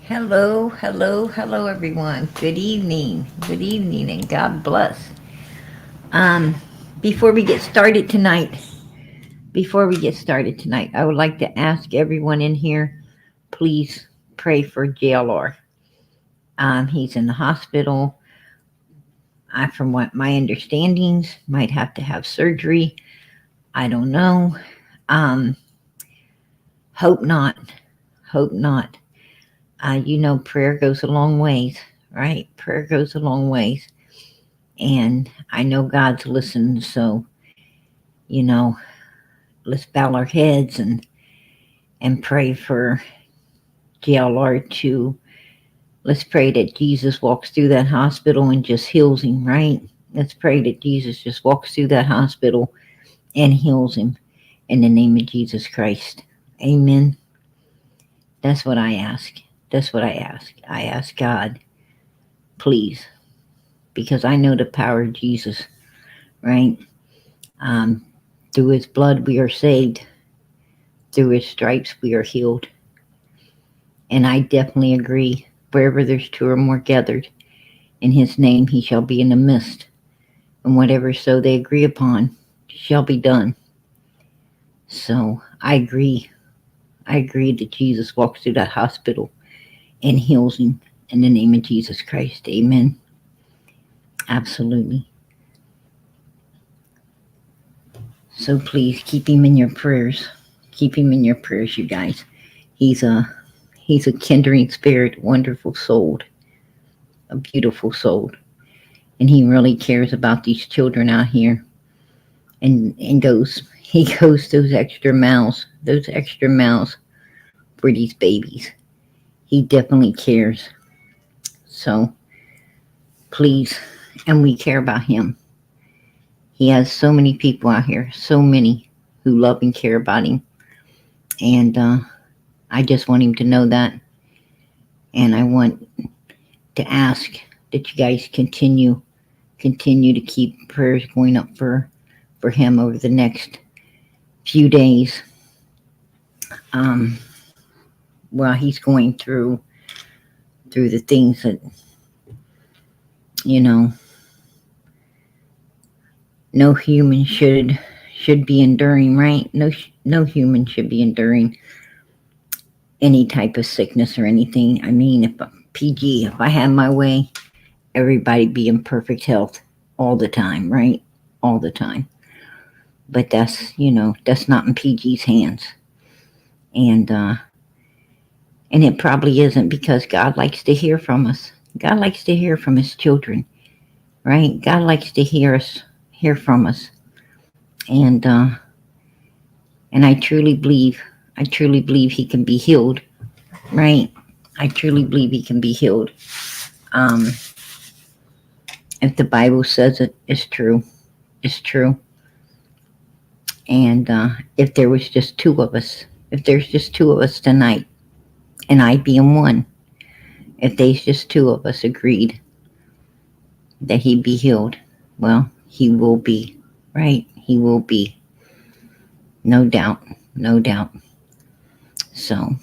Hello, everyone. Good evening, and God bless. Before we get started tonight, I would like to ask everyone in here, please pray for JLR. He's in the hospital. From what my understandings, might have to have surgery. I don't know. Um, hope not. Hope not. Prayer goes a long ways, right? Prayer goes a long ways. And I know God's listening, so, you know, let's bow our heads and pray for JLR to, let's pray that Jesus walks through that hospital and just heals him, right? Let's pray that Jesus just walks through that hospital and heals him in the name of Jesus Christ. Amen. That's what I ask. That's what I ask. I ask God, please, because I know the power of Jesus, right? Um, through his blood we are saved. Through his stripes we are healed. And I definitely agree. Wherever there's two or more gathered in his name, he shall be in the midst. And whatever so they agree upon shall be done. So I agree. I agree that Jesus walks through that hospital and heals him in the name of Jesus Christ. Amen. Absolutely. So please keep him in your prayers. Keep him in your prayers, you guys. He's a kindring spirit, wonderful soul, a beautiful soul. And he really cares about these children out here, and he goes those extra miles for these babies. He definitely cares. So please, and we care about him. He has so many people out here, so many who love and care about him. And I just want him to know that. And I want to ask that you guys continue to keep prayers going up for him over the next few days, while he's going through the things that, you know, no human should be enduring, right? No human should be enduring any type of sickness or anything. I mean, if I had my way, everybody be in perfect health all the time, right? All the time. But that's not in PG's hands. And it probably isn't, because God likes to hear from us. God likes to hear from his children, right? God likes to hear from us. And I truly believe he can be healed, right? I truly believe he can be healed. If the Bible says it's true, it's true. And if there's just two of us tonight, and I being one, if there's just two of us agreed that he'd be healed, well, he will be, right? He will be. No doubt. So,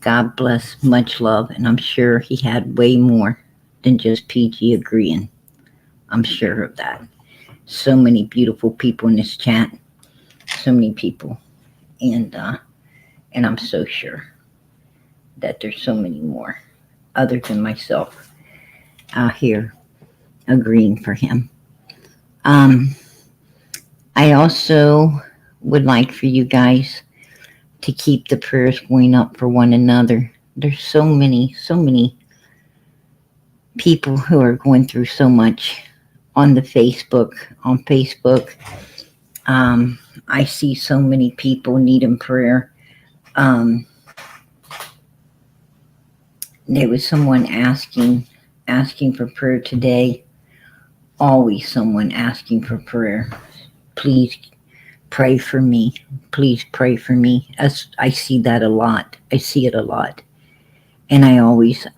God bless, much love, and I'm sure he had way more than just PG agreeing. I'm sure of that. So many beautiful people in this chat. So many people. And I'm so sure that there's so many more other than myself out here agreeing for him. I also would like for you guys to keep the prayers going up for one another. There's so many people who are going through so much on Facebook. I see so many people needing prayer. There was someone asking for prayer today. Always someone asking for prayer. Please pray for me. Please pray for me. I see that a lot. I see it a lot. And I always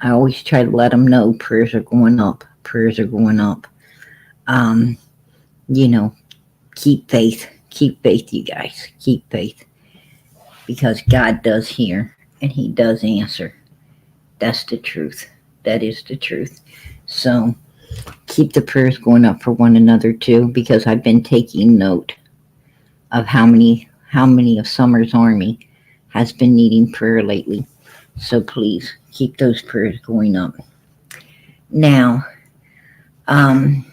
try to let them know prayers are going up. Prayers are going up. Keep faith. Keep faith, you guys. Keep faith. Because God does hear and he does answer. That's the truth. That is the truth. So keep the prayers going up for one another too, because I've been taking note of how many of Summer's army has been needing prayer lately. So please keep those prayers going up. Now, um,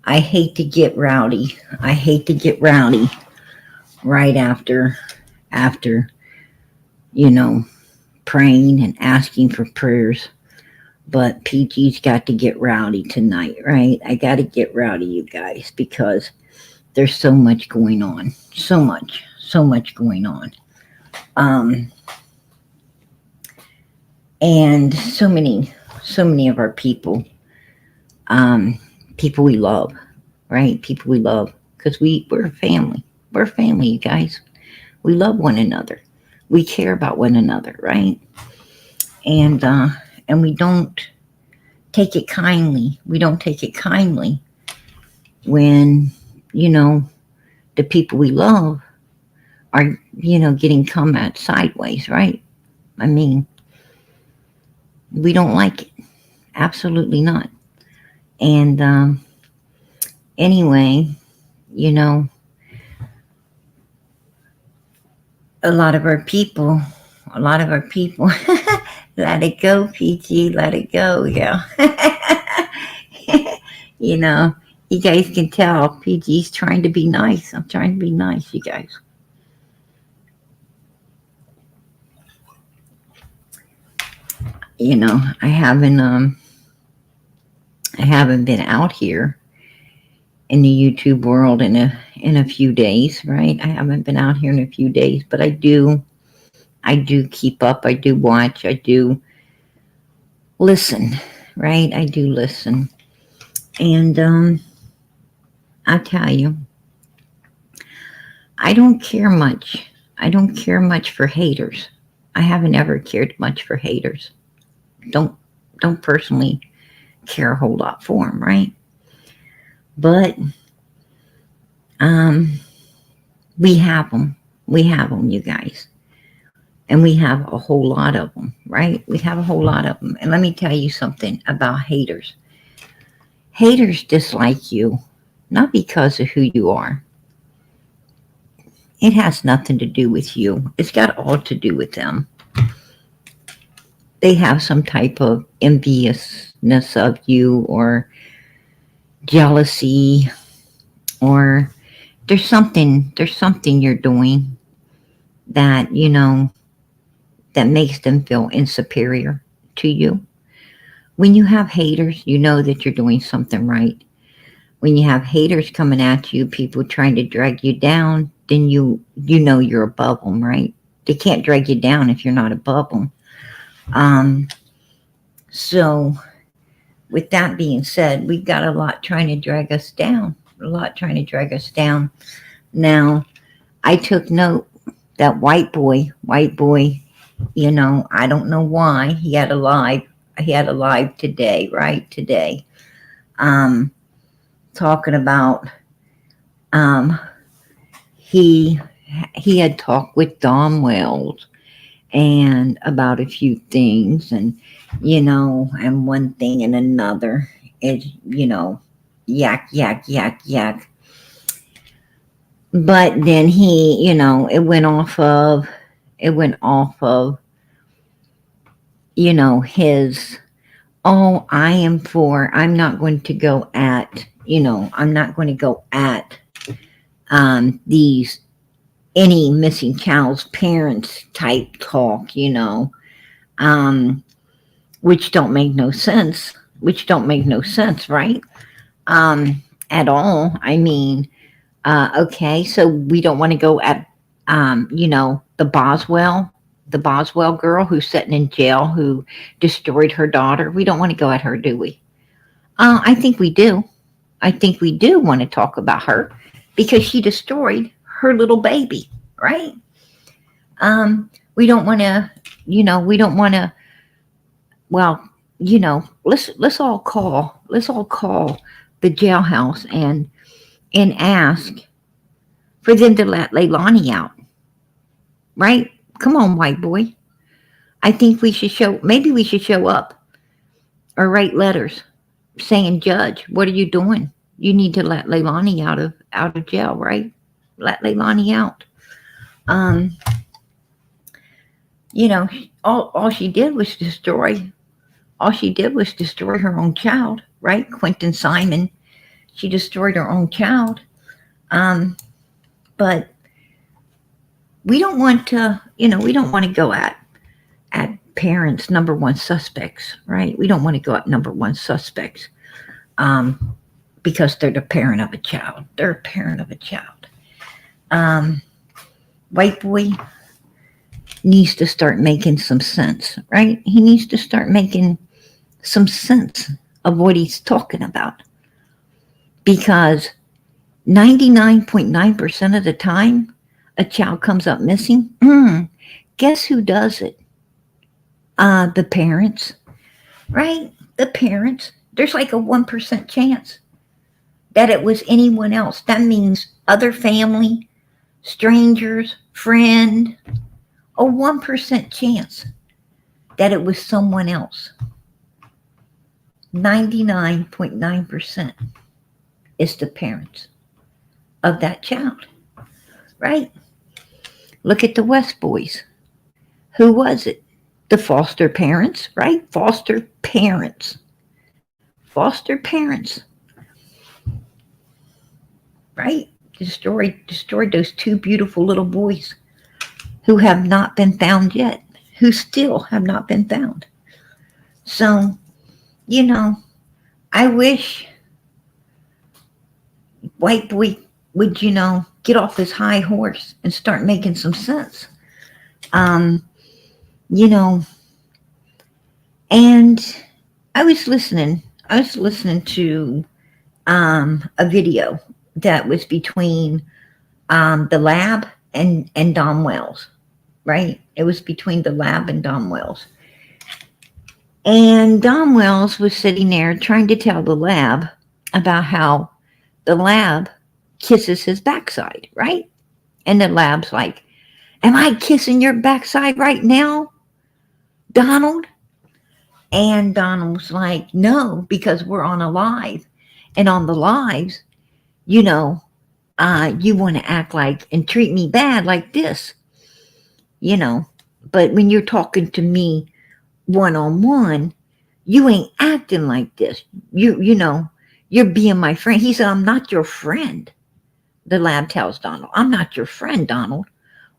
I hate to get rowdy. I hate to get rowdy right after you know praying and asking for prayers. But PG's got to get rowdy tonight, right? I got to get rowdy, you guys, because there's so much going on. So much going on. Um, and so many of our people, people we love, right? People we love, because we're a family. We're a family, you guys. We love one another. We care about one another, right? And and we don't take it kindly. We don't take it kindly when you know the people we love are getting come at sideways, right? I mean, we don't like it. Absolutely not. And anyway, you know, a lot of our people, let it go, PG, let it go, yeah. you know, you guys can tell PG's trying to be nice. I'm trying to be nice, you guys. I haven't been out here in the YouTube world in a few days, right? I haven't been out here in a few days, but I do keep up, I do watch, I do listen, right? I do listen. And I'll tell you, I don't care much. I don't care much for haters. I haven't ever cared much for haters. Don't don't personally care a whole lot for them, right? But um, we have them. We have them, you guys. And we have a whole lot of them, right? We have a whole lot of them. And let me tell you something about haters. Haters dislike you not because of who you are. It has nothing to do with you. It's got all to do with them. They have some type of enviousness of you, or jealousy, or there's something you're doing that that makes them feel insuperior to you. When you have haters, you know that you're doing something right. When you have haters coming at you, people trying to drag you down, then you know you're above them, right? They can't drag you down if you're not above them. Um, so, with that being said, we've got a lot trying to drag us down. A lot trying to drag us down. Now, I took note that white boy, I don't know why he had a live today, right? Today. Um, Talking about um he he had talked with Dom Wells and about a few things, and one thing and another is yak yak yak yak. But then it went off of his, oh, I'm not going to go at these any missing child's parents type talk, um, which don't make no sense, right? At all. I mean, okay, so we don't want to go at, the Boswell girl who's sitting in jail who destroyed her daughter. We don't want to go at her, do we? I think we do. I think we do want to talk about her because she destroyed her little baby, right? We don't want to, we don't want to. Well, let's all call the jailhouse and ask for them to let Leilani out, right? Come on, white boy. I think maybe we should show up or write letters saying, Judge, what are you doing? You need to let Leilani out of jail, right? Let Leilani out. Um, you know, all she did was destroy her own child, right? Quentin Simon, she destroyed her own child. Um, but we don't want to, we don't want to go at parents number one suspects, right? We don't want to go at number one suspects because they're the parent of a child. They're a parent of a child. White boy needs to start making some sense, right? He needs to start making some sense of what he's talking about, because 99.9% of the time a child comes up missing. Guess who does it? The parents, right? The parents. There's like a 1% chance that it was anyone else. That means other family, strangers, friend. A 1% chance that it was someone else. 99.9% is the parents of that child, right? Look at the West boys. Who was it? The foster parents, right? Foster parents. Foster parents. Right? Destroyed those two beautiful little boys who have not been found yet, who still have not been found. So, I wish white boy would, get off his high horse and start making some sense. And I was listening to a video that was between the lab and Dom Wells, right? It was between the lab and Dom Wells. And Dom Wells was sitting there trying to tell the lab about how the lab kisses his backside, right? And the lab's like, am I kissing your backside right now, Donald? And Donald's like, no, because we're on a live. And on the lives, you want to act like and treat me bad like this, But when you're talking to me one-on-one, you ain't acting like this. You're being my friend. He said, I'm not your friend. The lab tells Donald, I'm not your friend, Donald.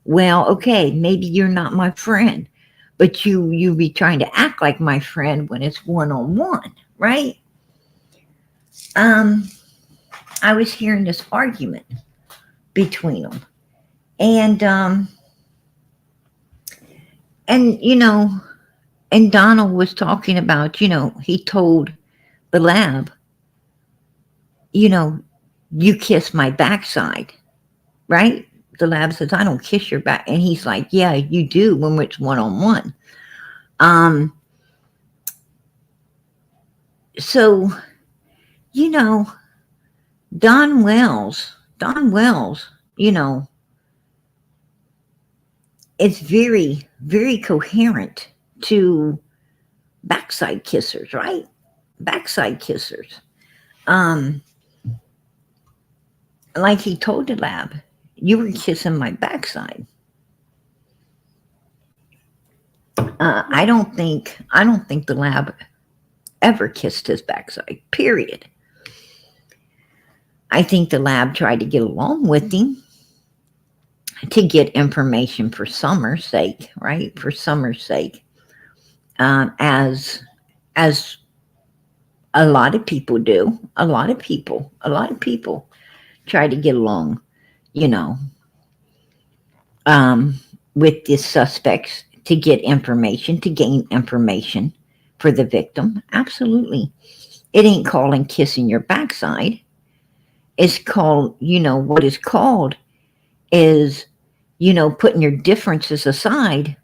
Well, okay, maybe you're not my friend, but you be trying to act like my friend when it's one-on-one, right? I was hearing this argument between them. And Donald was talking about, he told the lab, you kiss my backside, right? The lab says, I don't kiss your back. And he's like, yeah, you do when it's one-on-one. So, Don Wells, is very, very coherent to backside kissers, right? Backside kissers. Like he told the lab, you were kissing my backside. I don't think the lab ever kissed his backside, period. I think the lab tried to get along with him to get information for Summer's sake, right? For Summer's sake. As a lot of people do. A lot of people try to get along, with the suspects to get information, to gain information for the victim. Absolutely. It ain't calling kissing your backside. It's called, what is called is, putting your differences aside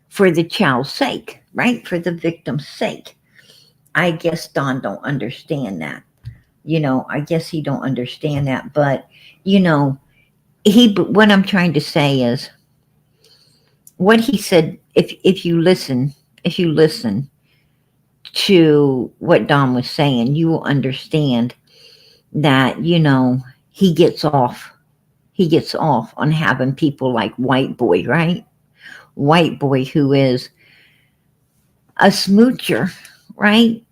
for the child's sake, right? For the victim's sake. I guess Don don't understand that. I guess he don't understand that. But, what I'm trying to say is, what he said, if you listen to what Don was saying, you will understand that, he gets off. He gets off on having people like White Boy, right? White Boy, who is a smoocher, right?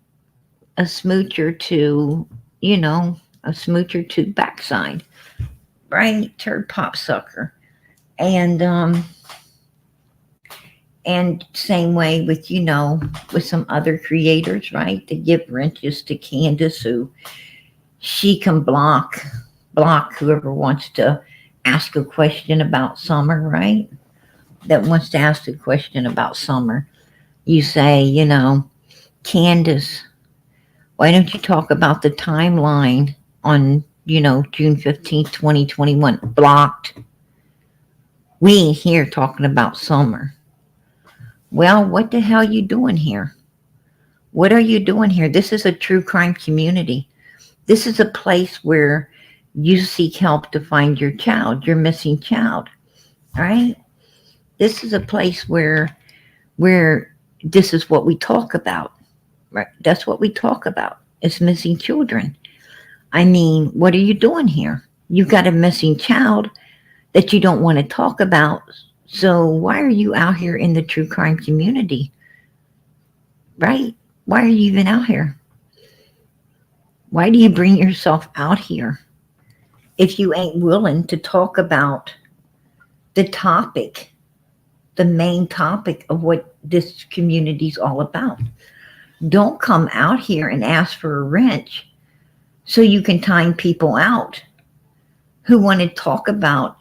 A smoocher to, a smoocher to backside, right? Turd pop sucker. And same way with, with some other creators, right? They give wrenches to Candace, who she can block whoever wants to ask a question about Summer, right? That wants to ask a question about Summer. You say, Candace, why don't you talk about the timeline on, June 15th, 2021? Blocked. We ain't here talking about Summer. Well, what the hell you doing here? What are you doing here? This is a true crime community. This is a place where you seek help to find your child, your missing child, right? This is a place where this is what we talk about, right? That's what we talk about. It's missing children. I mean, what are you doing here? You've got a missing child that you don't want to talk about. So why are you out here in the true crime community? Right? Why are you even out here? Why do you bring yourself out here if you ain't willing to talk about the topic, the main topic of what this community's all about? Don't come out here and ask for a wrench so you can time people out who want to talk about,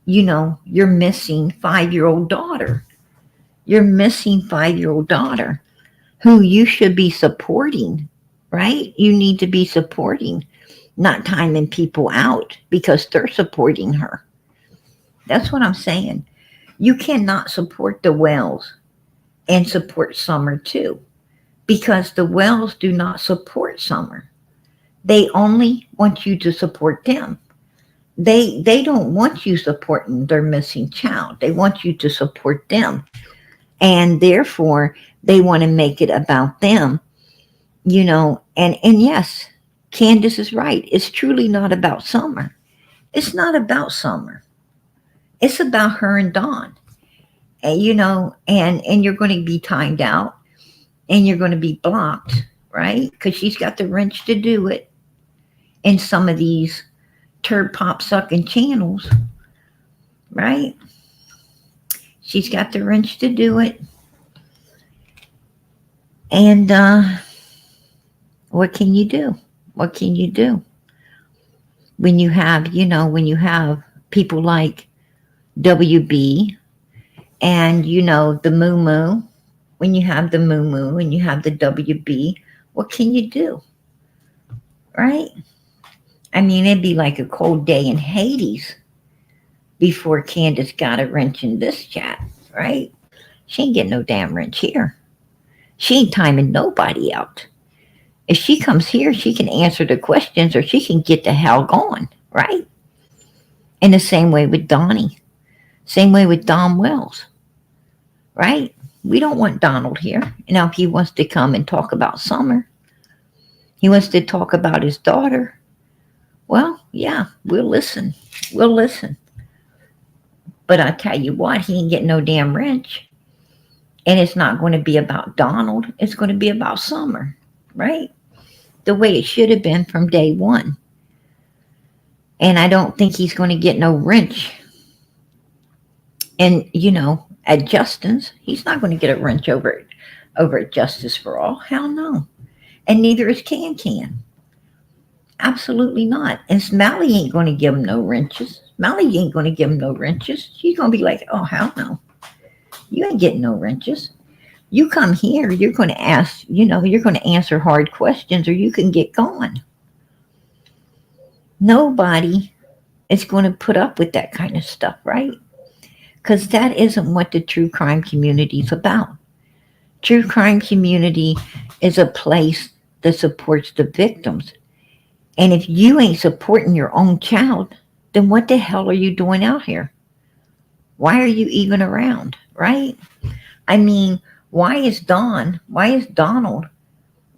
your missing 5-year-old daughter. Your missing 5-year-old daughter who you should be supporting, right? You need to be supporting, not timing people out because they're supporting her. That's what I'm saying. You cannot support the Wells and support Summer too, because the Wells do not support Summer. They only want you to support them. They don't want you supporting their missing child. They want you to support them. And therefore, they want to make it about them, and yes, Candace is right. It's truly not about Summer. It's not about Summer. It's about her and Dawn. And, and you're going to be timed out and you're going to be blocked, right? Because she's got the wrench to do it in some of these turd pop sucking channels, right? She's got the wrench to do it. And what can you do? What can you do? When you have, people like WB and, the Moo Moo, when you have the Moo Moo and you have the WB, what can you do? Right? I mean, it'd be like a cold day in Hades before Candace got a wrench in this chat, right? She ain't getting no damn wrench here. She ain't timing nobody out. If she comes here, she can answer the questions or she can get the hell gone, right? And the same way with Donnie. Same way with Don Wells, right? We don't want Donald here. Now, if he wants to come and talk about Summer, he wants to talk about his daughter, well, yeah, we'll listen. We'll listen. But I tell you what, he ain't getting no damn wrench. And it's not going to be about Donald. It's going to be about Summer, right? The way it should have been from day one. And I don't think he's going to get no wrench. And, at Justin's, he's not going to get a wrench over at Justice for All. Hell no. And neither is Can. Absolutely not. And Smiley ain't going to give him no wrenches. Smiley ain't going to give him no wrenches. She's going to be like, oh, hell no. You ain't getting no wrenches. You come here, you're going to ask, you're going to answer hard questions or you can get gone. Nobody is going to put up with that kind of stuff, right? Because that isn't what the true crime community is about. True crime community is a place that supports the victims. And if you ain't supporting your own child, then what the hell are you doing out here? Why are you even around? right? I mean, why is Donald,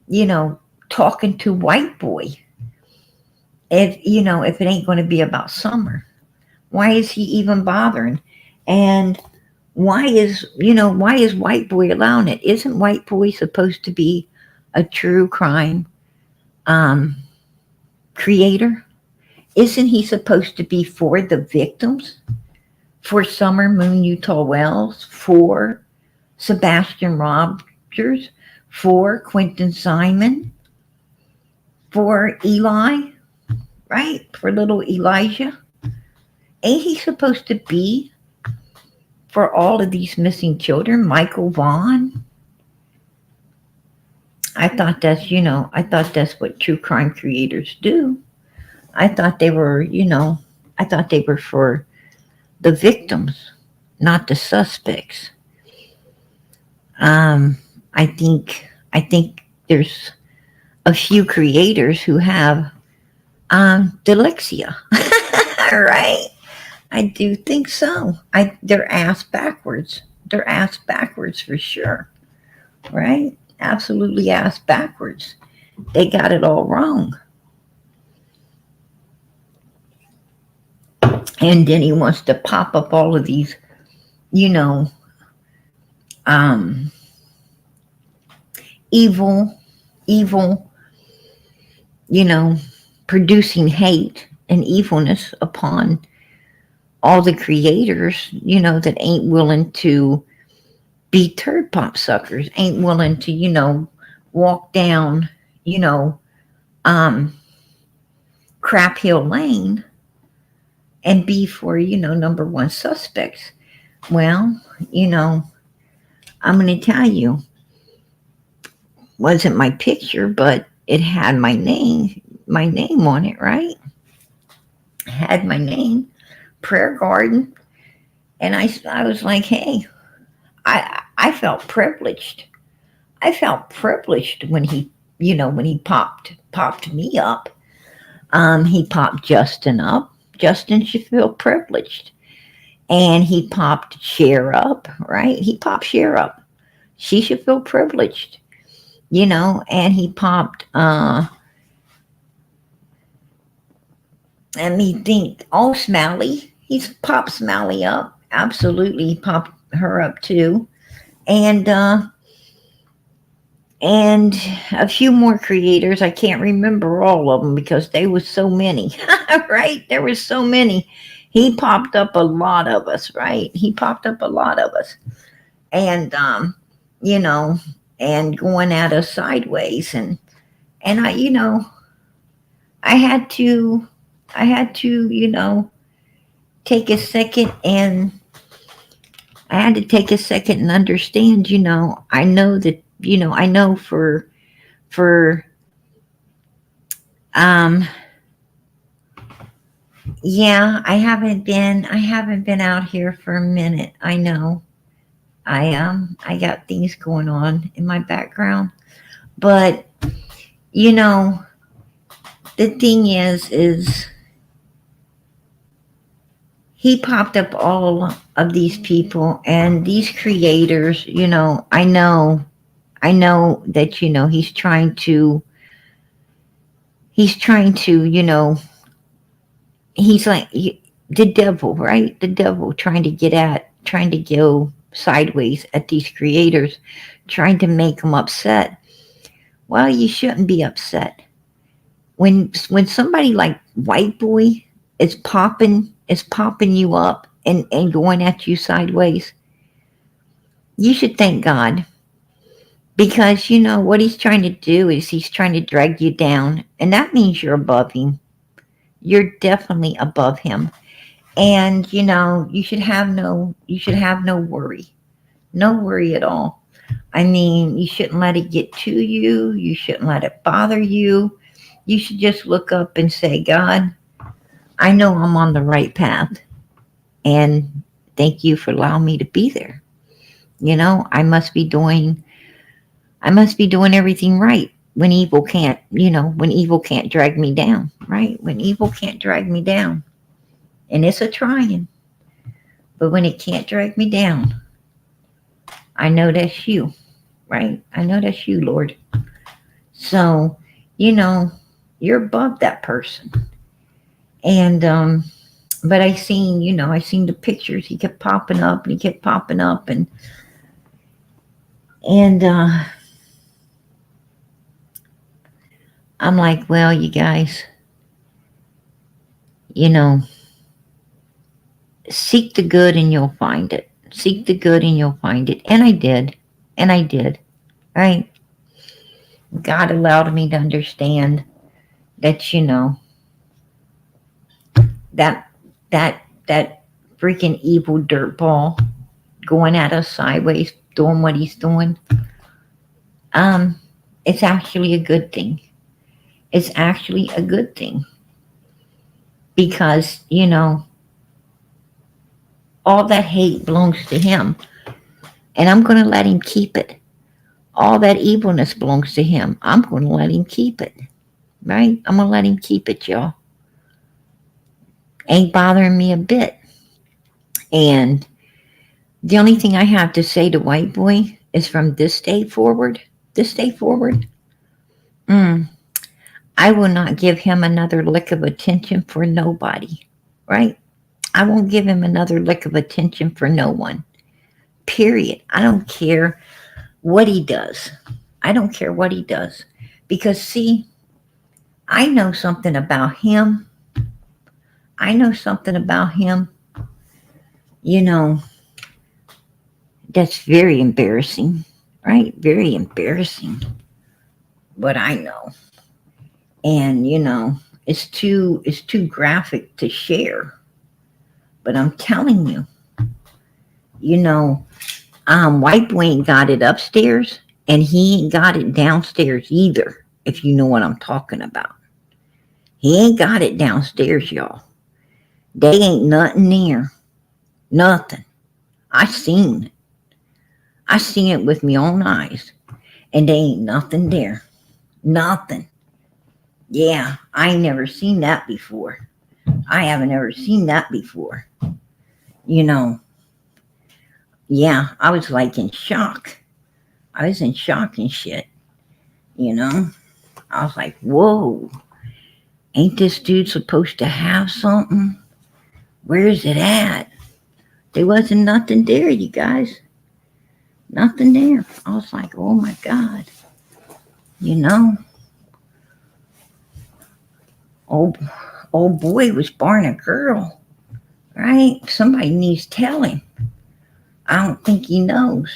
you know, talking to white boy if it ain't going to be about Summer? Why is he even bothering? And why is white boy allowing it? Isn't white boy supposed to be a true crime um, creator? Isn't he supposed to be for the victims? For Summer Moon Utah Wells? For Sebastian Rogers? For Quentin Simon? For Eli? Right? For little Elijah? Ain't he supposed to be for all of these missing children? Michael Vaughn? I thought that's what true crime creators do. I thought they were, I thought they were for the victims, not the suspects. Um, I think there's a few creators who have dyslexia, right? I do think so. They're ass backwards. They're ass backwards for sure, right? Absolutely ass backwards. They got it all wrong. And then he wants to pop up all of these, you know, um, evil, evil, you know, producing hate and evilness upon all the creators, that ain't willing to be turd pop suckers, ain't willing to, walk down, you know, um, Crap Hill Lane and be for, number one suspects. Well, I'm going to tell you, wasn't my picture, but it had my name on it, right? Had my name, Prayer Garden. And I was like, hey, I felt privileged. I felt privileged when he popped me up. He popped Justin up. Justin should feel privileged. And he popped Cher up, right? He popped Cher up. She should feel privileged, and he popped, let me think, oh, Smalley. He's popped Smalley up. Absolutely, he popped her up too. And, and a few more creators. I can't remember all of them because there was so many, right? There was so many. He popped up a lot of us, right? He popped up a lot of us. And, you know, and going at us sideways. And I had to, take a second and I had to take a second and understand, I know that, I know for, um, yeah, I haven't been out here for a minute. I know. I got things going on in my background, but, you know, the thing is he popped up all of these people and these creators, I know that, he's trying to, he's like the devil, right? The devil trying to go sideways at these creators, trying to make them upset. Well, you shouldn't be upset. When somebody like White Boy is popping you up and going at you sideways, you should thank God. Because what he's trying to do is he's trying to drag you down, and that means you're above him. You're definitely above him. And you should have no worry. No worry at all. I mean, you shouldn't let it get to you. You shouldn't let it bother you. You should just look up and say, God, I know I'm on the right path. And thank you for allowing me to be there. I must be doing everything right when when evil can't drag me down, right? When evil can't drag me down. And it's a trying. But when it can't drag me down, I know that's you, right? I know that's you, Lord. So, you know, you're above that person. And but I seen the pictures. He kept popping up and he kept popping up and I'm like, well, you guys, you know, seek the good and you'll find it. Seek the good and you'll find it. And I did. And I did. Right? God allowed me to understand that, that that freaking evil dirtball going at us sideways, doing what he's doing, um, it's actually a good thing. It's actually a good thing because, all that hate belongs to him and I'm going to let him keep it. All that evilness belongs to him. I'm going to let him keep it. Right? I'm going to let him keep it, y'all. Ain't bothering me a bit. And the only thing I have to say to White Boy is from this day forward, mm, I will not give him another lick of attention for nobody. Right? I won't give him another lick of attention for no one. Period. I don't care what he does. I don't care what he does. Because, see, I know something about him. I know something about him, you know, that's very embarrassing, right? Very embarrassing. What I know. And, it's too graphic to share. But I'm telling you, you know, White Boy ain't got it upstairs and he ain't got it downstairs either, if you know what I'm talking about. He ain't got it downstairs, y'all. They ain't nothing there. Nothing. I seen it. I seen it with my own eyes. And there ain't nothing there. Nothing. Yeah, I ain't never seen that before. I haven't ever seen that before. Yeah, I was like in shock. I was in shock and shit. I was like, whoa, ain't this dude supposed to have something? Where's it at? There wasn't nothing there, you guys. Nothing there. I was like, oh my God. Old, old boy was born a girl, right? Somebody needs telling. I don't think he knows.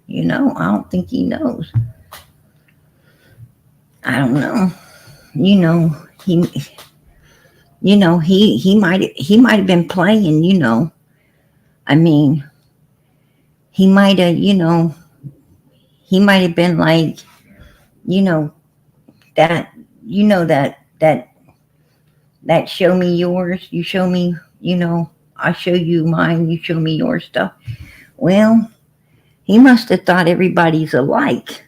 I don't think he knows. I don't know. He he might have been playing, I mean, he might have, he might have been like, that, that show me yours, you show me, I show you mine, you show me your stuff. Well, he must have thought everybody's alike,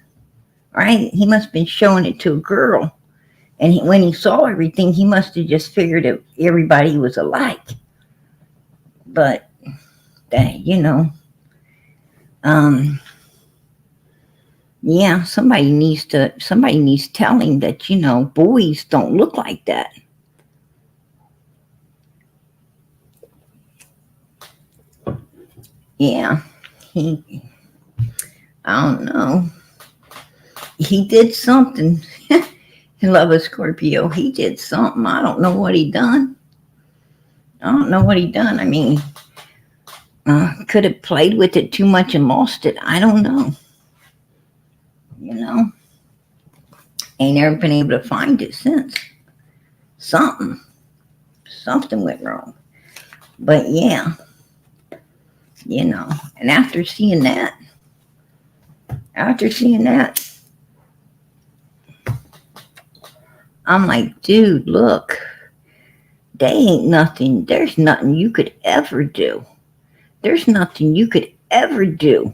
right? He must have been showing it to a girl. And when he saw everything, he must have just figured that everybody was alike. But, yeah, somebody needs telling that, boys don't look like that. Yeah, I don't know. He did something. Love a Scorpio. He did something. I don't know what he done. I mean, could have played with it too much and lost it. I don't know. Ain't never been able to find it since. Something went wrong. But yeah, and after seeing that, I'm like, dude, look, there's nothing you could ever do. There's nothing you could ever do,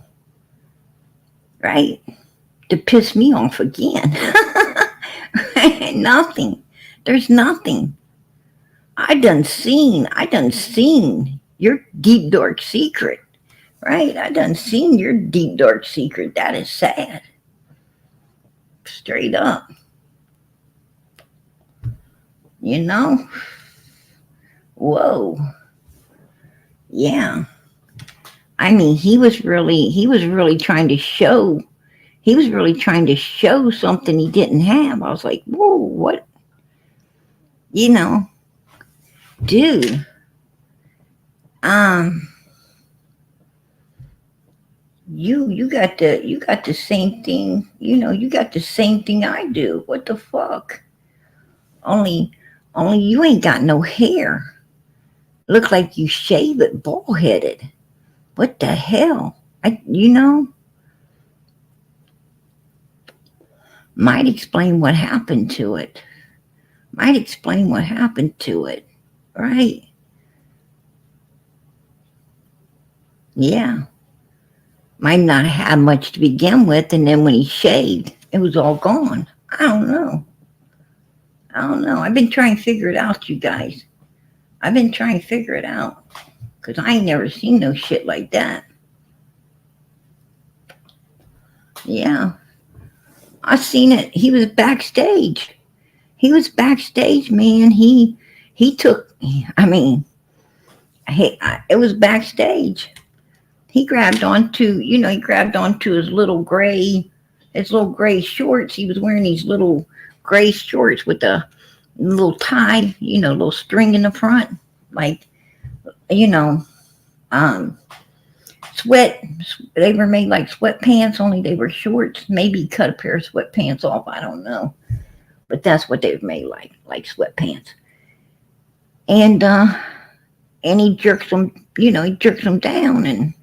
right, to piss me off again. Nothing. There's nothing. I done seen your deep dark secret. Right? I done seen your deep dark secret. That is sad. Straight up. You know? Whoa. Yeah. I mean, he was really trying to show, he was really trying to show something he didn't have. I was like, whoa, what? You know, dude. Um, you got the same thing. You got the same thing I do. What the fuck? Only only you ain't got no hair. Look like you shave it bald headed. What the hell? Might explain what happened to it. Might explain what happened to it. Right? Yeah. Might not have much to begin with, and then when he shaved, it was all gone. I don't know. I don't know. I've been trying to figure it out, you guys. I've been trying to figure it out. Because I ain't never seen no shit like that. Yeah. I seen it. He was backstage. He was backstage, man. He took, I mean, it was backstage. He grabbed onto his little gray shorts. He was wearing these little gray shorts with a little tie, little string in the front, like, you know, um, sweat. They were made like sweatpants, only they were shorts. Maybe he cut a pair of sweatpants off. I don't know, but that's what they were made like sweatpants. And he jerks them, he jerks them down and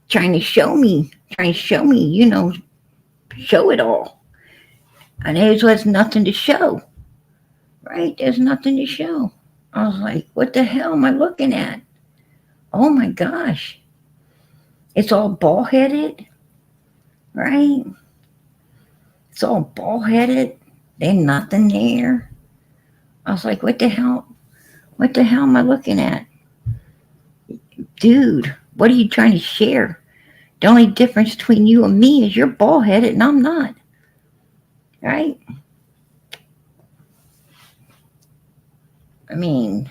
trying to show me, show it all. And there was nothing to show, right? There's nothing to show. I was like, what the hell am I looking at? Oh my gosh. It's all bald headed, right? It's all bald headed. There's nothing there. I was like, what the hell? What the hell am I looking at? Dude, what are you trying to share? The only difference between you and me is you're bald headed and I'm not. Right? I mean,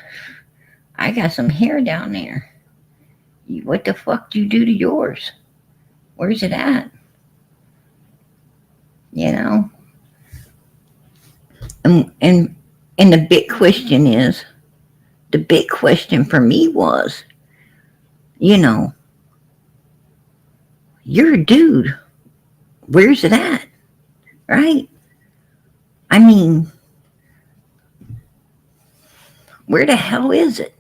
I got some hair down there. What the fuck do you do to yours? Where's it at? You know? And the big question for me was, you know, you're a dude. Where's it at? Right? I mean, where the hell is it?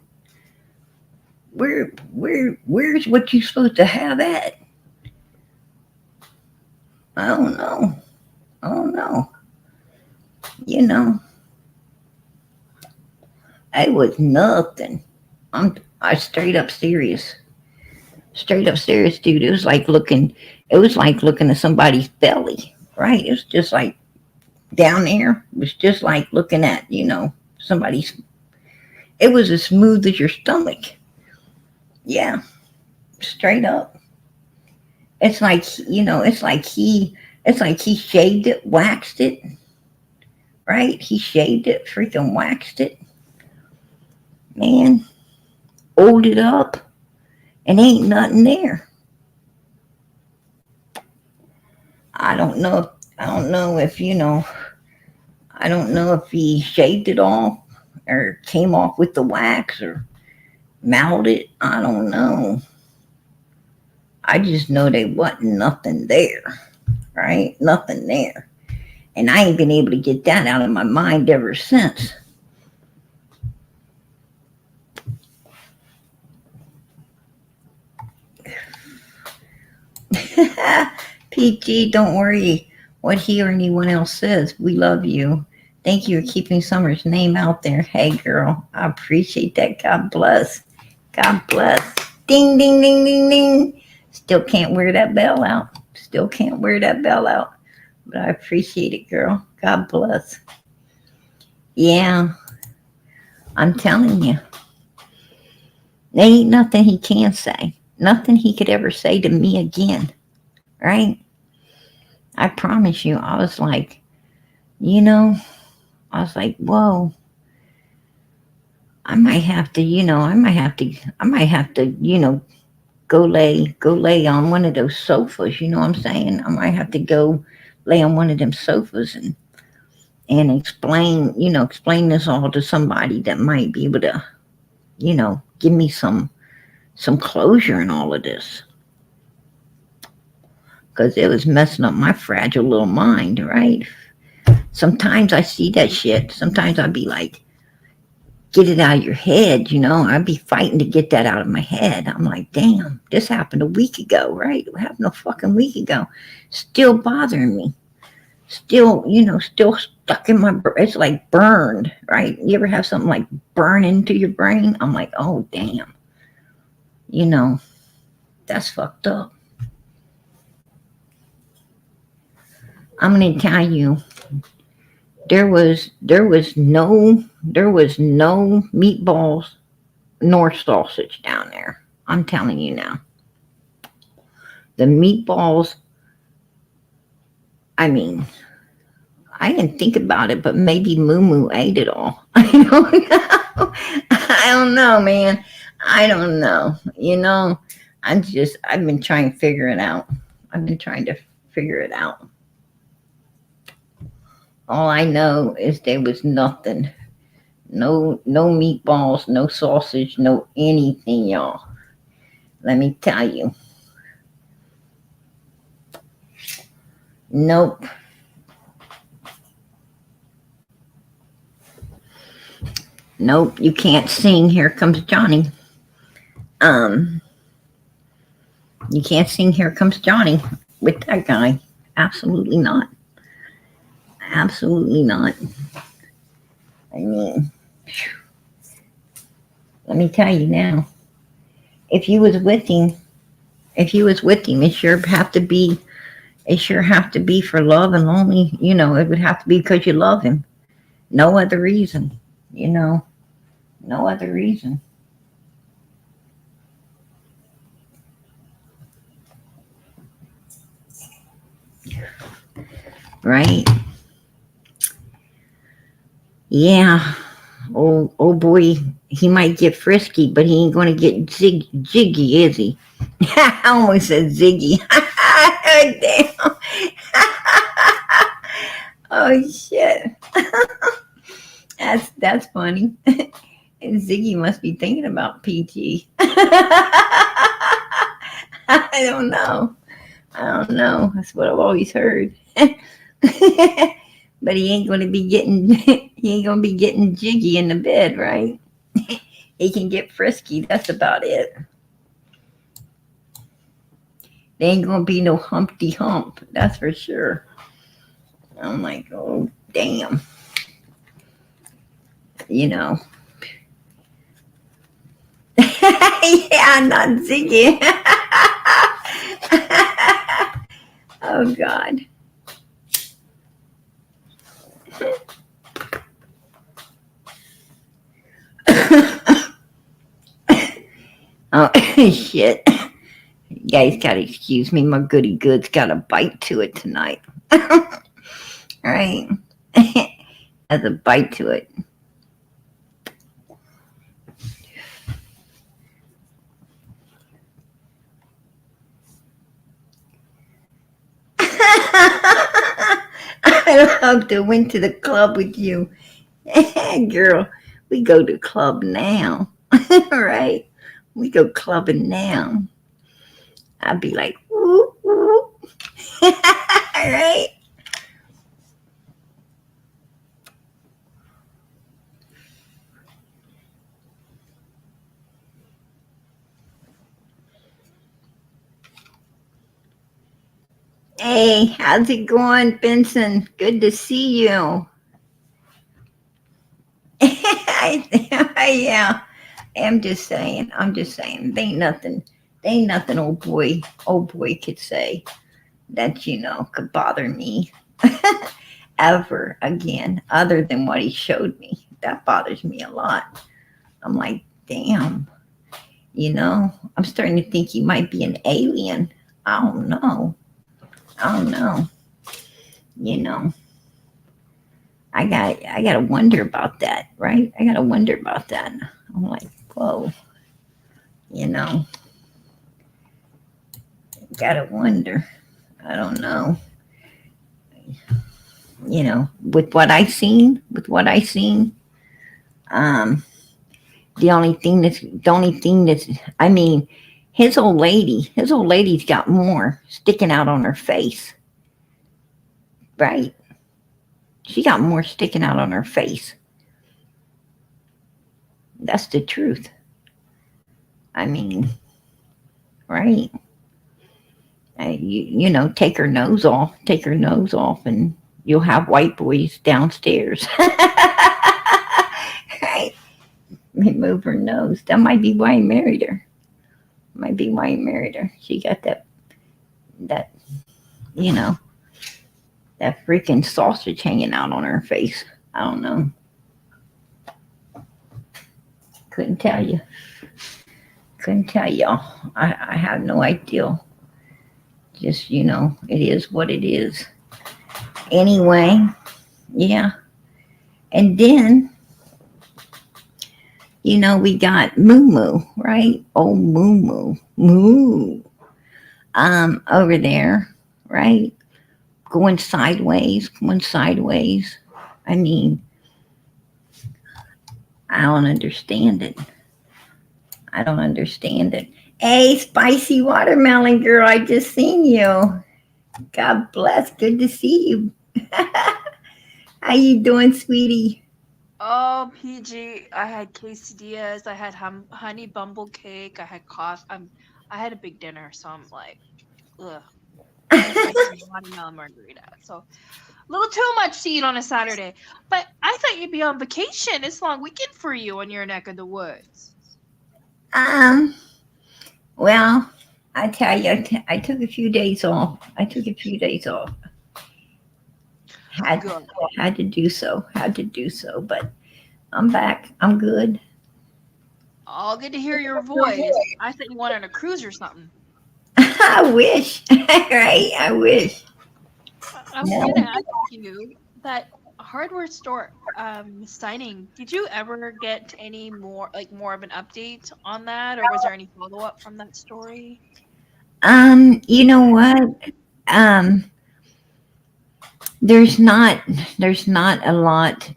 Where's what you supposed to have at? I don't know. I don't know. You know, it was nothing. I straight up serious. Straight up serious, dude. It was like looking at somebody's belly. Right? It was just like down there. It was just like looking at, somebody's, it was as smooth as your stomach. Yeah. Straight up. It's like he shaved it, waxed it, right? He shaved it, freaking waxed it, man, oiled it up, and ain't nothing there. I don't know. I don't know if I don't know if he shaved it off or came off with the wax or mounted it. I don't know. I just know there wasn't nothing there, right? Nothing there. And I ain't been able to get that out of my mind ever since. PG, don't worry what he or anyone else says. We love you. Thank you for keeping Summer's name out there. Hey, girl, I appreciate that. God bless. God bless. Ding, ding, ding, ding, ding. Still can't wear that bell out. Still can't wear that bell out. But I appreciate it, girl. God bless. Yeah, I'm telling you. There ain't nothing he can't say. Nothing he could ever say to me again, right? I promise you, I was like, you know, I was like, whoa, I might have to, go lay on one of those sofas. You know what I'm saying? I might have to go lay on one of them sofas and explain this all to somebody that might be able to, give me some closure in all of this, because it was messing up my fragile little mind, right? Sometimes I see that shit. Sometimes I'd be like, get it out of your head, I'd be fighting to get that out of my head. I'm like, damn, this happened a week ago, right? It happened a fucking week ago. Still bothering me. Still stuck in it's like burned, right? You ever have something like burn into your brain? I'm like, oh, damn. You know, that's fucked up. I'm going to tell you, there was no meatballs nor sausage down there. I'm telling you now. The meatballs, I mean, I didn't think about it, but maybe Moo Moo ate it all. I don't know. I don't know, man. I don't know. I've been trying to figure it out. I've been trying to figure it out. All I know is there was nothing. No meatballs, no sausage, no anything, y'all. Let me tell you. Nope. Nope, you can't sing Here Comes Johnny. Um, you can't sing Here Comes Johnny with that guy. Absolutely not. Absolutely not. I mean, let me tell you now. If you was with him, it sure have to be for love and only, it would have to be because you love him. No other reason, no other reason. Right? Yeah. Oh boy, he might get frisky, but he ain't gonna get jiggy, is he? I almost said ziggy. Damn. Oh shit. That's funny. Ziggy must be thinking about PG. I don't know. I don't know. That's what I've always heard. But he ain't gonna be getting jiggy in the bed, right? He can get frisky. That's about it. There ain't gonna be no Humpty Hump. That's for sure. I'm like, oh damn. Yeah, not Ziggy. Oh God. Oh shit. You guys gotta excuse me, my goody goods got a bite to it tonight. Right? Has a bite to it. I love to went to the club with you. Girl, we go to club now. Right? We go clubbing now. I'd be like, whoop, whoop. Right? Hey, how's it going, Benson? Good to see you. Yeah, I'm just saying. There ain't nothing. Old boy could say that could bother me ever again, other than what he showed me. That bothers me a lot. I'm like, damn. I'm starting to think he might be an alien. I don't know. I don't know. You know, I gotta wonder about that, right? I gotta wonder about that. I'm like, whoa, you know, gotta wonder. I don't know. With what I seen, um, the only thing that's, I mean, his old lady's got more sticking out on her face, right? She got more sticking out on her face. That's the truth. I mean, right? Take her nose off, and you'll have white boys downstairs. Right? Remove her nose. That might be why he married her. Might be why he married her. She got that you know that freaking sausage hanging out on her face. I don't know. Couldn't tell you. Couldn't tell y'all. I have no idea. Just it is what it is. Anyway, yeah. And then we got Moo Moo, right? Oh, Moo Moo, Moo. Over there, right? Going sideways, going sideways. I mean, I don't understand it. I don't understand it. Hey, spicy watermelon girl, I just seen you. God bless. Good to see you. How you doing, sweetie? Oh, PG, I had quesadillas, I had honey bumble cake, I had coffee. I had a big dinner, so I'm like, ugh. And a spicy watermelon margarita. So a little too much to eat on a Saturday. But I thought you'd be on vacation. It's a long weekend for you in your neck of the woods. um, well, I tell you, I took a few days off. I took a few days off. Had Good. had to do so. Had to do so. But I'm back. I'm good. All good to hear your voice. I thought you went on a cruise or something. I wish. Right? I wish. I was No. gonna ask you that hardware store signing. Did you ever get any more, like more of an update on that, or was there any follow up from that story? You know what? Um, there's not there's not a lot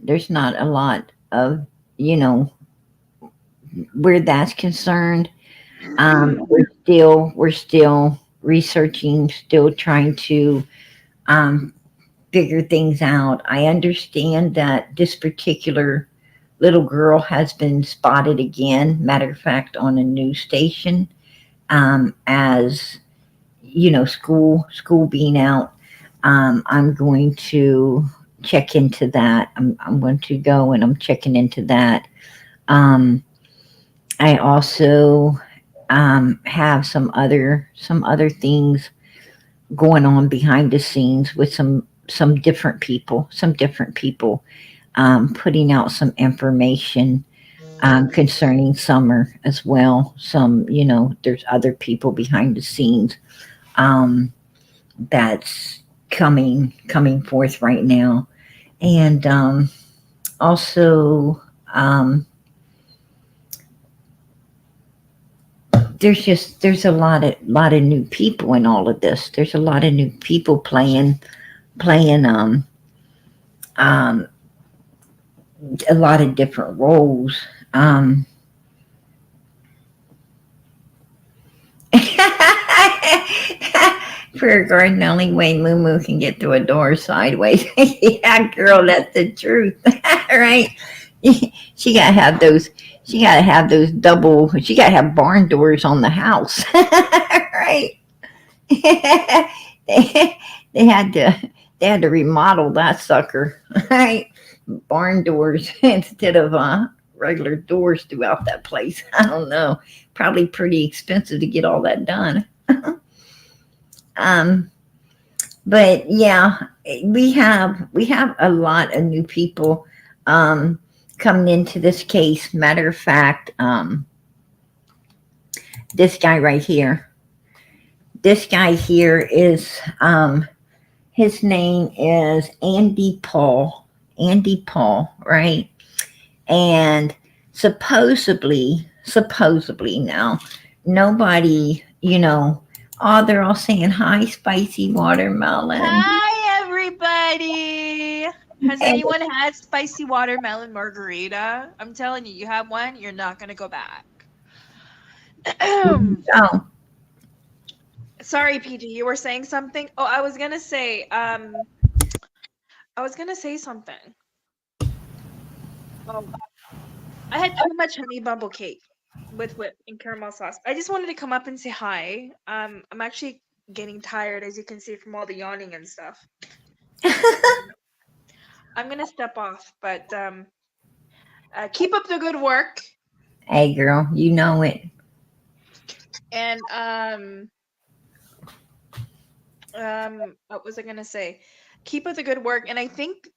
of you know where that's concerned. We're still researching, still trying to um figure things out. I understand that this particular little girl has been spotted again, matter of fact, on a news station, as school being out. I'm going to check into that. I'm going to go and I'm checking into that. Um, I also have some other things going on behind the scenes with some different people putting out some information concerning summer as well. There's other people behind the scenes um, that's coming forth right now, and also there's a lot of new people in all of this. There's a lot of new people playing um, a lot of different roles. Um, Prayer garden, the only way Moo Moo can get through a door sideways. Yeah, girl, that's the truth, right? She gotta have those. She gotta have those double. She gotta have barn doors on the house, right? they had to. They had to remodel that sucker, right? Barn doors instead of regular doors throughout that place. I don't know. Probably pretty expensive to get all that done. Um, but yeah, we have a lot of new people coming into this case. Matter of fact, This guy right here. This guy here is his name is Andy Paul. Andy Paul, right? And supposedly now, nobody, oh, they're all saying hi, spicy watermelon. Hi, everybody. Has And anyone had spicy watermelon margarita? I'm telling you, you have one, you're not going to go back. oh, Sorry, PG, you were saying something? Oh, I was going to say something. Oh, I had too much honey bumble cake with whip and caramel sauce. I just wanted to come up and say hi. I'm actually getting tired, as you can see from all the yawning and stuff. I'm gonna step off, but keep up the good work. hey girl, you know it. And what was I gonna say? Keep up the good work. And I think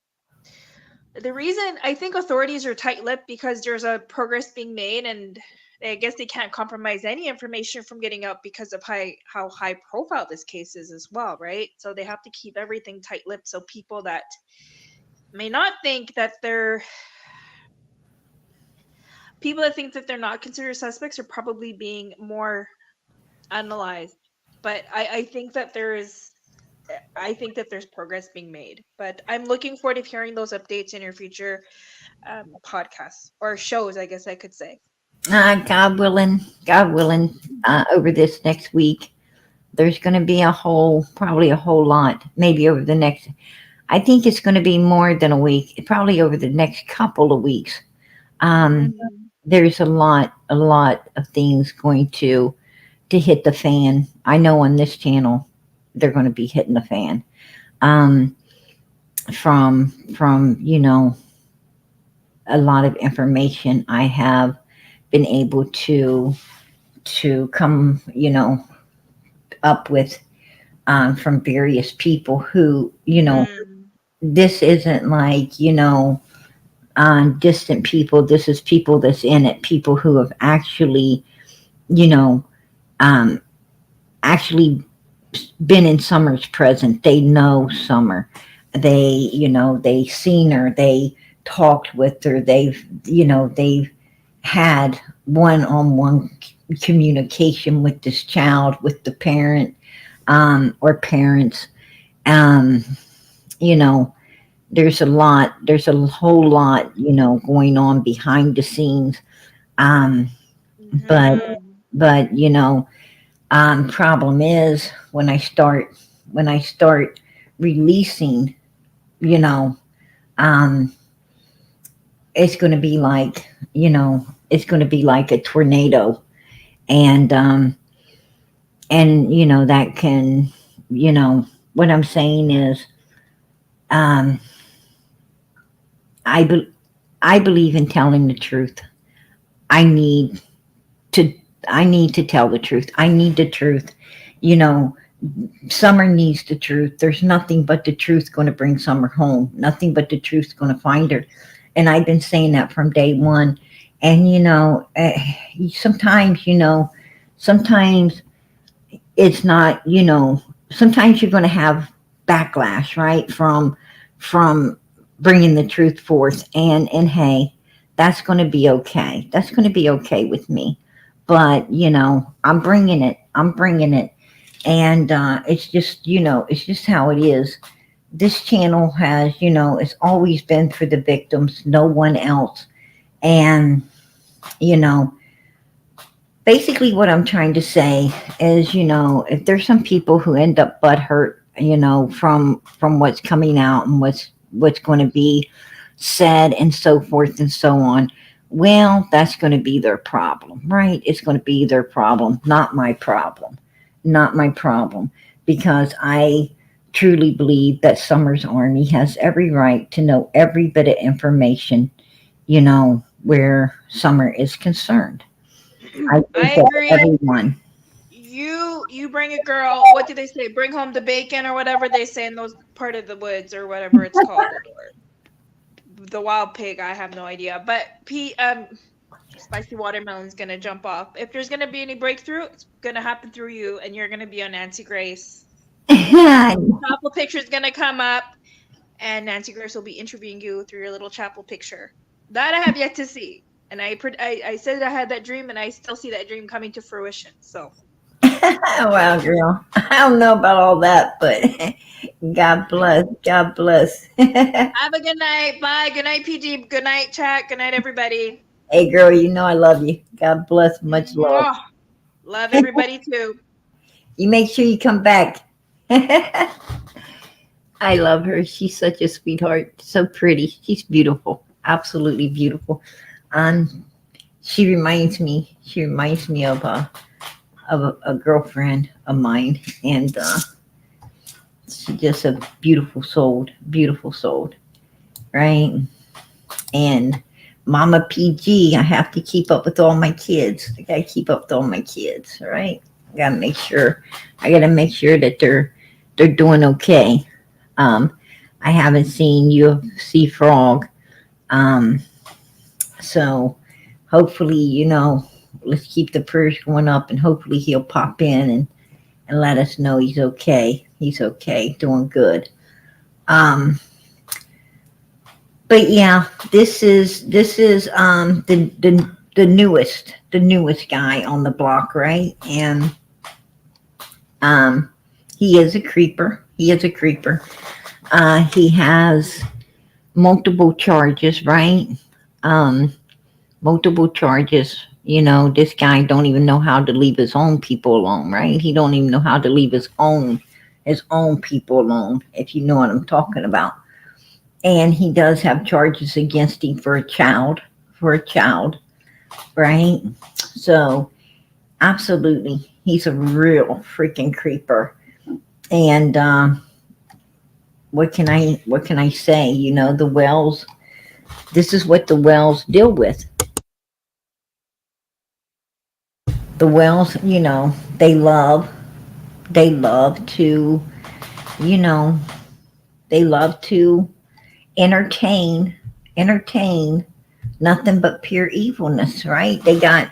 the reason I think authorities are tight-lipped because there's a progress being made, and I guess they can't compromise any information from getting out because of how high profile this case is as well, right? So they have to keep everything tight-lipped so people that may not think that they're people that think that they're not considered suspects are probably being more analyzed. But I think that there's progress being made. But I'm looking forward to hearing those updates in your future podcasts or shows, I guess I could say. God willing, over this next week, there's going to be probably a whole lot, maybe over the next, I think it's going to be more than a week, probably over the next couple of weeks. Um, Mm, there's a lot of things going to hit the fan. I know on this channel, they're going to be hitting the fan. Um, from a lot of information I have been able to come up with from various people who mm, this isn't like distant people. This is people that's in it. People who have actually you know um, actually been in Summer's present. They know Summer. They seen her. They talked with her. They've had one-on-one communication with this child, with the parent, or parents. Um, you know, there's a whole lot, going on behind the scenes. Um, but, mhm, problem is when I start releasing, you know, um, it's going to be like, it's going to be like a tornado. And, that can, what I'm saying is, um, I, be- I believe in telling the truth. I need to, I need to tell the truth. I need the truth. You know, Summer needs the truth. There's nothing but the truth going to bring Summer home. Nothing but the truth going to find her. And I've been saying that from day one. And sometimes, sometimes it's not. Sometimes you're going to have backlash, right, from bringing the truth forth. And hey, that's going to be okay. That's going to be okay with me. But I'm bringing it. I'm bringing it. And it's just how it is. This channel has, it's always been for the victims, no one else. And you know basically what I'm trying to say is, if there's some people who end up butthurt, from what's coming out and what's going to be said and so forth and so on, well, that's going to be their problem, right? It's going to be their problem, not my problem. Not my problem. Because I truly believe that Summers Army has every right to know every bit of information, where Summer is concerned. I I think that agree. everyone. You bring a girl. What do they say? Bring home the bacon or whatever they say in those part of the woods or whatever it's called, or the wild pig. I have no idea. But spicy watermelon's gonna jump off. If there's gonna be any breakthrough, it's gonna happen through you, and you're gonna be on Nancy Grace. Chapel picture's gonna come up, and Nancy Grace will be interviewing you through your little chapel picture. That I have yet to see. And I said I had that dream, and I still see that dream coming to fruition. So Wow, girl. I don't know about all that, but God bless. God bless. have a good night. Bye. Good night, PG. Good night, chat. Good night, everybody. Hey, girl, you know I love you. God bless. Much love. Mwah. Love everybody too. You make sure you come back. I love her. She's such a sweetheart. So pretty. She's beautiful. Absolutely beautiful. Um, she reminds me. She reminds me of a girlfriend of mine, and she's just a beautiful soul. Beautiful soul, right? And Mama PG, I have to keep up with all my kids. I gotta keep up with all my kids, all right? I gotta make sure. I gotta make sure that they're doing okay. Um, I haven't seen UFC Frog, um, so hopefully, let's keep the prayers going up, and hopefully he'll pop in and let us know he's okay. He's okay, doing good. Um, but yeah, this is the newest guy on the block, right? And he is a creeper. He is a creeper. He has multiple charges, right? Um, multiple charges. This guy don't even know how to leave his own people alone, right? He don't even know how to leave his own people alone, if you know what I'm talking about. And he does have charges against him for a child, right? So absolutely, he's a real freaking creeper. And what can I say? The Wells. This is what the Wells deal with. The Wells, they love to, you know, they love to entertain nothing but pure evilness, right? They got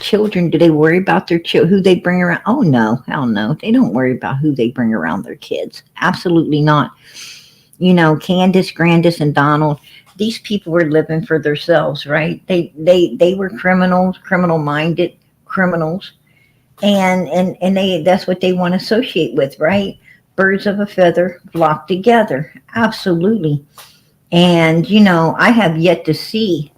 children. Do they worry about their who they bring around? Oh no, hell no. They don't worry about who they bring around their kids. Absolutely not. Candace, Grandis, and Donald. These people were living for themselves, right? They were criminals, criminal-minded criminals, and that's what they want to associate with, right? Birds of a feather flock together. Absolutely. And I have yet to see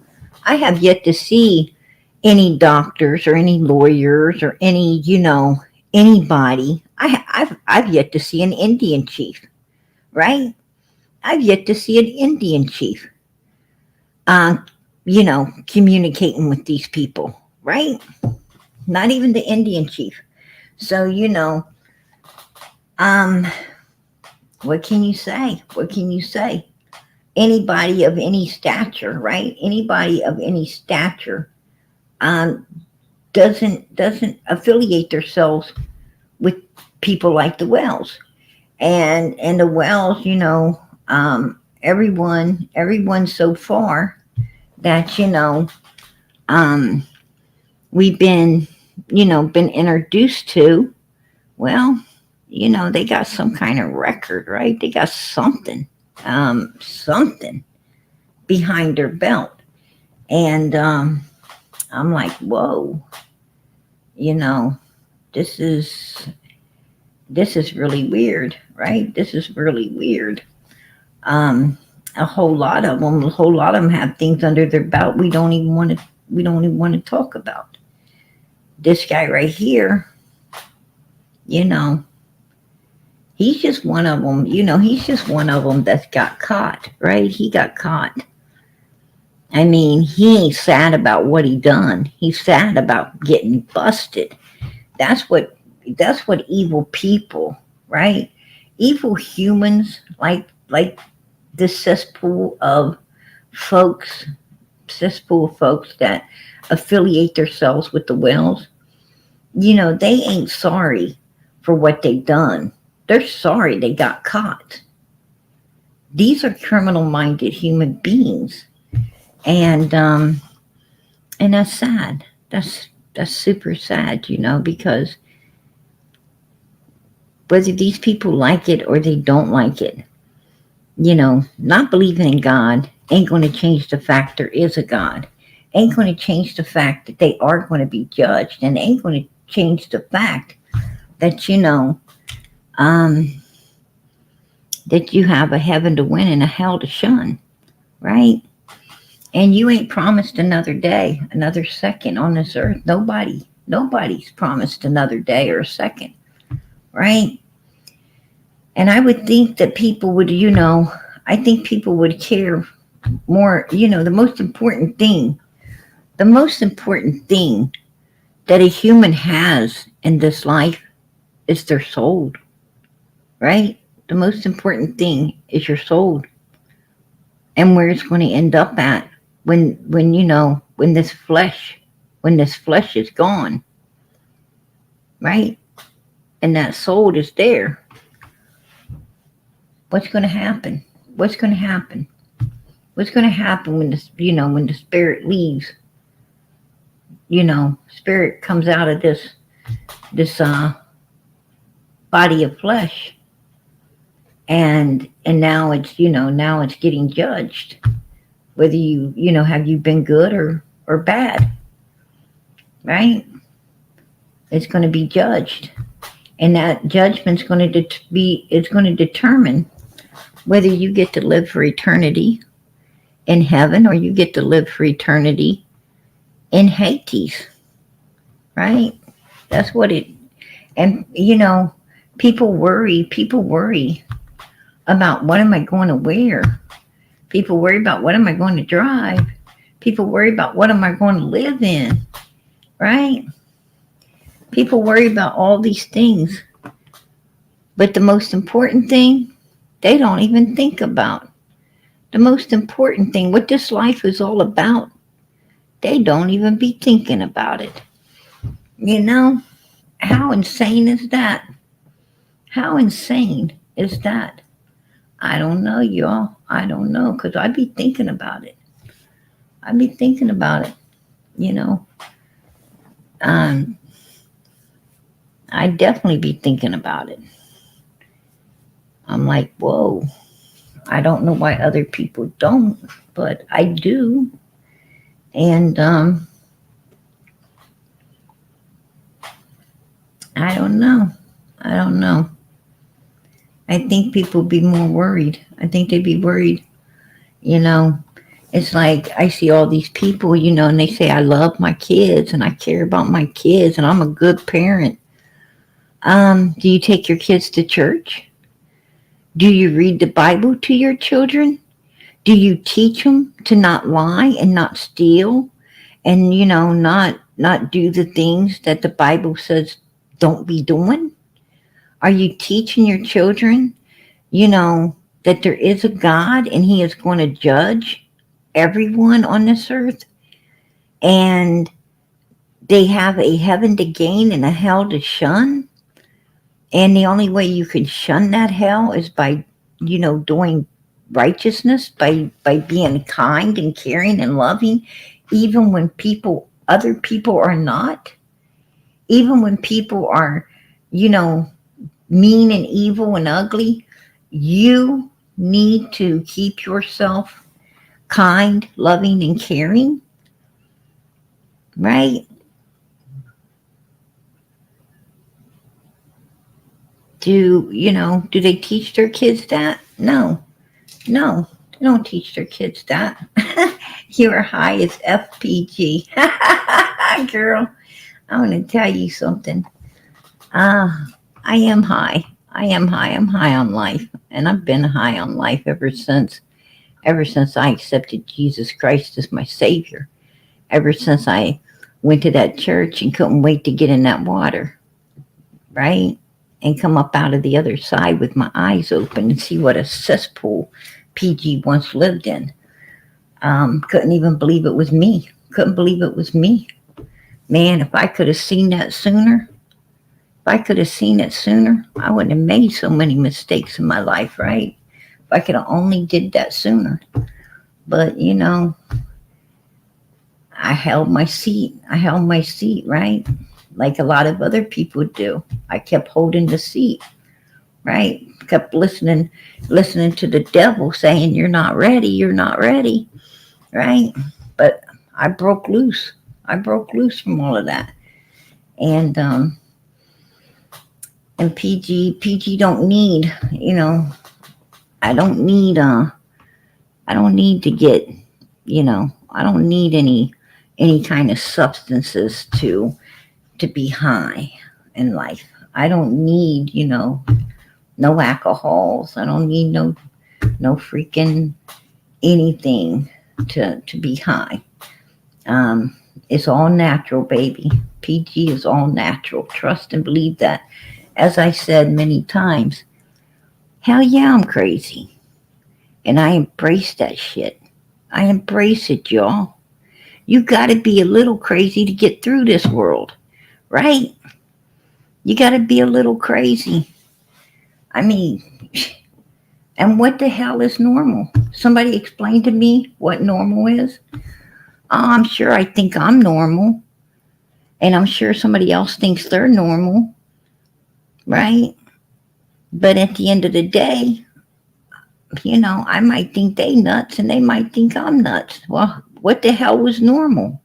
any doctors or any lawyers or anybody. I've yet to see an Indian chief, right? I've yet to see an Indian chief, uh, communicating with these people, right? Not even the Indian chief. So, um, what can you say? What can you say? Anybody of any stature, right? Anybody of any stature, um, doesn't affiliate themselves with people like the Wells, and the Wells. Everyone so far that um, we've been introduced to. Well, they got some kind of record, right? They got something behind their belt, and I'm like, whoa, you know, this is this is really weird, right? This is really weird. Um, a whole lot of them have things under their belt we don't even want to talk about. This guy right here, you know, he's just one of them. He's just one of them that's got caught, right? He got caught. I mean, he ain't sad about what he done. He's sad about getting busted. That's what that's what evil people, right? Evil humans like this folks, cesspool of folks that affiliate themselves with the Wells. They ain't sorry for what they done. They're sorry they got caught. These are criminal minded human beings. And And that's sad. That's super sad, because whether these people like it or they don't like it, not believing in God ain't going to change the fact there is a God. Ain't going to change the fact that they are going to be judged, and ain't going to change the fact that um, that you have a heaven to win and a hell to shun, right? And you ain't promised another day, another second on this earth. Nobody's promised another day or a second, right? And I would think that people would, I think people would care more. The most important thing that a human has in this life is their soul, right? The most important thing is your soul, and where it's going to end up at when this flesh is gone, right? And that soul is there. What's going to happen? What's going to happen? What's going to happen when the spirit leaves? Spirit comes out of this body of flesh, and now it's getting judged, whether have you been good or bad, right? It's going to be judged, and that judgment's going to it's going to determine whether you get to live for eternity in heaven or you get to live for eternity in Hades, right? That's what it. And people worry about what am I going to wear. People worry about what am I going to drive. People worry about what am I going to live in, right? People worry about all these things, but the most important thing they don't even think about. The most important thing, what this life is all about, they don't even be thinking about it. How insane is that? How insane is that? I don't know, y'all. I don't know, because I be thinking about it. I be thinking about it, you know. Um, I definitely be thinking about it. I'm like, whoa. I don't know why other people don't, but I do. And I don't know. I don't know. I think people be more worried. I think they'd be worried. You know, it's like I see all these people, and they say, I love my kids and I care about my kids and I'm a good parent. Do you take your kids to church? Do you read the Bible to your children? Do you teach them to not lie and not steal and, not do the things that the Bible says don't be doing? Are you teaching your children, that there is a God and He is going to judge everyone on this earth, and they have a heaven to gain and a hell to shun? And the only way you can shun that hell is by, doing righteousness, by being kind and caring and loving, even when other people are not, even when people are, you know, mean and evil and ugly. You need to keep yourself kind, loving, and caring, right? Do they teach their kids that? No, no, they don't teach their kids that. You're high as FPG. Girl, I want to tell you something. Uh, I am high. I am high. I'm high on life. And I've been high on life ever since I accepted Jesus Christ as my Savior. Ever since I went to that church and couldn't wait to get in that water, right? And come up out of the other side with my eyes open and see what a cesspool PG once lived in. Couldn't even believe it was me. Couldn't believe it was me. Man, if I could have seen that sooner, I wouldn't have made so many mistakes in my life, right? If I could have only did that sooner. But, I held my seat. I held my seat, right? Like a lot of other people do. I kept holding the seat, right? Kept listening to the devil saying, "You're not ready. You're not ready," right? But I broke loose. I broke loose from all of that, and PG don't need, I don't need I don't need to get, I don't need any kind of substances to be high in life. I don't need, no alcohols. I don't need no freaking anything to be high. Um, it's all natural, baby. PG is all natural. Trust and believe that. As I said many times, hell yeah, I'm crazy. And I embrace that shit. I embrace it, y'all. You gotta be a little crazy to get through this world, right? You gotta be a little crazy. I mean, and what the hell is normal? Somebody explain to me what normal is. Oh, I'm sure I think I'm normal. And I'm sure somebody else thinks they're normal, right? But at the end of the day, I might think they nuts and they might think I'm nuts. Well, what the hell was normal?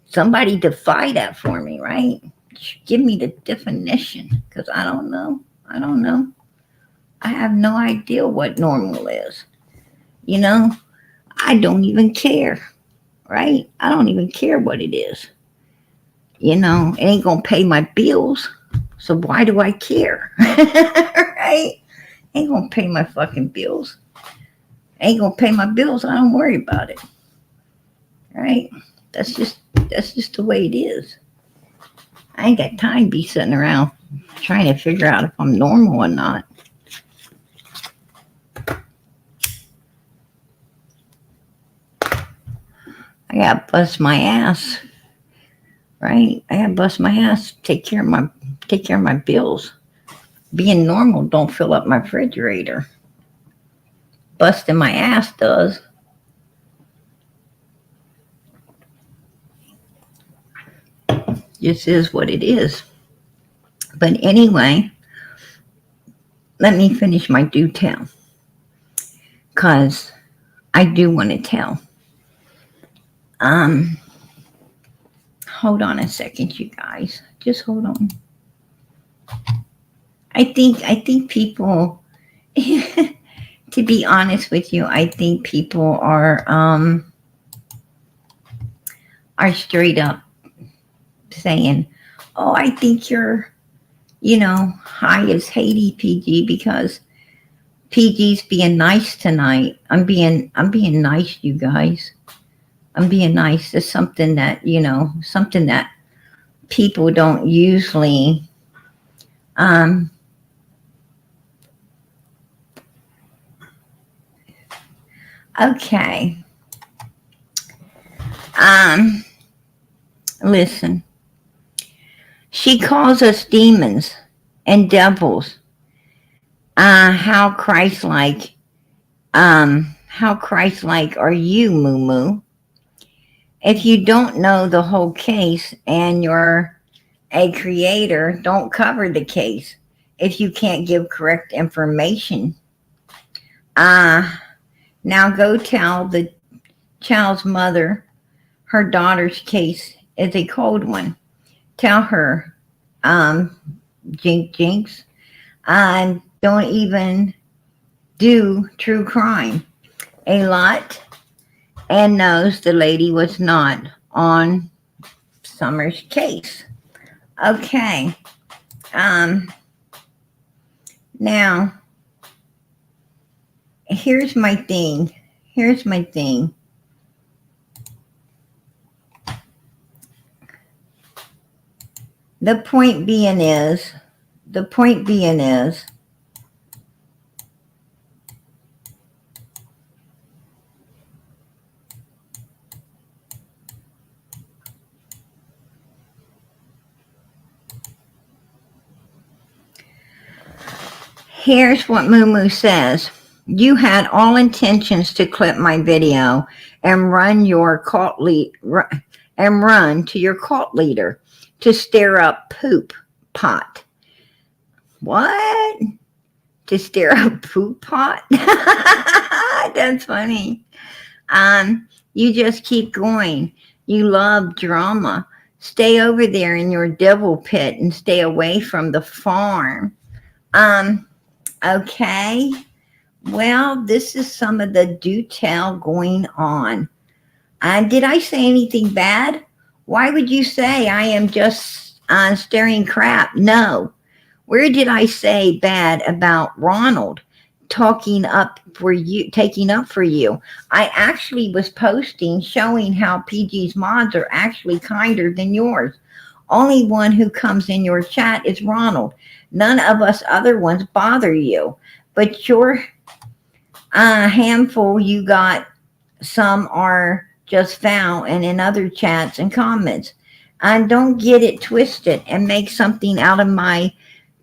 Somebody defy that for me, right? Give me the definition because I don't know. I don't know. I have no idea what normal is. You know, I don't even care, right? I don't even care what it is. It ain't gonna pay my bills. So why do I care? Right? Ain't gonna pay my fucking bills. Ain't gonna pay my bills. I don't worry about it. Right? That's just that's just the way it is. I ain't got time to be sitting around trying to figure out if I'm normal or not. I gotta bust my ass, right? I gotta bust my ass, take care of my bills. Being normal don't fill up my refrigerator. Busting my ass does. This is what it is. But anyway, let me finish my do tell. Cause I do want to tell. Um, hold on a second, you guys. Just hold on. I think people to be honest with you, I think people are straight up saying, "Oh, I think you're, high as Haiti, PG, because PG's being nice tonight. I'm being nice, you guys. I'm being nice. It's something that people don't usually um okay. Um Listen. She calls us demons and devils. How Christ-like, how Christ-like are you, Moo Moo? If you don't know the whole case and you're a creator, don't cover the case. If you can't give correct information, uh, now go tell the child's mother her daughter's case is a cold one. Tell her, um, Jinx, don't even do true crime a lot and knows the lady was not on Summer's case. Okay. Um, Now, here's my thing. Here's my thing. The point being is, the point being is, here's what Moo Moo says. You had all intentions to clip my video and run to your cult leader to stir up poop pot. What? To stir up poop pot? That's funny. You just keep going. You love drama. Stay over there in your devil pit and stay away from the farm. Um, okay. Well, this is some of the do tell going on. Did I say anything bad? Why would you say I am just stirring crap? No. Where did I say bad about Ronald taking up for you? I actually was posting showing how PG's mods are actually kinder than yours. Only one who comes in your chat is Ronald. None of us other ones bother you. But your handful you got, some are just foul and in other chats and comments. And don't get it twisted and make something out of my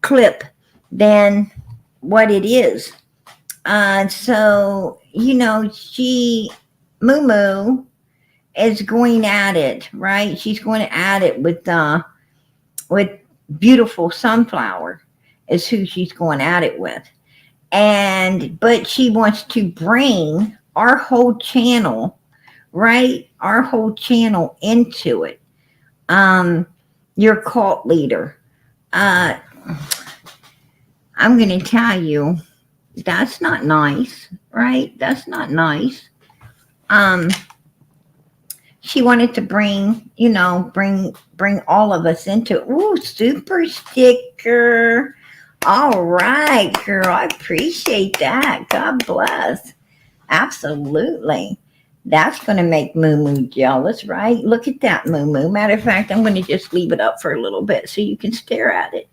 clip than what it is. So, Moo Moo is going at it, right? She's going at it with beautiful sunflower is who she's going at it with. But she wants to bring our whole channel, right? Our whole channel into it. Your cult leader. I'm going to tell you, that's not nice, right? That's not nice. She wanted to bring all of us into it. Ooh, super sticker. All right, girl. I appreciate that. God bless. Absolutely. That's going to make Moo Moo jealous, right? Look at that, Moo Moo. Matter of fact, I'm going to just leave it up for a little bit so you can stare at it.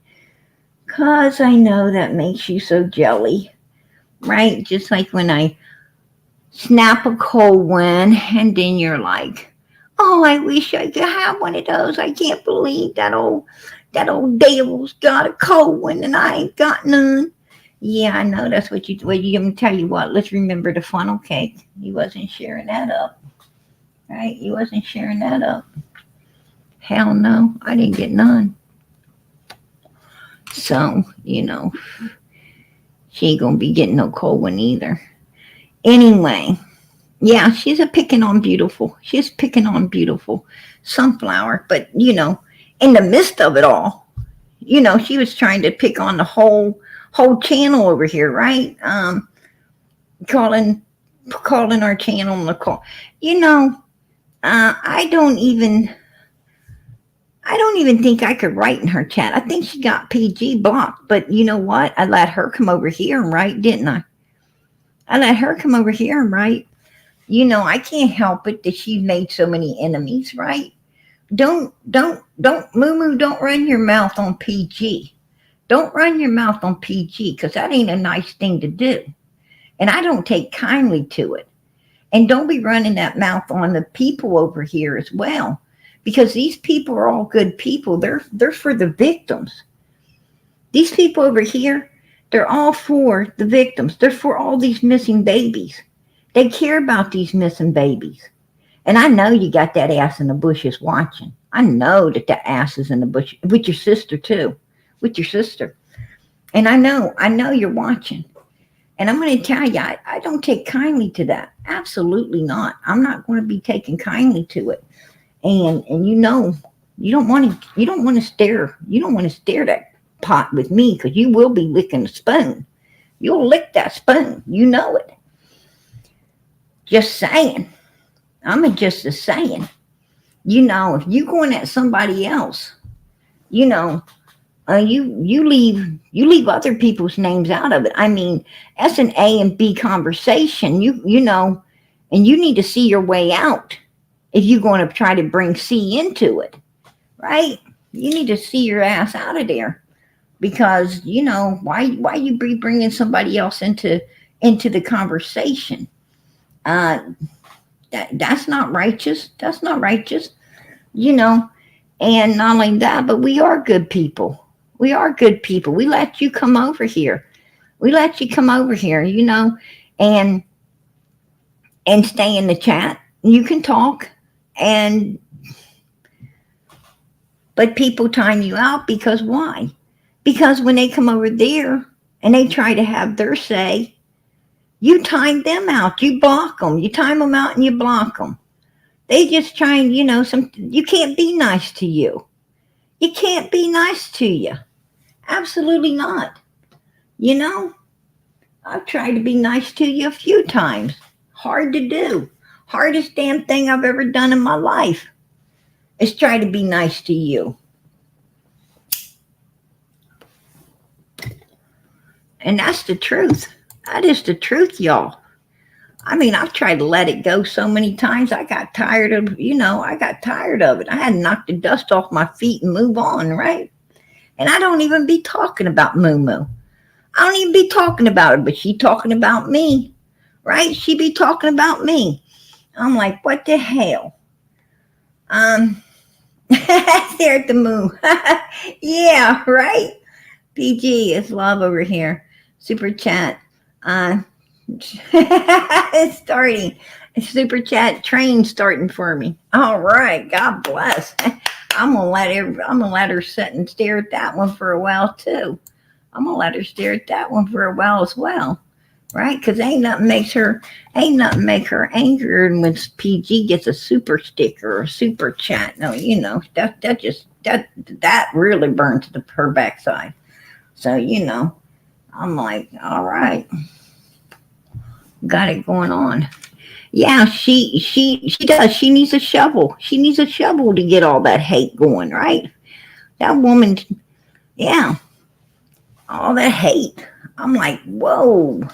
Because I know that makes you so jelly, right? Just like when I snap a cold one and then you're like, oh, I wish I could have one of those. I can't believe that old devil's got a cold one and I ain't got none. Yeah, I know that's what you. Well, I'm tell you what. Let's remember the funnel cake. You wasn't sharing that up, right? You wasn't sharing that up. Hell no, I didn't get none. So she ain't gonna be getting no cold one either. Anyway, yeah, she's a picking on beautiful. She's picking on beautiful sunflower, but in the midst of it all, she was trying to pick on the whole channel over here, right? Calling our channel the call. I don't even think I could write in her chat. I think she got PG blocked, but you know what? I let her come over here and write, didn't I? I let her come over here and write. I can't help it that she's made so many enemies, right? Don't, Moo Moo, don't run your mouth on PG. Don't run your mouth on PG because that ain't a nice thing to do. And I don't take kindly to it. And don't be running that mouth on the people over here as well. Because these people are all good people. They're for the victims. These people over here, they're all for the victims. They're for all these missing babies. They care about these missing babies. And I know you got that ass in the bushes watching. I know that ass is in the bush with your sister too. With your sister. And I know you're watching. And I'm going to tell you, I don't take kindly to that. Absolutely not. I'm not going to be taking kindly to it. And you don't want to stare that pot with me because you will be licking the spoon. You'll lick that spoon. You know it. Just saying. I'm just a saying. If you going at somebody else, you leave other people's names out of it. I mean, that's an A and B conversation. And you need to see your way out if you're going to try to bring C into it, right? You need to see your ass out of there because why you be bringing somebody else into the conversation? That's not righteous. That's not righteous. And not only that, but we are good people. We are good people. We let you come over here. and stay in the chat. You can talk, and but people time you out because why? Because when they come over there and they try to have their say, you time them out. You block them. You time them out and you block them. They just try and, you can't be nice to you. You can't be nice to you. Absolutely not. You know, I've tried to be nice to you a few times. Hard to do. Hardest damn thing I've ever done in my life is try to be nice to you. And that's the truth. That is the truth, y'all. I mean, I've tried to let it go so many times. I got tired of, I got tired of it. I had to knock the dust off my feet and move on, right? And I don't even be talking about Moo Moo. I don't even be talking about her, but she talking about me, right? She be talking about me. I'm like, what the hell? There at the Moo. Yeah, right? PG, it's love over here. Super chat. It's starting. Super chat train starting for me. All right, God bless. I'm gonna let her sit and stare at that one for a while too. I'm gonna let her stare at that one for a while as well, right? Because ain't nothing make her angrier than when PG gets a super sticker or a super chat. No, that really burns her backside. So I'm like, all right, got it going on. Yeah, she does. She needs a shovel. She needs a shovel to get all that hate going, right? That woman, yeah, all that hate. I'm like, whoa,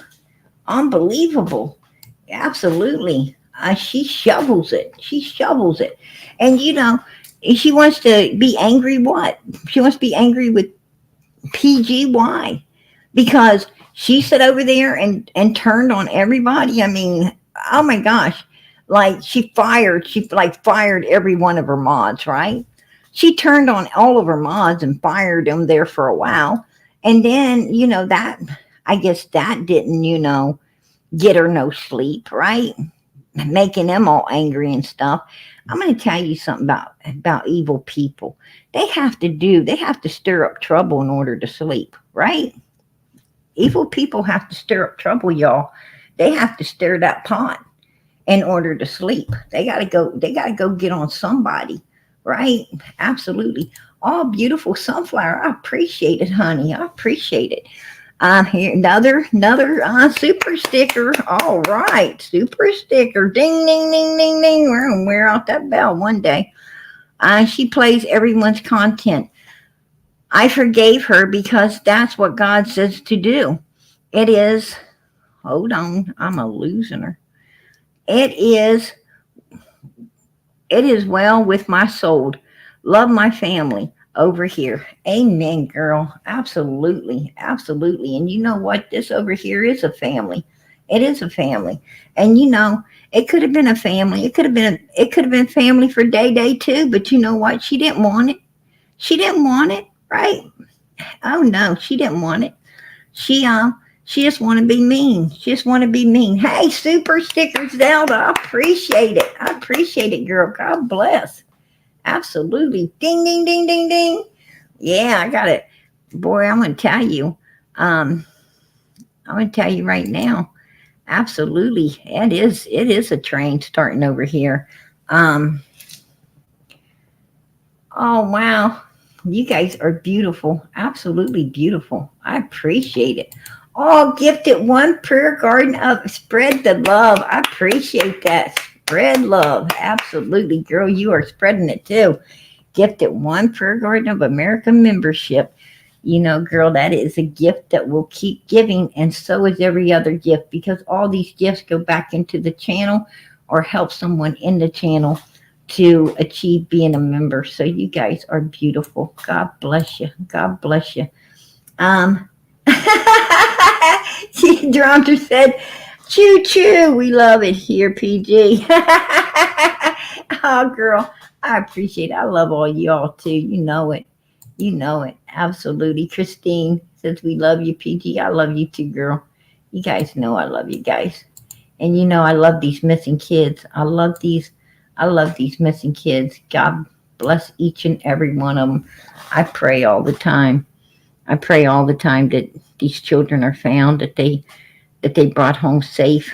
unbelievable. Absolutely. She shovels it. She shovels it. And she wants to be angry. What? She wants to be angry with PGY because she sat over there and turned on everybody. I mean, oh my gosh, like she like fired every one of her mods, right? She turned on all of her mods and fired them there for a while, and then that, I guess that didn't get her no sleep, right? Making them all angry and stuff. I'm going to tell you something about evil people. They have to stir up trouble in order to sleep, right? Evil people have to stir up trouble, y'all. They have to stir that pot in order to sleep. They got to go get on somebody, right? Absolutely. Oh, beautiful sunflower. I appreciate it, honey. I appreciate it. Here another super sticker. All right, super sticker. Ding ding ding ding ding. We're gonna wear out that bell one day. She plays everyone's content. I forgave her because that's what God says to do. It is. Hold on, I'm a losing her. It is. It is well with my soul. Love my family over here. Amen, girl. Absolutely. Absolutely. And you know what? This over here is a family. It is a family. And it could have been a family. It could have been family for Day too, but you know what? She didn't want it. She didn't want it, right? Oh no, she didn't want it. She she just want to be mean. She just want to be mean. Hey, super stickers, Zelda. I appreciate it. I appreciate it, girl. God bless. Absolutely. Ding, ding, ding, ding, ding. Yeah, I got it. Boy, I'm going to tell you. Um, I'm going to tell you right now. Absolutely. It is a train starting over here. Um, oh, wow. You guys are beautiful. Absolutely beautiful. I appreciate it. Oh, gifted one prayer garden of spread the love. I appreciate that. Spread love. Absolutely, girl. You are spreading it too. Gifted one prayer garden of America membership. Girl, that is a gift that will keep giving, and so is every other gift because all these gifts go back into the channel or help someone in the channel to achieve being a member. So you guys are beautiful. God bless you. God bless you. Um, Dronter said, choo choo. We love it here, PG. Oh, girl. I appreciate it. I love all y'all too. You know it. You know it. Absolutely. Christine says, we love you, PG. I love you too, girl. You guys know I love you guys. And you know I love these missing kids. I love these missing kids. God bless each and every one of them. I pray all the time. I pray all the time that these children are found, that they brought home safe,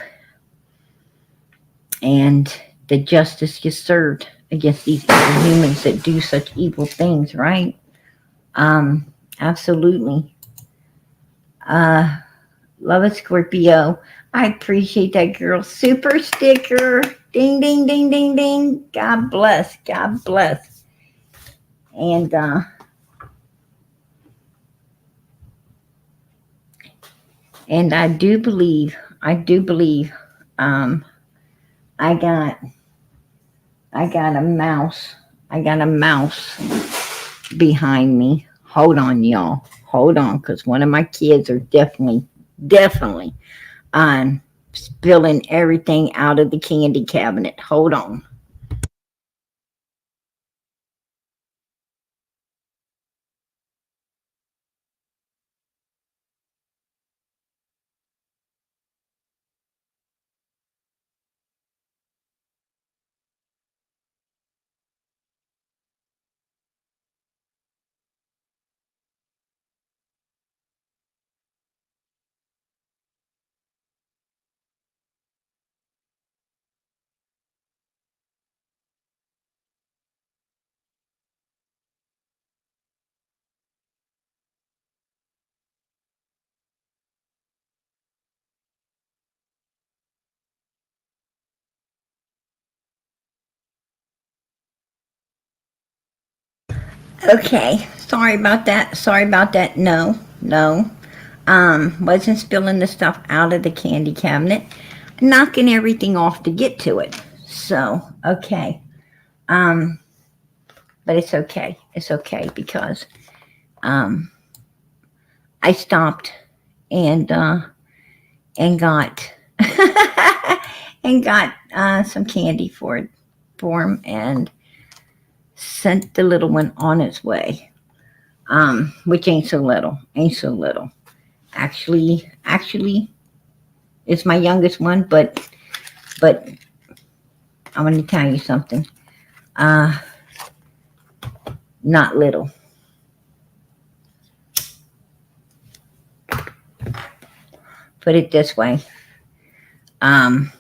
and that justice gets served against these evil humans that do such evil things, right? Um, Absolutely. Uh, Love it, Scorpio. I appreciate that girl. Super sticker. Ding, ding, ding, ding, ding. God bless. God bless. And I do believe, um, I got, I got a mouse. I got a mouse behind me. Hold on, y'all. Hold on, because one of my kids are definitely spilling everything out of the candy cabinet. Hold on. Okay. Sorry about that. Sorry about that. No, no. Wasn't spilling the stuff out of the candy cabinet, knocking everything off to get to it. So, okay. Um, but it's okay. It's okay because um, I stopped and and got and got some candy for him and sent the little one on its way. Which ain't so little. Ain't so little. Actually, it's my youngest one, but I'm going to tell you something. Uh, Not little. Put it this way. Um,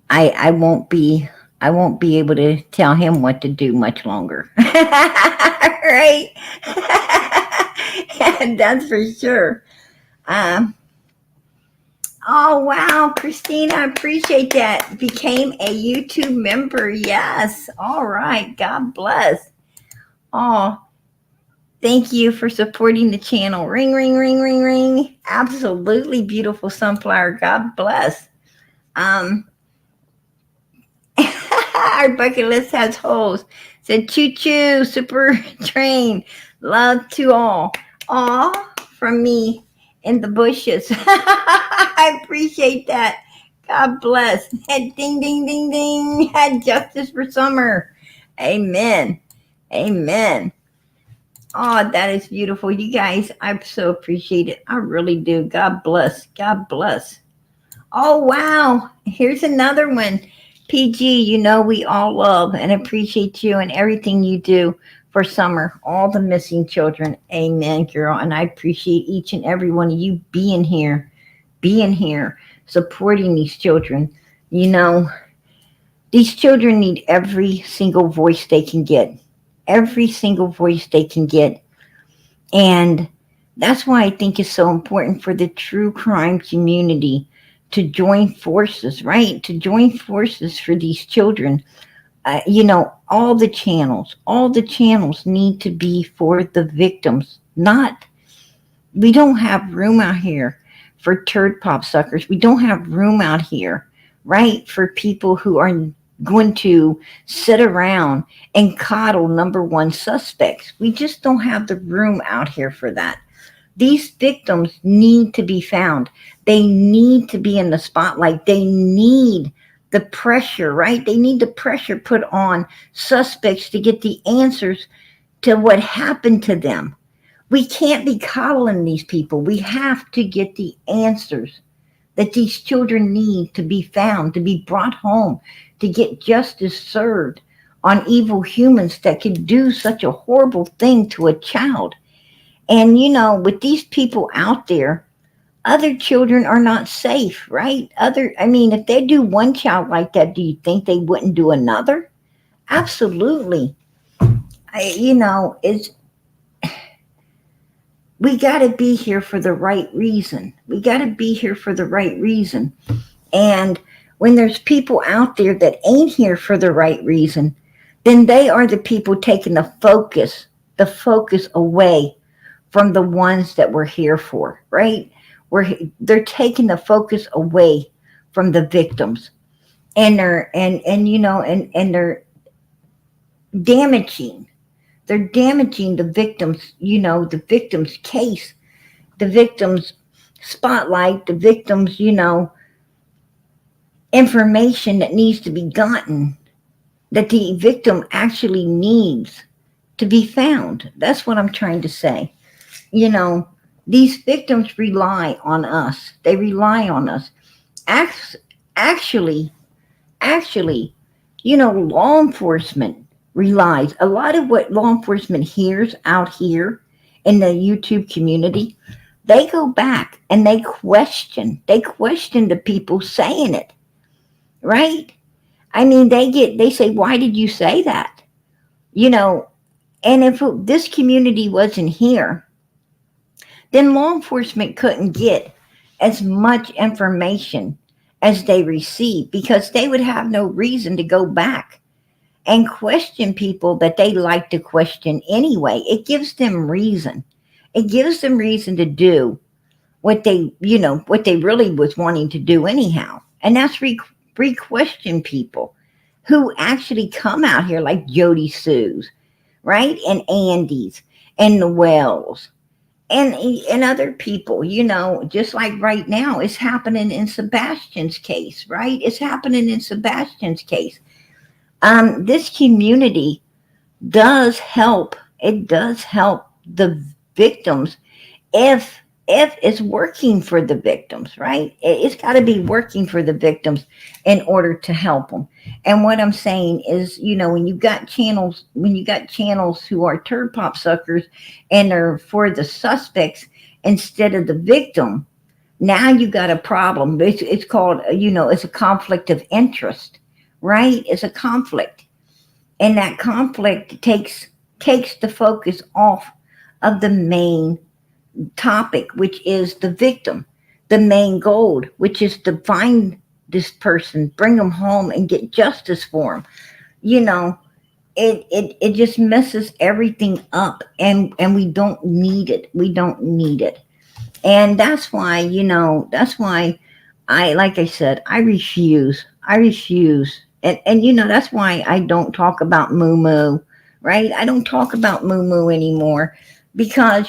I won't be able to tell him what to do much longer. Right? That's for sure. Um, oh wow, Christina, I appreciate that. Became a YouTube member. Yes. All right. God bless. Oh, thank you for supporting the channel. Ring, ring, ring, ring, ring. Absolutely beautiful sunflower. God bless. Um, our bucket list has holes. Said choo choo, super train. Love to all. Aw, from me in the bushes. I appreciate that. God bless. Ding, ding, ding, ding. Justice for summer. Amen. Amen. Oh, that is beautiful. You guys, I so appreciate it. I really do. God bless. God bless. Oh, wow. Here's another one. PG, you know we all love and appreciate you and everything you do for summer. All the missing children. Amen, girl. And I appreciate each and every one of you being here, supporting these children. You know, these children need every single voice they can get. Every single voice they can get. And that's why I think it's so important for the true crime community to join forces, right? To join forces for these children. All the channels need to be for the victims, not, we don't have room out here for turd pop suckers. We don't have room out here, right? For people who are going to sit around and coddle number one suspects. We just don't have the room out here for that. These victims need to be found. They need to be in the spotlight. They need the pressure, right? They need the pressure put on suspects to get the answers to what happened to them. We can't be coddling these people. We have to get the answers that these children need to be found, to be brought home, to get justice served on evil humans that could do such a horrible thing to a child. And with these people out there, other children are not safe, right? I mean, if they do one child like that, do you think they wouldn't do another? Absolutely. It's we got to be here for the right reason. We got to be here for the right reason. And when there's people out there that ain't here for the right reason, then they are the people taking the focus away from the ones that we're here for, right? They're taking the focus away from the victims, and they're damaging they're damaging the victim's case, the victim's spotlight, the victim's information that needs to be gotten, that the victim actually needs to be found. That's what I'm trying to say. You know, these victims rely on us. They rely on us. Act- Actually, actually, law enforcement relies. A lot of what law enforcement hears out here in the YouTube community, they go back and they question the people saying it, right? I mean, they say, why did you say that? You know, and if this community wasn't here, then law enforcement couldn't get as much information as they receive, because they would have no reason to go back and question people that they like to question anyway. It gives them reason. It gives them reason to do what they really was wanting to do anyhow. And that's re-question people who actually come out here, like Jody Sue's, right? And Andy's and the Wells and other people, just like right now it's happening in Sebastian's case, right? It's happening in Sebastian's case. This community does help. It does help the victims if it's working for the victims, right? It's got to be working for the victims in order to help them. And what I'm saying is, when you got channels who are turd pop suckers and are for the suspects instead of the victim, now you got a problem. It's called, it's a conflict of interest, right? It's a conflict, and that conflict takes the focus off of the main topic, which is the victim, the main goal, which is to find this person, bring them home, and get justice for them. You know, it just messes everything up, and we don't need it. We don't need it, and that's why like I said, I refuse, and that's why I don't talk about Moo Moo, right? I don't talk about Moo Moo anymore, because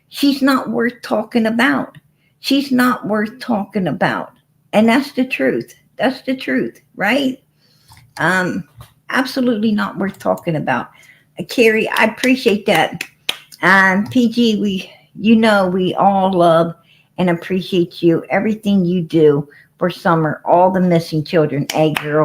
she's not worth talking about. She's not worth talking about, and that's the truth. That's the truth, right? Um, Absolutely not worth talking about. Carrie, I appreciate that. PG, we all love and appreciate you, everything you do for Summer, all the missing children. Hey, girl,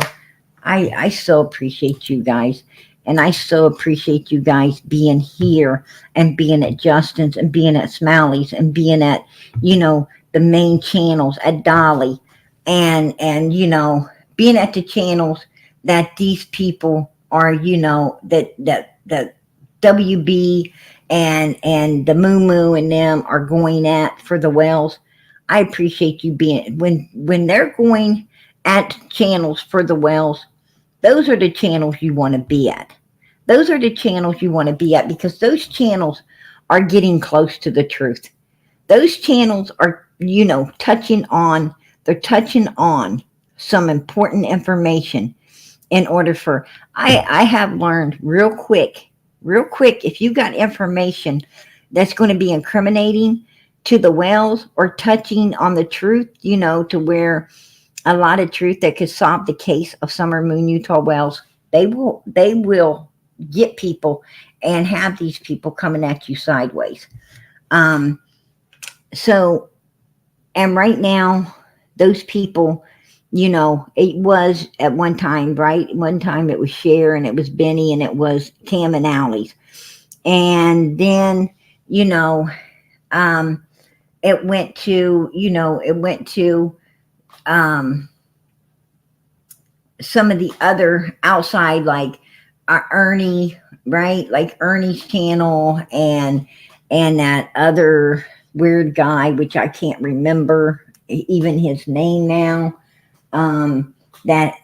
I so appreciate you guys. And I so appreciate you guys being here and being at Justin's and being at Smalley's and being at, the main channels at Dolly, and being at the channels that these people are, that WB and the Moo Moo and them are going at for the Wells. I appreciate you being when they're going at channels for the Wells. Those are the channels you want to be at. Those are the channels you want to be at, because those channels are getting close to the truth. Those channels are, they're touching on some important information in order for, I have learned real quick, if you got information that's going to be incriminating to the Wells or touching on the truth, to where a lot of truth that could solve the case of Summer Moon Utah Wells, they will get people and have these people coming at you sideways. Um, so, and right now, those people, it was at one time, right? One time it was Cher and it was Benny and it was Cam and Allie's. And then, you know, um, it went to um, some of the other outside, like Ernie, right? Like Ernie's channel and that other weird guy, which I can't remember even his name now. Um, that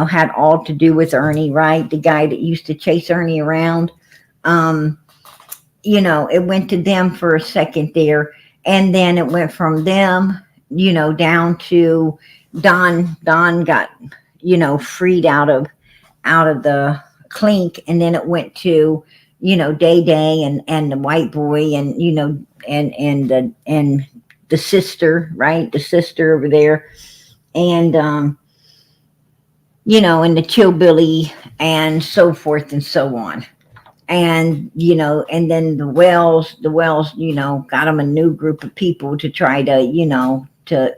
had all to do with Ernie, right? The guy that used to chase Ernie around. Um, it went to them for a second there, and then it went from them, down to Don. Don got, freed out of the clink, and then it went to, Day Day and the white boy, and the sister, right? The sister over there, and and the Chillbilly, and so forth and so on. And and then the wells got them a new group of people to try to to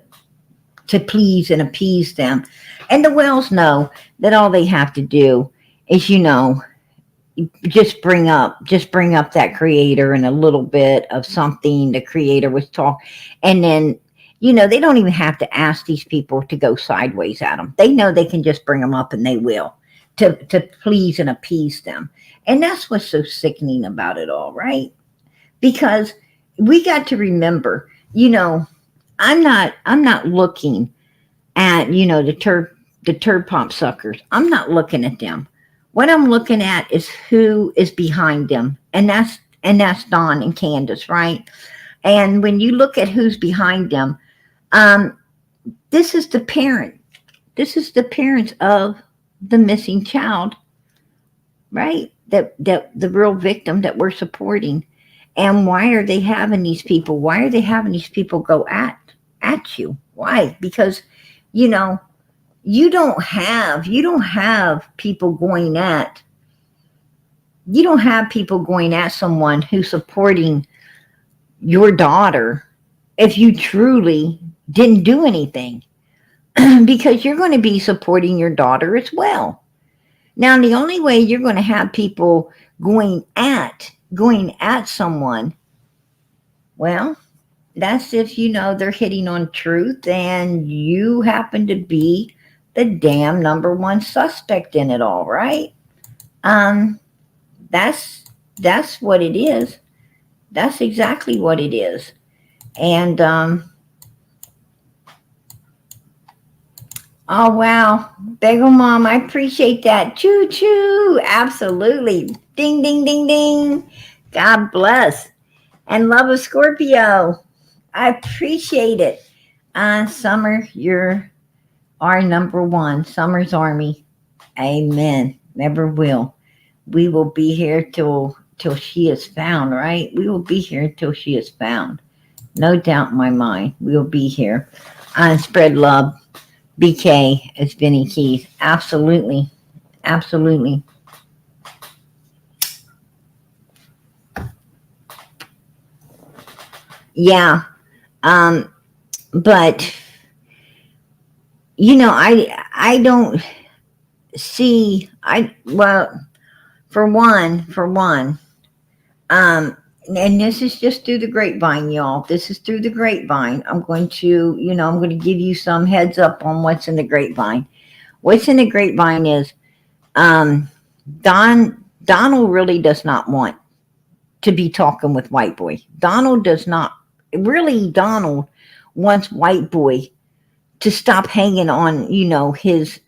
please and appease them. And the wells know that all they have to do is just bring up that creator and a little bit of something the creator was talking. And then they don't even have to ask these people to go sideways at them. They know they can just bring them up, and they will, to please and appease them. And that's what's so sickening about it all, right? Because we got to remember, I'm not looking at the turd pump suckers. I'm not looking at them. What I'm looking at is who is behind them, and that's Don and Candace, right? And when you look at who's behind them, um, this is the parent. This is the parents of the missing child, right? That the real victim that we're supporting. And why are they having these people? Why are they having these people go at you? Why? Because you know you don't have people going at someone who's supporting your daughter if you truly didn't do anything. Because you're going to be supporting your daughter as well. Now, the only way you're going to have people going at someone, well, that's if they're hitting on truth and you happen to be the damn number one suspect in it all, right? Um, that's what it is. That's exactly what it is. And oh wow, Bagel Mom, I appreciate that. Choo choo, absolutely. Ding ding ding ding. God bless. And love of Scorpio. I appreciate it. Summer, you're our number one. Summer's Army. Amen. Never will. We will be here till she is found, right? We will be here till she is found. No doubt in my mind. We will be here. Spread love. BK is Benny Keith. Absolutely. Absolutely. Yeah. Um, but I don't see I well for one, um and this is just through the grapevine, y'all. This is through the grapevine. I'm going to give you some heads up on what's in the grapevine. What's in the grapevine is um Donald really does not want to be talking with white boy. Donald does not really. Donald wants white boy to stop hanging on, his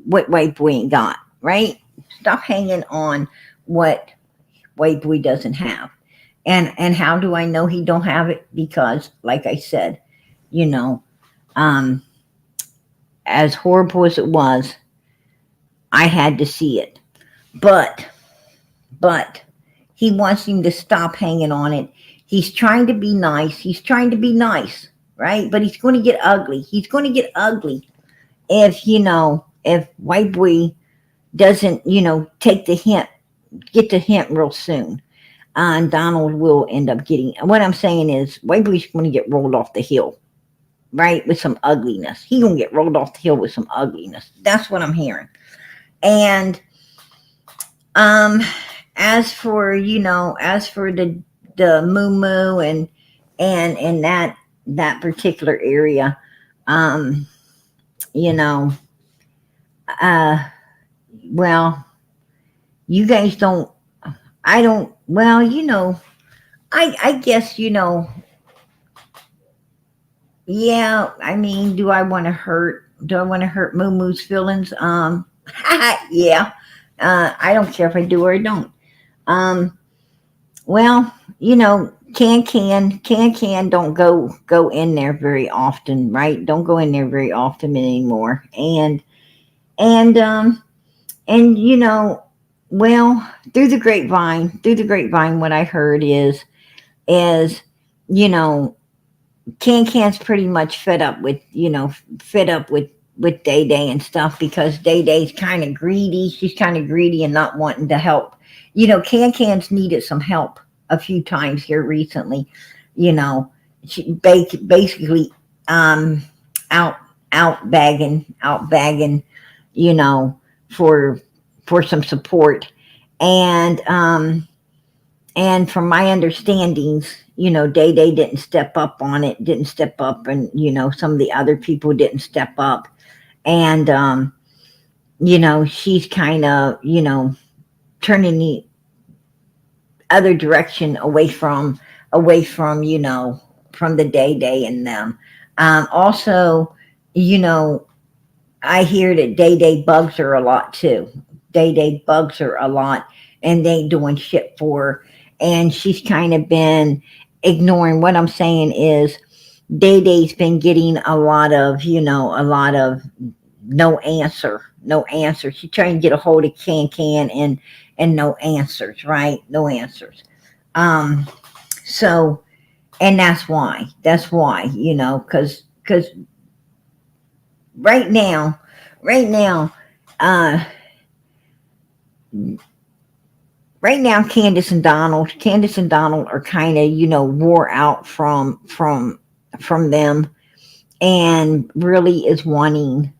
what white boy ain't got, right? Stop hanging on what white boy doesn't have. And how do I know he don't have it? Because, like I said, you know, um, as horrible as it was, I had to see it. But but he wants him to stop hanging on it. He's trying to be nice. He's trying to be nice, right? But he's going to get ugly. He's going to get ugly if white boy doesn't take the hint, get the hint real soon. And Donald will end up getting. What I'm saying is, Waverly's going to get rolled off the hill, right, with some ugliness. He gonna get rolled off the hill with some ugliness. That's what I'm hearing. And um, as for as for the moo moo and that particular area, um, you know, uh, well, you guys don't. I don't. Well, I guess yeah, I mean, do I want to hurt? Do I want to hurt Moo Moo's feelings? Yeah. I don't care if I do or I don't. Um, well, don't go in there very often, right? Don't go in there very often anymore. And and well, through the grapevine, what I heard is you know Can's pretty much fed up with Day Day and stuff because Day Day's kind of greedy. She's kind of greedy and not wanting to help. Can's needed some help a few times here recently. You know, she basically um out out bagging, you know, for some support, and from my understandings, Day Day didn't step up on it, didn't step up, and some of the other people didn't step up, and she's kind of turning the other direction away from from the Day Day and them. Also, you know, I hear that Day Day bugs her a lot too. Day Day bugs her a lot, and they doing shit for her. And she's kind of been ignoring. What I'm saying is, Day Day's been getting a lot of no answer, no answer. She's trying to get a hold of Can, and no answers, right? No answers. Um, so, and that's why, because right now, right now, uh, right now, Candace and Donald are kind of wore out from them, and really is wanting.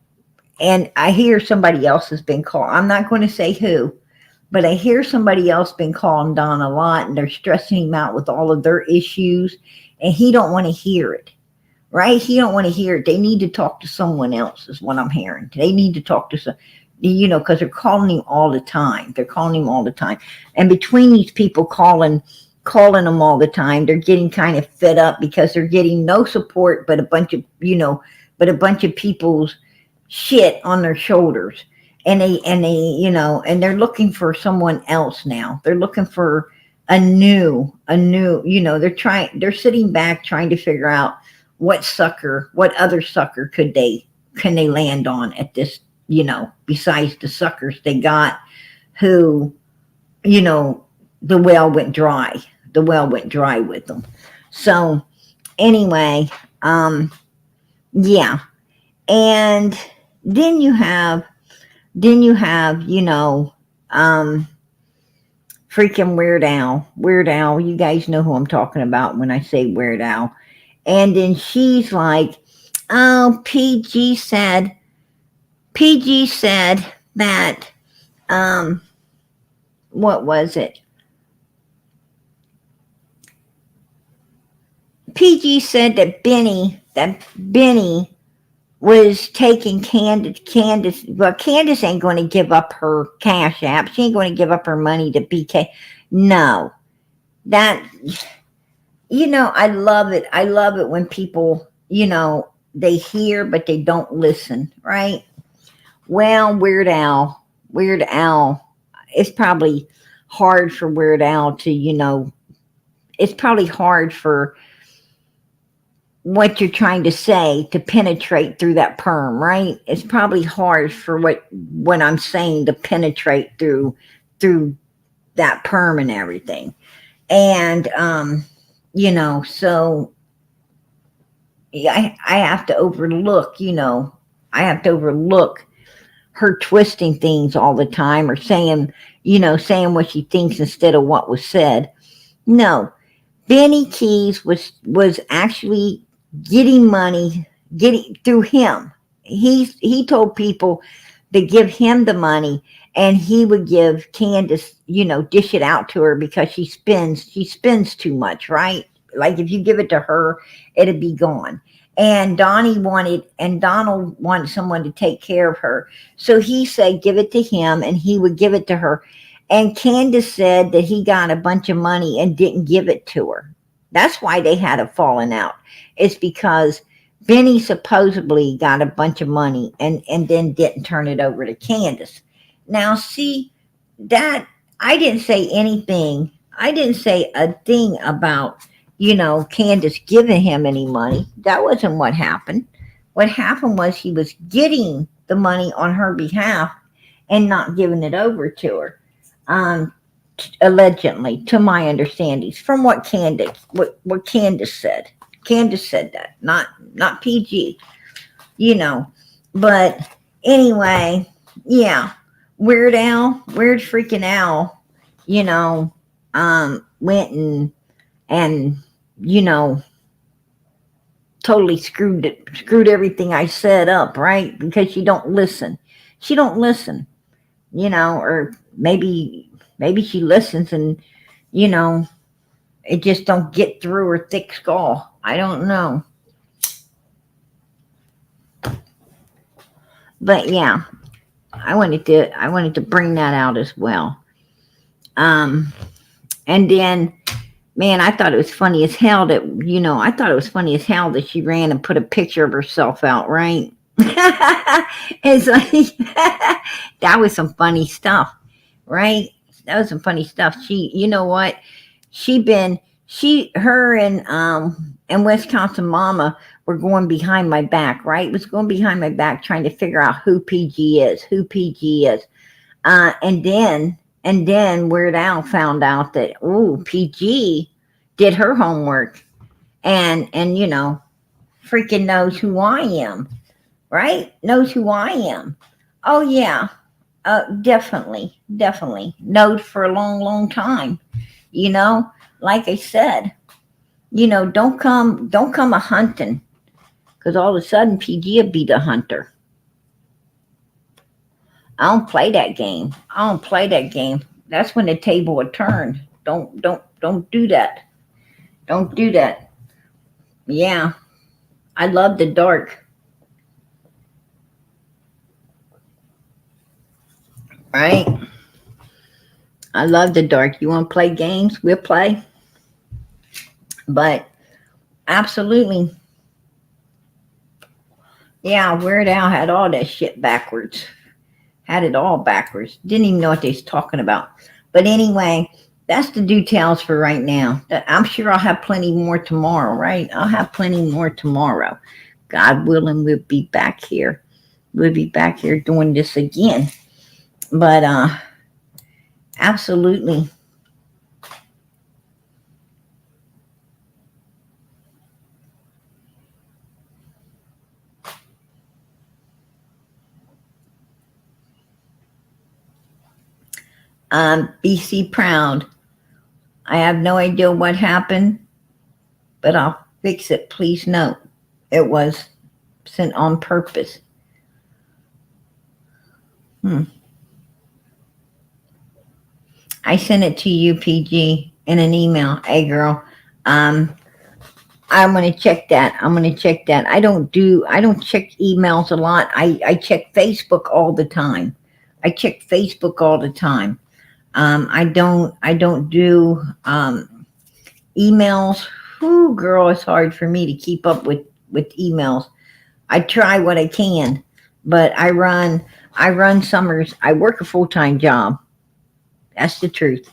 And I hear somebody else has been called. I'm not going to say who, but I hear somebody else been calling Don a lot, and they're stressing him out with all of their issues, and he don't want to hear it. Right? He don't want to hear it. They need to talk to someone else, is what I'm hearing. They need to talk to some, because they're calling him all the time. They're calling him all the time, and between these people calling them all the time, they're getting kind of fed up because they're getting no support, but a bunch of people's shit on their shoulders, and they and they're looking for someone else now. They're looking for a new. They're sitting back trying to figure out what other sucker can they land on at this, besides the suckers they got, who, you know, the well went dry. The well went dry with them. So anyway, yeah. And then you have, then you have, um, freaking Weird Al. Weird Al, you guys know who I'm talking about when I say Weird Al. And then she's like, oh, PG said that, um, what was it? PG said that Benny was taking Candace. Well, Candace ain't going to give up her cash app. She ain't going to give up her money to BK. No, that, I love it. I love it when people, they hear but they don't listen, right? Well, Weird Al, it's probably hard for Weird Al to, it's probably hard for what you're trying to say to penetrate through that perm, right? It's probably hard for what I'm saying to penetrate through that perm and everything. And so I have to overlook, I have to overlook her twisting things all the time or saying, saying what she thinks instead of what was said. No, Benny Keys was actually getting money, getting through him. He told people to give him the money, and he would give Candace, dish it out to her because she spends too much, right? Like if you give it to her, it'd be gone. And Donald wanted someone to take care of her. So he said, give it to him, and he would give it to her. And Candace said that he got a bunch of money and didn't give it to her. That's why they had a falling out. It's because Benny supposedly got a bunch of money and then didn't turn it over to Candace. Now, see, that I didn't say anything. I didn't say a thing about, Candace giving him any money. That wasn't what happened. What happened was he was getting the money on her behalf and not giving it over to her. Um, Allegedly, to my understandings, from what Candace said. Candace said that, not PG, you know. But anyway, yeah, Weird freaking Al, you know, went and you know totally screwed everything I set up, right? Because she don't listen, or maybe she listens and you know it just don't get through her thick skull. I don't know, but yeah, I wanted to bring that out as well. Um, and then, man, I thought it was funny as hell that I thought it was funny as hell that she ran and put a picture of herself out, right? It's like that was some funny stuff, right? That was some funny stuff. You know what? Her and Wisconsin Mama were going behind my back, right? Was going behind my back trying to figure out who PG is. And then Weird Al found out that PG did her homework and freaking knows who I am, right? Knows who I am. Oh yeah, definitely knowed for a long time. You know, like I said, don't come a hunting because all of a sudden PG will be the hunter. I don't play that game. I don't play that game. That's when the table would turn. Don't do that. Don't do that. Yeah, I love the dark, right? I love the dark. You want to play games? We'll play. But absolutely, yeah, Weird Al had all that shit backwards. Had it all backwards. Didn't even know what they was talking about. But anyway, that's the details for right now. I'm sure I'll have plenty more tomorrow, right? I'll have plenty more tomorrow. God willing, we'll be back here. We'll be back here doing this again. But absolutely. BC Proud. I have no idea what happened, but I'll fix it. Please note it was sent on purpose. Hmm. I sent it to you, PG, in an email. Hey, girl. Um, I'm gonna check that. I'm gonna check that. I don't check emails a lot. I check Facebook all the time. I check Facebook all the time. I don't do emails. Whoo, girl, it's hard for me to keep up with emails. I try what I can, but I run summers. I work a full-time job. That's the truth.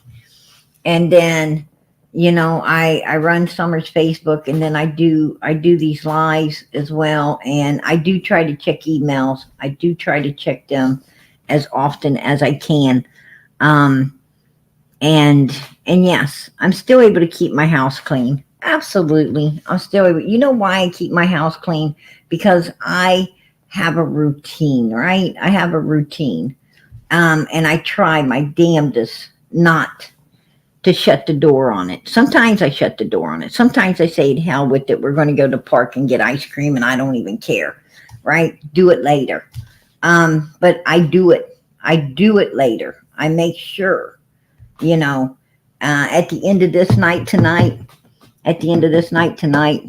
And then I run Summer's Facebook, and then I do these lives as well, and I do try to check emails. I do try to check them as often as I can. Um, and yes, I'm still able to keep my house clean. Absolutely, I'm still able. You know why I keep my house clean? Because I have a routine, right? I have a routine. And I try my damnedest not to shut the door on it. Sometimes I shut the door on it. Sometimes I say, to hell with it. We're going to go to the park and get ice cream, and I don't even care, right? Do it later. But I do it. I do it later. I make sure, you know, at the end of this night tonight, at the end of this night tonight,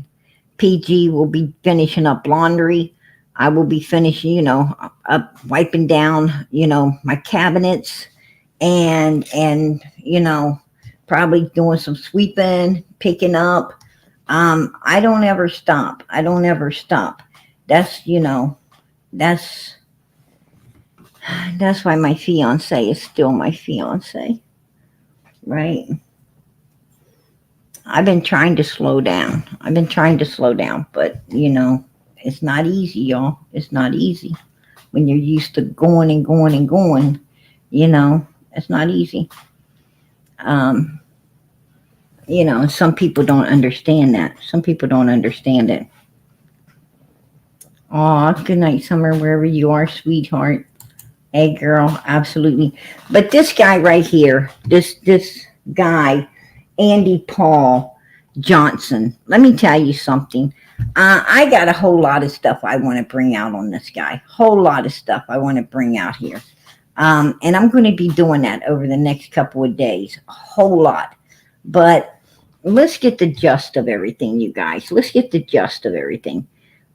PG will be finishing up laundry. I will be finishing, up wiping down, my cabinets and probably doing some sweeping, picking up. I don't ever stop. I don't ever stop. That's that's that's why my fiance is still my fiance, right? I've been trying to slow down. I've been trying to slow down, but it's not easy, y'all. It's not easy when you're used to going and going and going. It's not easy. Um, some people don't understand that. Some people don't understand it. Oh, good night, Summer, wherever you are, sweetheart. Hey, girl, absolutely. But this guy right here, this guy, Andy Paul Johnson. Let me tell you something. I got a whole lot of stuff I want to bring out on this guy. Whole lot of stuff I want to bring out here. And I'm going to be doing that over the next couple of days. A whole lot. But let's get the gist of everything, you guys. Let's get the gist of everything.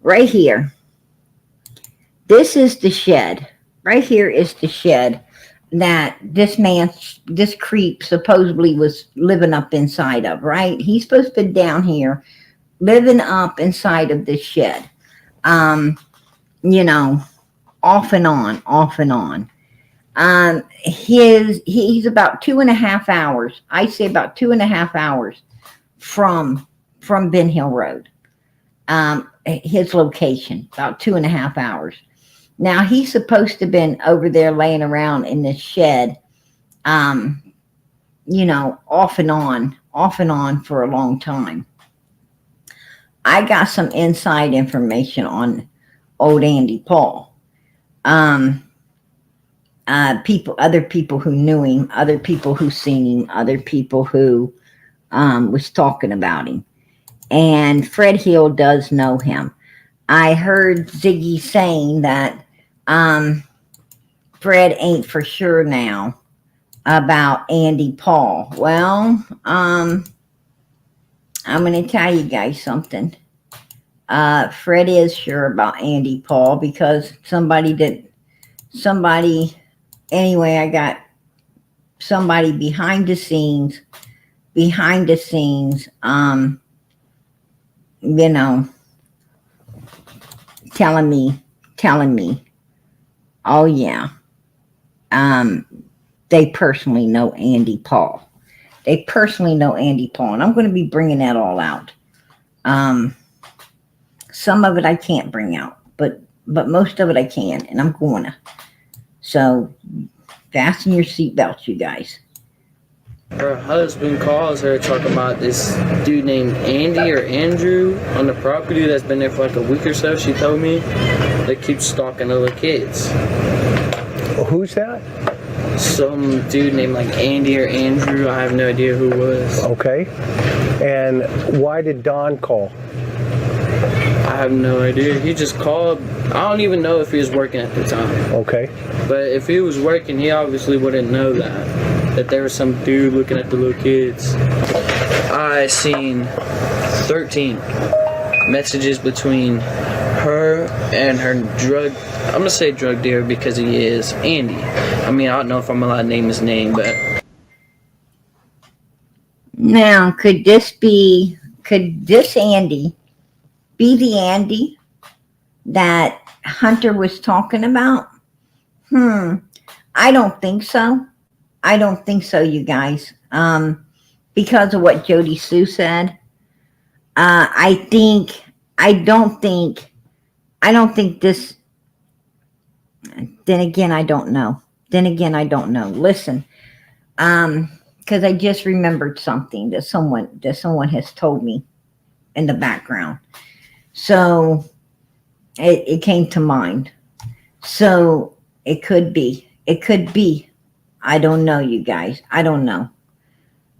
Right here. This is the shed. Right here is the shed that this creep supposedly was living up inside of, right? He's supposed to be down here living up inside of this shed. Um, off and on, off and on. He's about 2.5 hours. I say about 2.5 hours from Ben Hill Road. His location, about 2.5 hours. Now he's supposed to have been over there laying around in this shed, off and on for a long time. I got some inside information on old Andy Paul. Other people who knew him, other people who seen him, other people who was talking about him. And Fred Hill does know him. I heard Ziggy saying that Fred ain't for sure now about Andy Paul. Well, I'm going to tell you guys something. Fred is sure about Andy Paul because anyway, I got somebody behind the scenes, telling me, oh yeah, they personally know Andy Paul. They personally know Andy Paul, and I'm going to be bringing that all out. Some of it I can't bring out, but most of it I can, and I'm going to. So fasten your seatbelts, you guys. Her husband calls her talking about this dude named Andy or Andrew on the property that's been there for like a week or so, she told me, that keeps stalking other kids. Who's that? Some dude named like Andy or Andrew, I have no idea who it was. Okay. And why did Don call? I have no idea. He just called. I don't even know if he was working at the time. Okay. But if he was working, he obviously wouldn't know that there was some dude looking at the little kids. I seen 13 messages between her and her I'm gonna say drug dealer because he is Andy. I mean, I don't know if I'm allowed to name his name, but now could this Andy be the Andy that Hunter was talking about? I don't think so. I don't think so, you guys. Because of what Jody Sue said. I don't think this. Then again, I don't know. Listen, because I just remembered something that someone has told me in the background. So It came to mind. So it could be. It could be. I don't know, you guys. I don't know.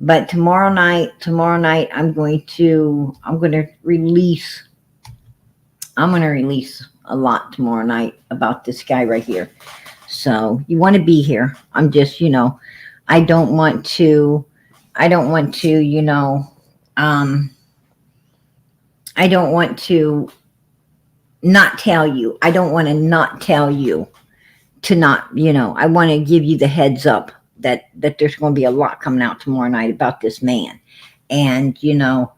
But tomorrow night, I'm going to release. I'm going to release a lot tomorrow night about this guy right here. So you want to be here. I'm just, I don't want to, I don't want to, I don't want to not tell you. I don't want to not tell you to not, I want to give you the heads up that there's going to be a lot coming out tomorrow night about this man. And, we're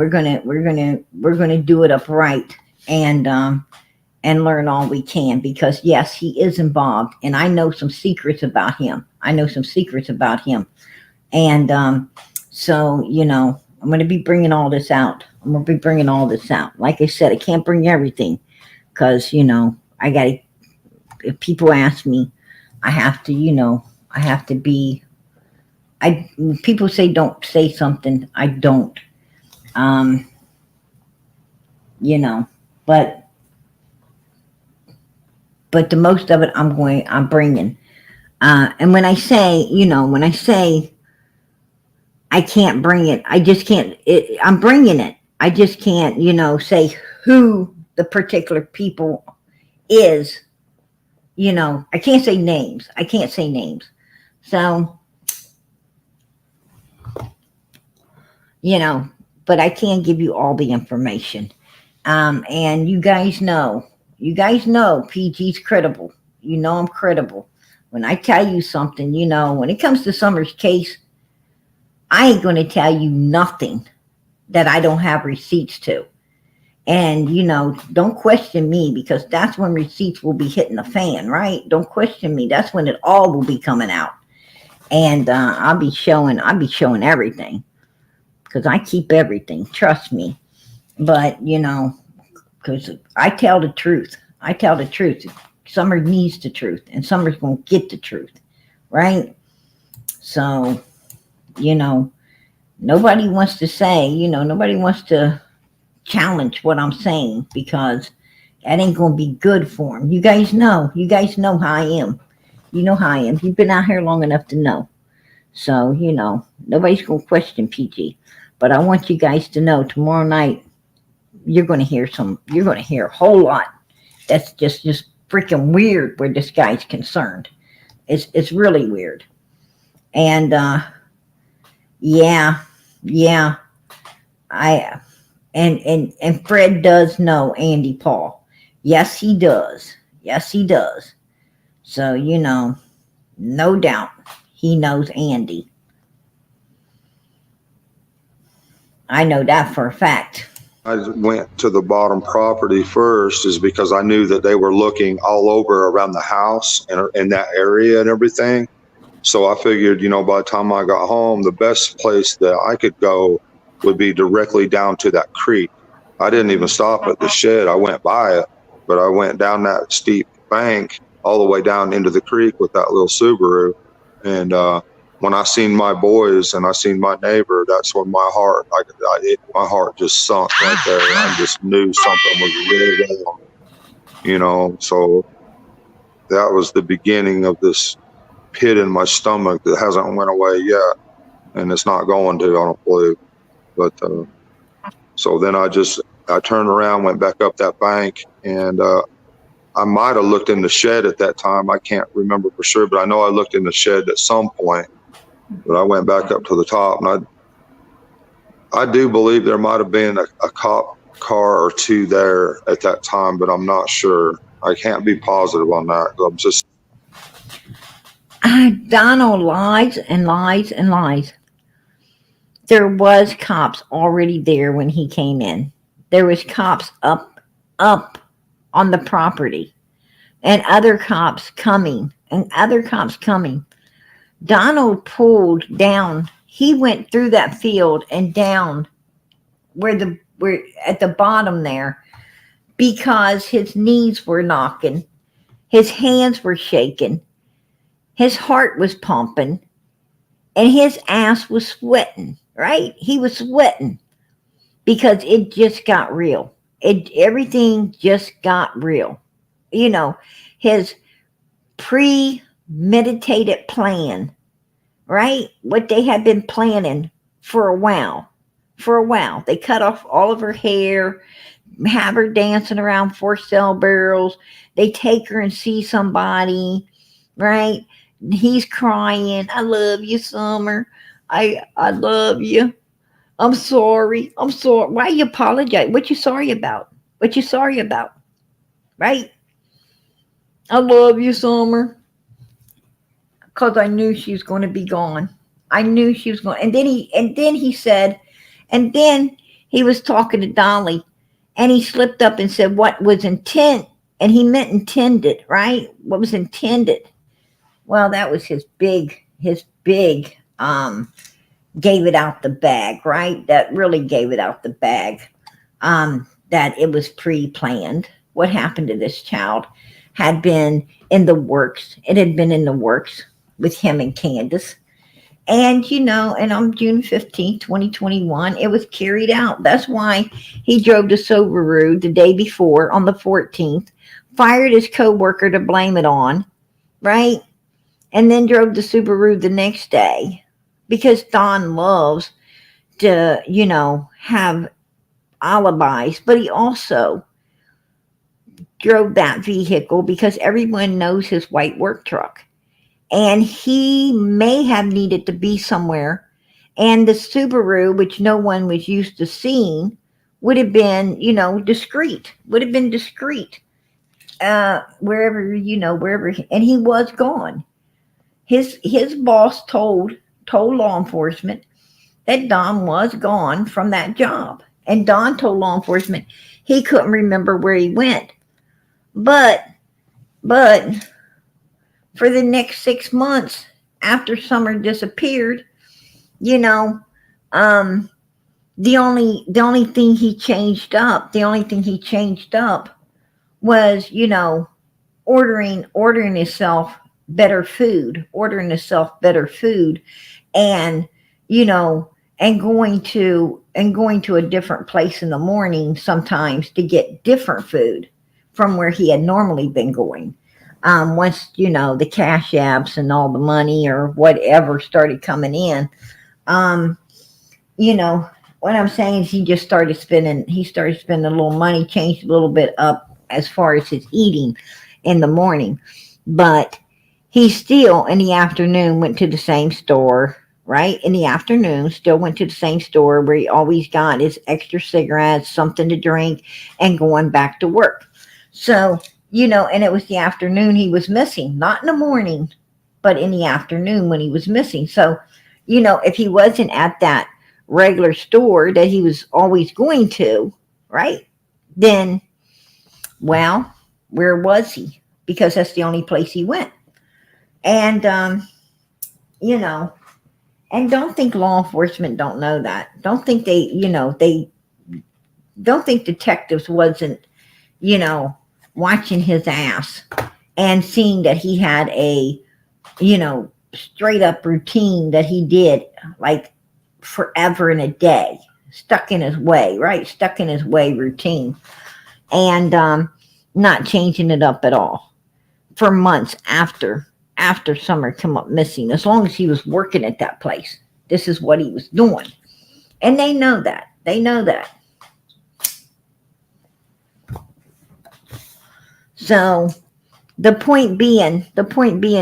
going to do it upright and learn all we can, because yes, he is involved, and I know some secrets about him. And so I'm going to be bringing all this out. Like I said, I can't bring everything because I got to. If people ask me, I have to be. People say don't say something, I don't. But the most of it I'm bringing. And when I say I can't bring it, I just can't, I'm bringing it. I just can't, say who the particular people is. I can't say names. So, but I can give you all the information. And you guys know PG's credible. I'm credible. When I tell you something, when it comes to Summer's case, I ain't going to tell you nothing that I don't have receipts to. And, don't question me, because that's when receipts will be hitting the fan, right? Don't question me. That's when it all will be coming out. And I'll be showing everything, because I keep everything. Trust me. But, because I tell the truth. Summer needs the truth, and Summer's going to get the truth, right? So, nobody wants to challenge what I'm saying, because that ain't going to be good for them. You guys know how I am. You know how I am. You've been out here long enough to know. So, nobody's going to question PG. But I want you guys to know tomorrow night, you're going to hear a whole lot that's just freaking weird where this guy's concerned. It's really weird. And yeah, and Fred does know Andy Paul. Yes, he does. So, no doubt he knows Andy. I know that for a fact. I went to the bottom property first is because I knew that they were looking all over around the house and in that area and everything. So I figured, by the time I got home, the best place that I could go would be directly down to that creek. I didn't even stop at the shed. I went by it, but I went down that steep bank all the way down into the creek with that little Subaru. And when I seen my boys and I seen my neighbor, that's when my heart just sunk right there. I just knew something was really wrong, So that was the beginning of this pit in my stomach that hasn't went away yet, and it's not going to, I don't believe. But so then I turned around, went back up that bank, and I might have looked in the shed at that time. I can't remember for sure, but I know I looked in the shed at some point. But I went back up to the top, and I do believe there might have been a cop car or two there at that time, but I'm not sure. I can't be positive on that. I'm just. Donald lies and lies and lies. There was cops already there when he came in. There was cops up on the property, and other cops coming. Donald pulled down. He went through that field and down where at the bottom there, because his knees were knocking, his hands were shaking, his heart was pumping, and his ass was sweating, right? He was sweating because it just got real. everything just got real. You know, his premeditated plan, right? What they had been planning for a while. For a while. They cut off all of her hair, have her dancing around for sale barrels. They take her and see somebody, right? He's crying, I love you, Summer. I love you. I'm sorry. I'm sorry. Why you apologize? What you sorry about? What you sorry about? Right? I love you, Summer. Because I knew she was going to be gone. I knew she was going. And then he said, and then he was talking to Dolly, and he slipped up and said what was intent, and he meant intended, right? What was intended? Well, that was his big gave it out the bag, right? That really gave it out the bag. That it was pre-planned. What happened to this child had been in the works. It had been in the works with him and Candace. And on June 15th, 2021, it was carried out. That's why he drove to Subaru the day before on the 14th, fired his co-worker to blame it on, right? And then drove to Subaru the next day because Don loves to, have alibis, but he also drove that vehicle because everyone knows his white work truck. And he may have needed to be somewhere. And the Subaru, which no one was used to seeing, would have been, discreet, wherever, and he was gone. His boss told law enforcement that Don was gone from that job. And Don told law enforcement he couldn't remember where he went. But for the next 6 months after Summer disappeared, the only thing he changed up, was, ordering himself better food, and, and going to a different place in the morning sometimes to get different food from where he had normally been going. Once, the cash apps and all the money or whatever started coming in, what I'm saying is he started spending a little money, changed a little bit up as far as his eating in the morning. But he still, in the afternoon, went to the same store, right? In the afternoon, still went to the same store where he always got his extra cigarettes, something to drink, and going back to work. So, and it was the afternoon he was missing, not in the morning, but in the afternoon when he was missing. So, if he wasn't at that regular store that he was always going to, right? Then, well, where was he? Because that's the only place he went. And, and don't think law enforcement don't know that. Don't think they don't think detectives wasn't, watching his ass and seeing that he had a, straight up routine that he did like forever and a day, stuck in his way routine, and not changing it up at all for months after Summer come up missing. As long as he was working at that place, this is what he was doing. And they know that. So the point being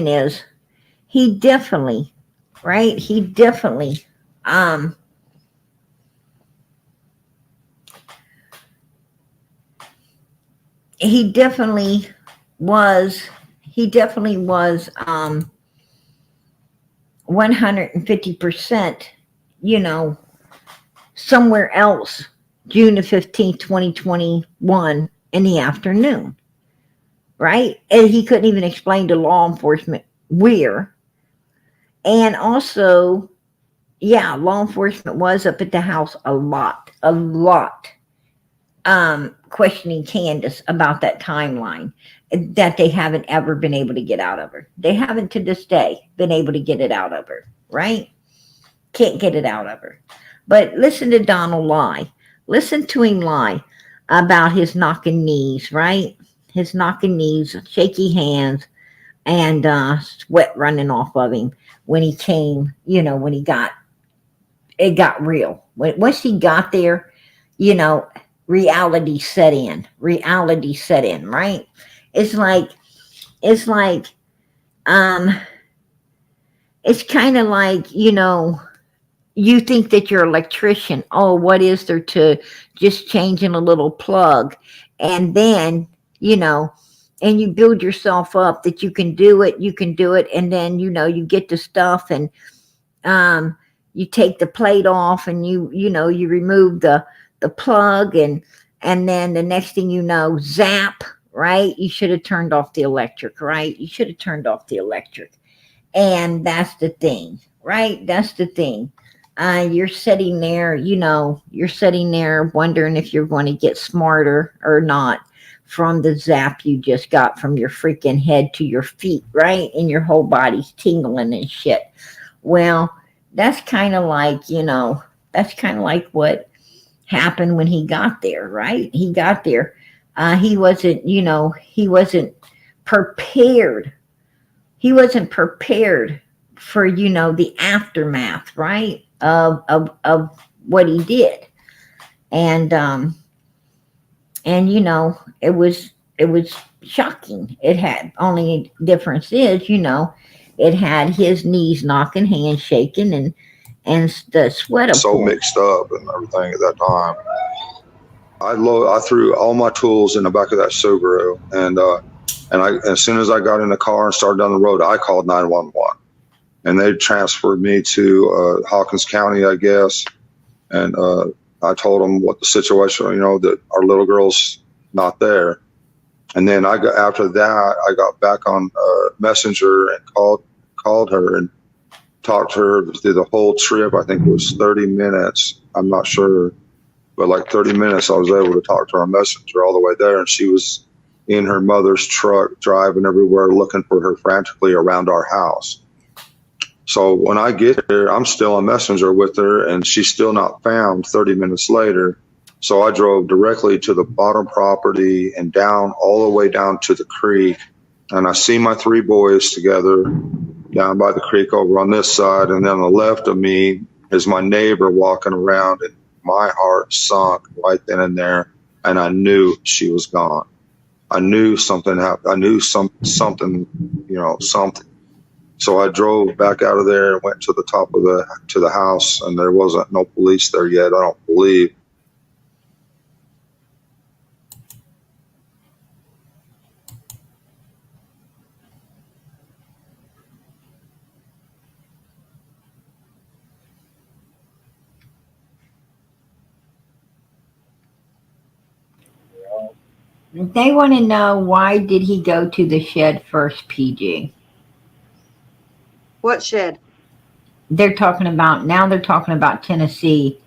is he definitely, right? He definitely was 150%, somewhere else June the 15th, 2021 in the afternoon. Right? And he couldn't even explain to law enforcement where. And also, law enforcement was up at the house a lot, questioning Candace about that timeline that they haven't ever been able to get out of her. They haven't to this day been able to get it out of her, right? Can't get it out of her. But listen to Donald lie. Listen to him lie. about his knocking knees, right? His knocking knees, shaky hands, and sweat running off of him when he came, when it got real. Once he got there, you know, reality set in. Reality set in, right? It's like, it's like, um, it's kind of like, you think that you're an electrician. Oh, what is there to just changing a little plug? And then, you know, and you build yourself up that you can do it. And then, you get the stuff and um, you take the plate off and you remove the plug and then the next thing you know, zap, right? You should have turned off the electric, right? You should have turned off the electric. And that's the thing, right? That's the thing. You're sitting there, you're sitting there wondering if you're going to get smarter or not from the zap you just got from your freaking head to your feet, right? And your whole body's tingling and shit. Well, that's kind of like, that's kind of like what happened when he got there, right? He got there. He wasn't, he wasn't prepared. He wasn't prepared for, the aftermath, right? Of what he did. And it was shocking. It had only difference is, it had his knees knocking, hands shaking, and the sweat So pouring. mixed up and everything at that time. I threw all my tools in the back of that Subaru, and as soon as I got in the car and started down the road, I called 911, and they transferred me to Hawkins County, I guess, and I told them what the situation, that our little girl's not there, and then after that I got back on Messenger and called her and talked to her through the whole trip. I think it was 30 minutes. I'm not sure, but like 30 minutes I was able to talk to her on Messenger all the way there, and she was in her mother's truck driving everywhere looking for her frantically around our house. So when I get there, I'm still on Messenger with her, and she's still not found 30 minutes later. So I drove directly to the bottom property and down all the way down to the creek, and I see my three boys together down by the creek over on this side, and then on the left of me is my neighbor walking around, and my heart sunk right then and there, and I knew she was gone. I knew something happened. I knew something, something. So I drove back out of there and went to the top of the house, and there wasn't no police there yet, I don't believe. They want to know, why did he go to the shed first, PG? What shed? They're talking about Tennessee,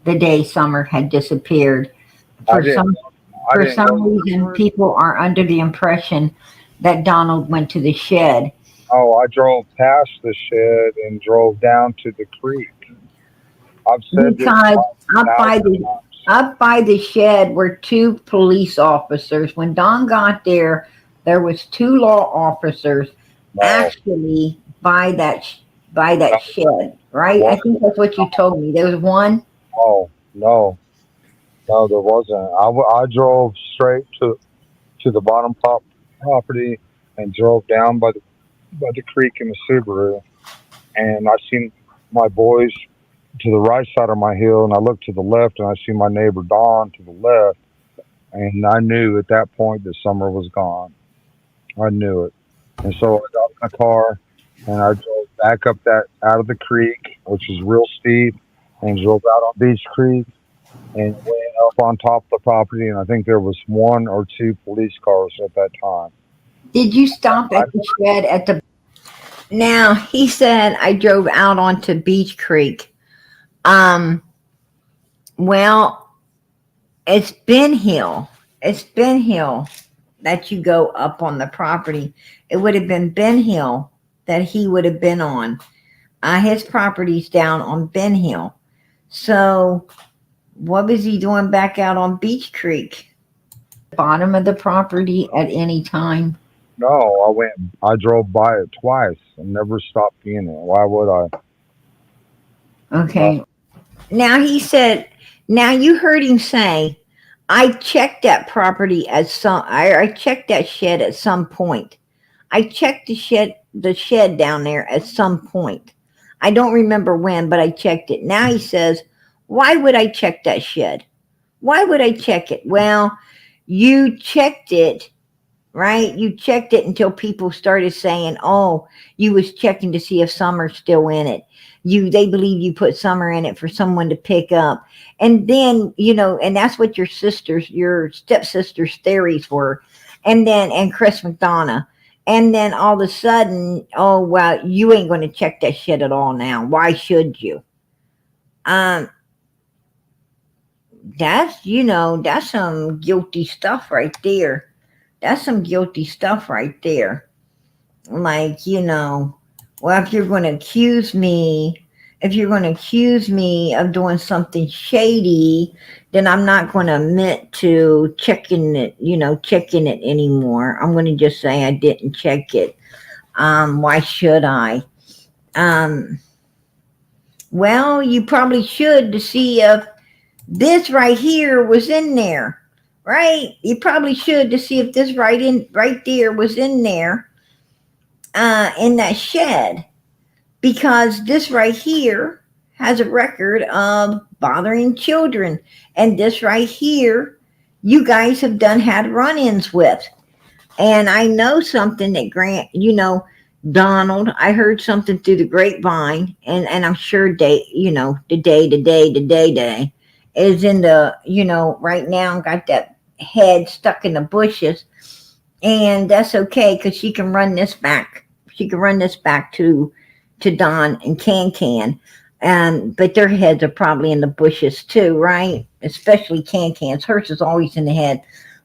the day Summer had disappeared. I For didn't. some Go. reason, people are under the impression that Donald went to the shed. Oh, I drove past the shed and drove down to the creek. I've said this Because up by 1,000 the times. up by the shed were two police officers. When Don got there, there was two law officers No, actually by that shed, right? I what? think that's what you told me. There was one. No, there wasn't. I drove straight to the bottom property and drove down by the creek in the Subaru, and I seen my boys to the right side of my hill, and I looked to the left, and I see my neighbor Dawn to the left, and I knew at that point that Summer was gone. I knew it, and so I got in my car, and I drove back up out of the creek, which is real steep, and drove out on Beach Creek, and went up on top of the property, and I think there was one or two police cars at that time. Did you stop at the shed at the? Now he said I drove out onto Beach Creek. Well, it's Ben Hill. It's Ben Hill that you go up on the property. It would have been Ben Hill that he would have been on. His property's down on Ben Hill. So what was he doing back out on Beach Creek? bottom of the property at any time? No, I drove by it twice and never stopped in it. Why would I? Okay. Now he said, now you heard him say, I checked that property at I checked that shed at some point. I checked the shed down there at some point. I don't remember when, but I checked it. Now he says, why would I check that shed? Why would I check it? Well, you checked it, right? You checked it until people started saying, oh, you was checking to see if Summer's still in it. They believe you put Summer in it for someone to pick up. And then, and that's what your stepsister's theories were. And Chris McDonough. And then all of a sudden, oh, well, you ain't going to check that shit at all now. Why should you? That's some guilty stuff right there. That's some guilty stuff right there. Like, well, if you're going to accuse me of doing something shady, then I'm not going to admit to checking it anymore. I'm going to just say I didn't check it. Why should I? Well, you probably should, to see if this right here was in there, right? You probably should, to see if this right there was in there, in that shed, because this right here has a record of bothering children, and this right here, you guys have had run-ins with. And I know something that Grant, Donald, I heard something through the grapevine, and I'm sure day is in the, right now got that head stuck in the bushes, and that's okay, because she can run this back. She can run this back to Don and Can. But their heads are probably in the bushes too, right? Especially Can's. Hers is always in the head.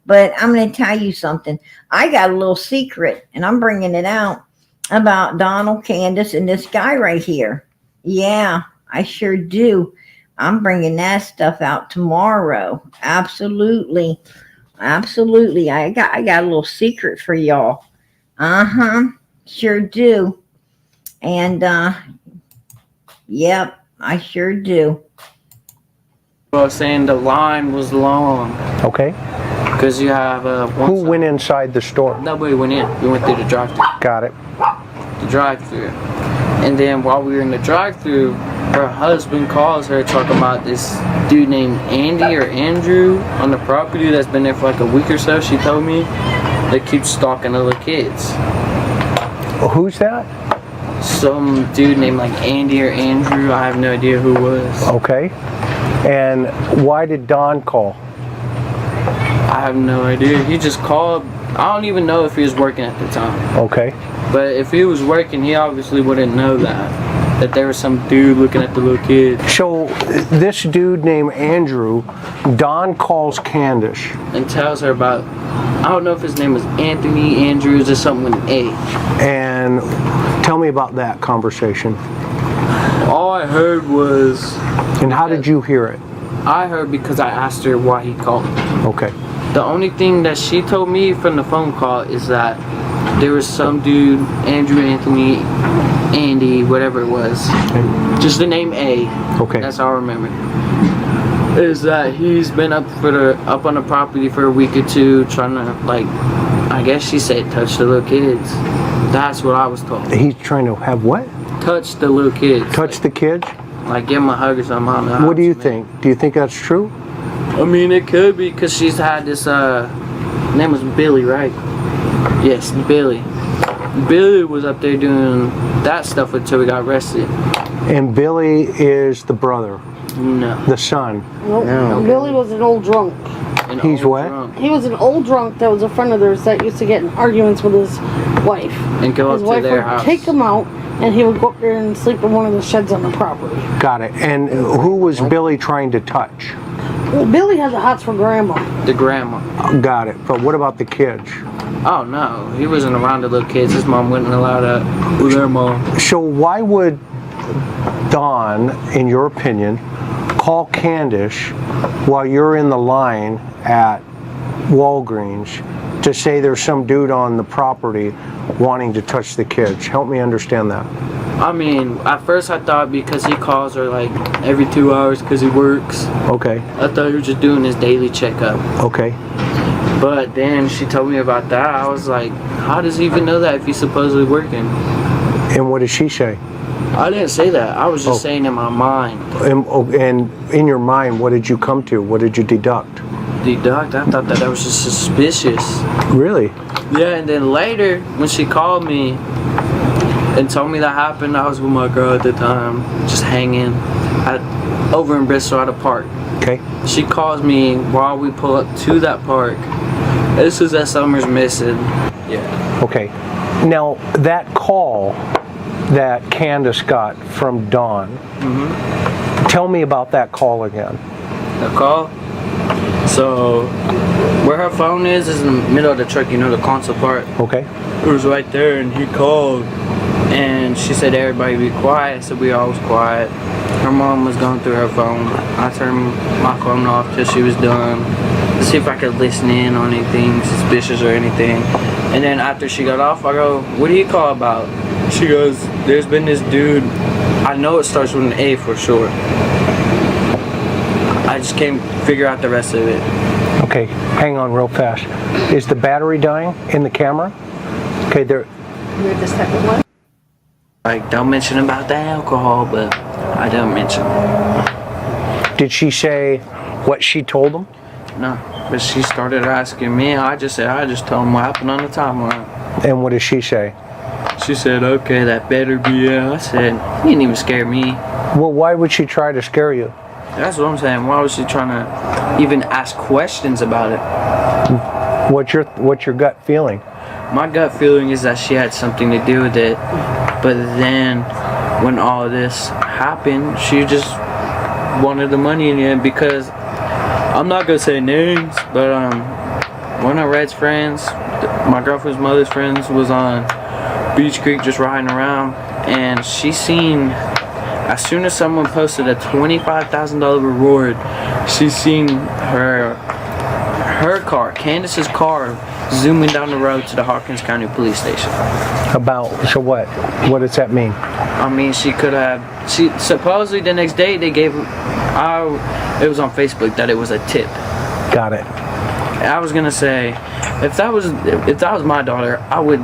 But I'm going to tell you something. I got a little secret, and I'm bringing it out, about Donald, Candace, and this guy right here. Yeah, I sure do. I'm bringing that stuff out tomorrow. Absolutely. I got a little secret for y'all. Sure do. And yep, I sure do. I was saying the line was long. Okay. Because you have who went inside the store? Nobody went in. We went through the drive-thru. Got it. The drive-thru. And then while we were in the drive-thru, her husband calls her talking about this dude named Andy or Andrew on the property that's been there for like a week or so, she told me, that keeps stalking the little kids. Who's that? Some dude named like Andy or Andrew. I have no idea who it was. Okay. And why did Don call? I have no idea. He just called. I don't even know if he was working at the time. Okay. But if he was working, he obviously wouldn't know that there was some dude looking at the little kids. So this dude named Andrew, Don calls Candace and tells her about, I don't know if his name was Anthony, Andrews, or something with an A. And tell me about that conversation. All I heard was... And how did you hear it? I heard because I asked her why he called. Okay. The only thing that she told me from the phone call is that there was some dude, Andrew, Anthony, Andy, whatever it was. Okay. Just the name A. Okay. That's all I remember. Is that he's been up on the property for a week or two trying to, like, I guess she said touch the little kids. That's what I was told. He's trying to have what? Touch the little kids. Touch the kids? Like give him a hug or something. I don't know. What do you think? Do you think that's true? I mean, it could be, because she's had this, name was Billy, right? Yes, Billy. Billy was up there doing that stuff until we got arrested. And Billy is the brother? No. The son? Nope. No. Billy was an old drunk. He's what? Drunk. He was an old drunk that was a friend of theirs that used to get in arguments with his wife. And go his up to their house. His wife would take him out, and he would go up there and sleep in one of the sheds on the property. Got it. And who was Billy trying to touch? Well, Billy has the hots for grandma. The grandma. Got it. But what about the kids? Oh no, he wasn't around the little kids. His mom wouldn't allow that with their mom. So why would Don, in your opinion, call Candace while you're in the line at Walgreens to say there's some dude on the property wanting to touch the kids? Help me understand that. I mean, at first I thought because he calls her like every 2 hours because he works. Okay. I thought he was just doing his daily checkup. Okay. But then she told me about that. I was like, how does he even know that if he's supposedly working? And what did she say? I didn't say that. I was just saying in my mind. And in your mind, what did you come to? What did you deduct? Deduct? I thought that was just suspicious. Really? Yeah, and then later, when she called me and told me that happened, I was with my girl at the time, just hanging over in Bristol at a park. Okay. She calls me while we pull up to that park. This is that Summer's missing. Yeah. Okay. Now, that call that Candace got from Dawn, tell me about that call again. The call? So, where her phone is in the middle of the truck, you know, the console part. Okay. It was right there, and he called, and she said everybody be quiet, so we all was quiet. Her mom was going through her phone. I turned my phone off till she was done to see if I could listen in on anything suspicious or anything. And then after she got off, I go, what do you call about? She goes, there's been this dude, I know it starts with an A for sure. I just can't figure out the rest of it. Okay, hang on real fast. Is the battery dying in the camera? Okay, there. You're the second one? Like, don't mention about the alcohol, but I don't mention. Did she say what she told them? No, but she started asking me. I just told him what happened on the timeline. And what did she say? She said, okay, that better be it. I said, you didn't even scare me. Well, why would she try to scare you? That's what I'm saying. Why was she trying to even ask questions about it? What's your gut feeling? My gut feeling is that she had something to do with it. But then, when all of this happened, she just wanted the money in the end because, I'm not going to say names, but one of Red's friends, my girlfriend's mother's friends, was on Beach Creek just riding around, and she seen, as soon as someone posted a $25,000 reward, she seen her car, Candace's car, zooming down the road to the Hawkins County Police Station. So what? What does that mean? I mean, she supposedly the next day they gave, it was on Facebook that it was a tip. Got it. I was gonna say, if that was my daughter, I would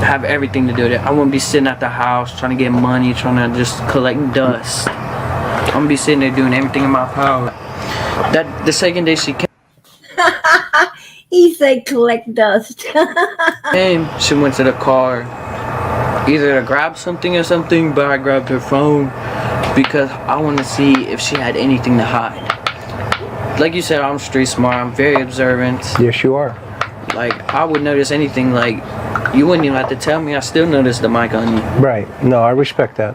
have everything to do with it. I wouldn't be sitting at the house trying to get money, trying to just collect dust. I'm gonna be sitting there doing everything in my power. That the second day she He said collect dust. came, she went to the car, either to grab something or something, but I grabbed her phone because I want to see if she had anything to hide. Like you said, I'm street smart, I'm very observant. Yes, you are. Like, I would notice anything, like, you wouldn't even have to tell me, I still notice the mic on you. Right. No, I respect that.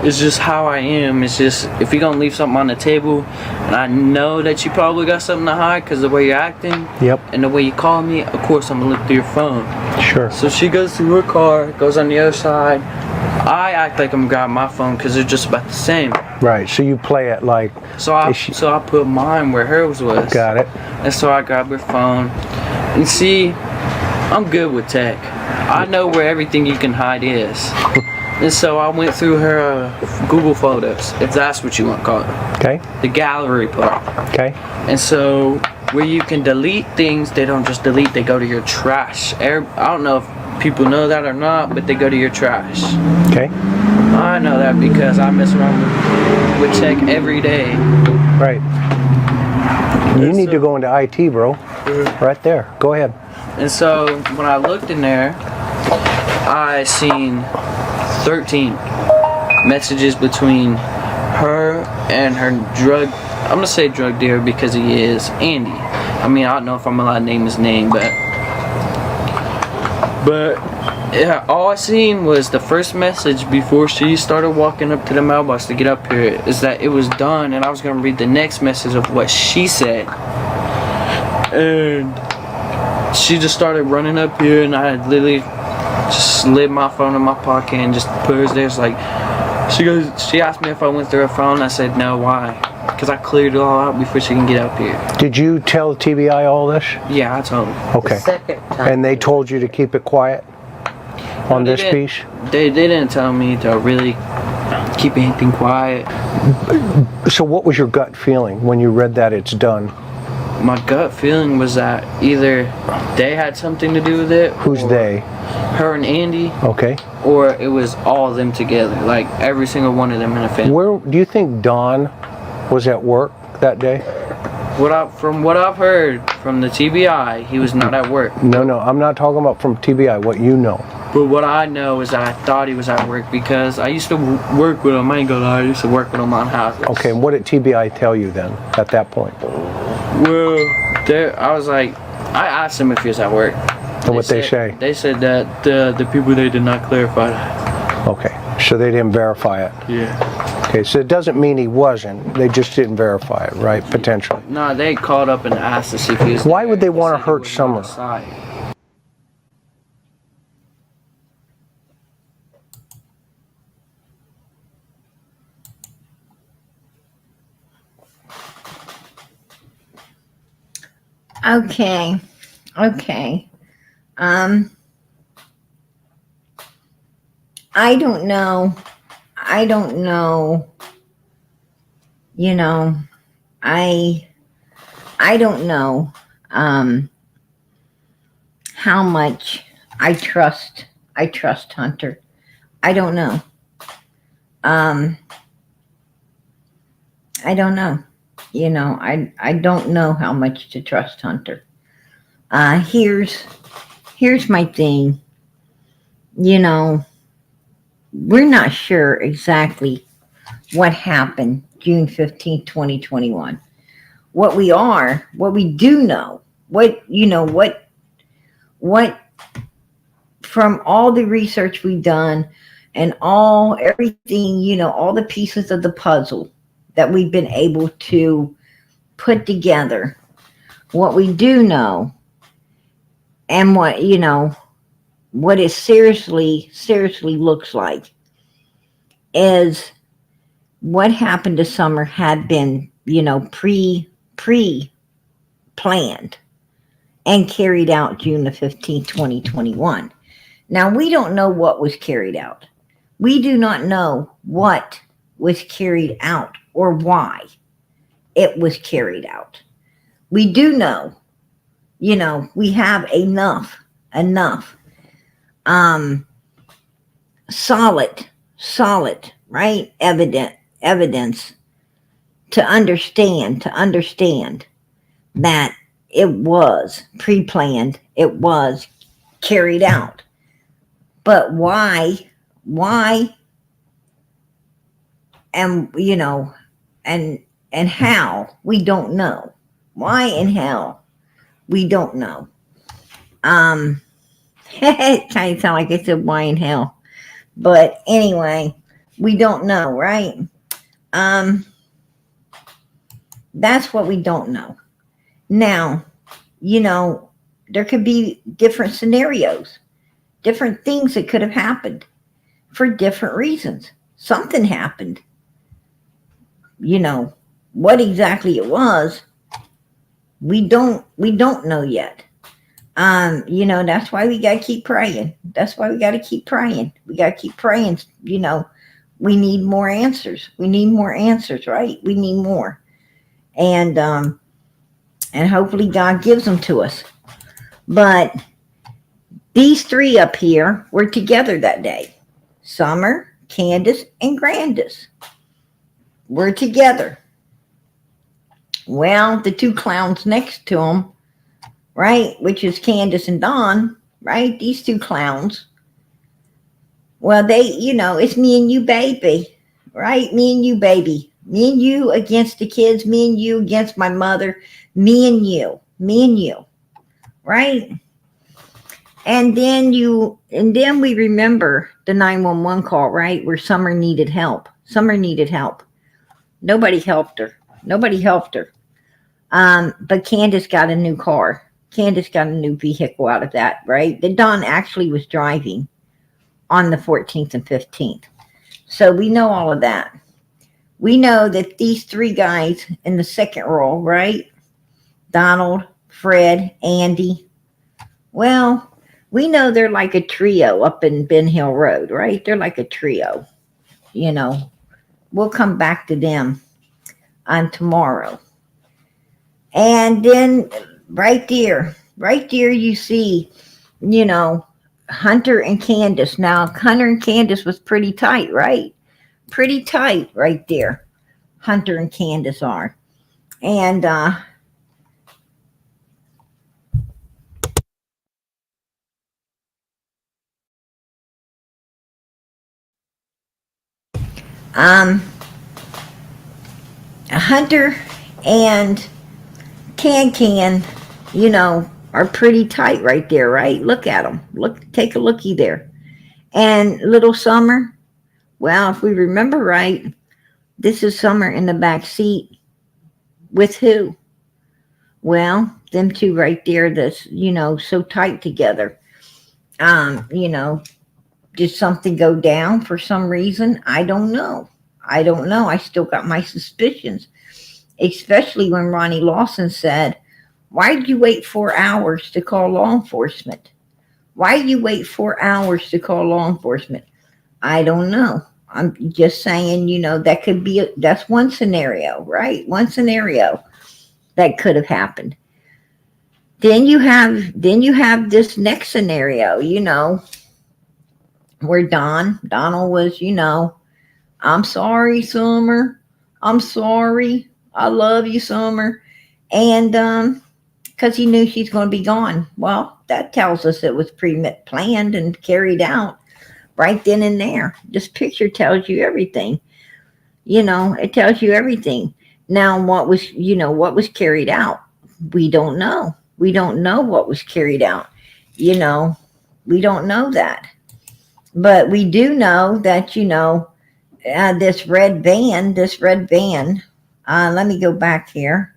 It's just how I am. It's just, if you're gonna leave something on the table, and I know that you probably got something to hide because of the way you're acting, Yep. and the way you call me, of course I'm gonna look through your phone. Sure. So she goes through her car, goes on the other side. I act like I'm grabbing my phone because they're just about the same. Right. So you play it like. So I put mine where hers was. Got it. And so I grabbed her phone. And see, I'm good with tech. I know where everything you can hide is. And so I went through her Google Photos, if that's what you want to call it. Okay. The gallery part. Okay. And so where you can delete things, they don't just delete, they go to your trash. I don't know if people know that or not, but they go to your trash. Okay. I know that because I mess around with tech every day. Right. You need to go into IT, bro. Right there. Go ahead. And so when I looked in there, I seen 13 messages between her and her I'm gonna say drug dealer because he is, Andy. I mean, I don't know if I'm allowed to name his name, but yeah, all I seen was the first message before she started walking up to the mailbox to get up here is that it was done, and I was gonna read the next message of what she said. And she just started running up here, and I had literally just slid my phone in my pocket and just put hers there. It's like, she asked me if I went through her phone. I said no. Why? because I cleared it all out before she can get up here. Did you tell TBI all this? Yeah, I told them. Okay. The second time. And they told you to keep it quiet on they this didn't. piece? They didn't tell me to really keep anything quiet. So what was your gut feeling when you read that it's done? My gut feeling was that either they had something to do with it. Who's or they? Her and Andy. Okay. Or it was all of them together, like every single one of them in a family. Where do you think Don was at work that day? From what I've heard from the TBI, he was not at work. No, I'm not talking about from TBI, what you know. But what I know is that I thought he was at work because I used to work with him. I ain't gonna lie, I used to work with him on houses. Okay, and what did TBI tell you then at that point? Well, I was like, I asked him if he was at work. And what they say? They said that the people, they did not clarify that. Okay, so they didn't verify it. Yeah. Okay, so it doesn't mean he wasn't. They just didn't verify it, right? Potentially. No, they called up and asked to see if he was Why there. would they want to said he hurt wasn't on Summer? the side. Okay. I don't know. You know, I don't know how much I trust Hunter. I don't know. I don't know. You know, I don't know how much to trust Hunter. Here's my thing. You know, we're not sure exactly what happened June 15th, 2021. What we do know, what from all the research we've done and everything, all the pieces of the puzzle that we've been able to put together, what we do know and what it seriously looks like is what happened to Summer had been, pre-planned and carried out June the 15th, 2021. Now, we don't know what was carried out. We do not know what was carried out or why it was carried out. We do know, we have enough solid, right? Evidence to understand that it was pre-planned, it was carried out. But why, and and how, we don't know. Why and how, we don't know. It kind of sound like I said why and how. But anyway, we don't know, right? That's what we don't know. Now, there could be different scenarios, different things that could have happened for different reasons. Something happened. What exactly it was, we don't know yet. That's why we gotta keep praying. We gotta keep praying. We need more answers. Right? We need more. And hopefully God gives them to us. But these three up here were together that day. Summer, Candace, and Grandis were together. Well, the two clowns next to them, right, which is Candace and Dawn, right, these two clowns, well, they, it's me and you, baby, right, me and you, baby, me and you against the kids, me and you against my mother, me and you, right? And then we remember the 911 call, right, where Summer needed help. Nobody helped her. But Candace got a new car. Candace got a new vehicle out of that, right? That Dawn actually was driving on the 14th and 15th. So we know all of that. We know that these three guys in the second row, right? Donald, Fred, Andy. Well, we know they're like a trio up in Ben Hill Road, right? They're like a trio. You know, we'll come back to them on tomorrow. And then right there, you see, you know, Hunter and Candace. Now, Hunter and Candace was pretty tight, right? Pretty tight right there. Hunter and Candace are. And um, Hunter and Can, are pretty tight right there, right? Look at them. Look, take a looky there. And little Summer, well, if we remember right, this is Summer in the back seat with who? Well, them two right there that's, so tight together. Um, you know, did something go down for some reason? I don't know. I don't know. I still got my suspicions, especially when Ronnie Lawson said, "Why did you wait 4 hours to call law enforcement? Why did you wait 4 hours to call law enforcement?" I don't know. I'm just saying, that could be, that's one scenario, right? One scenario that could have happened. Then you have this next scenario, where Donald was, "I'm sorry, Summer. I'm sorry. I love you, Summer." And because he knew she's going to be gone. Well, that tells us it was planned and carried out right then and there. This picture tells you everything. It tells you everything. Now, what was carried out? We don't know. We don't know what was carried out. We don't know that. But we do know that, this red van, let me go back here.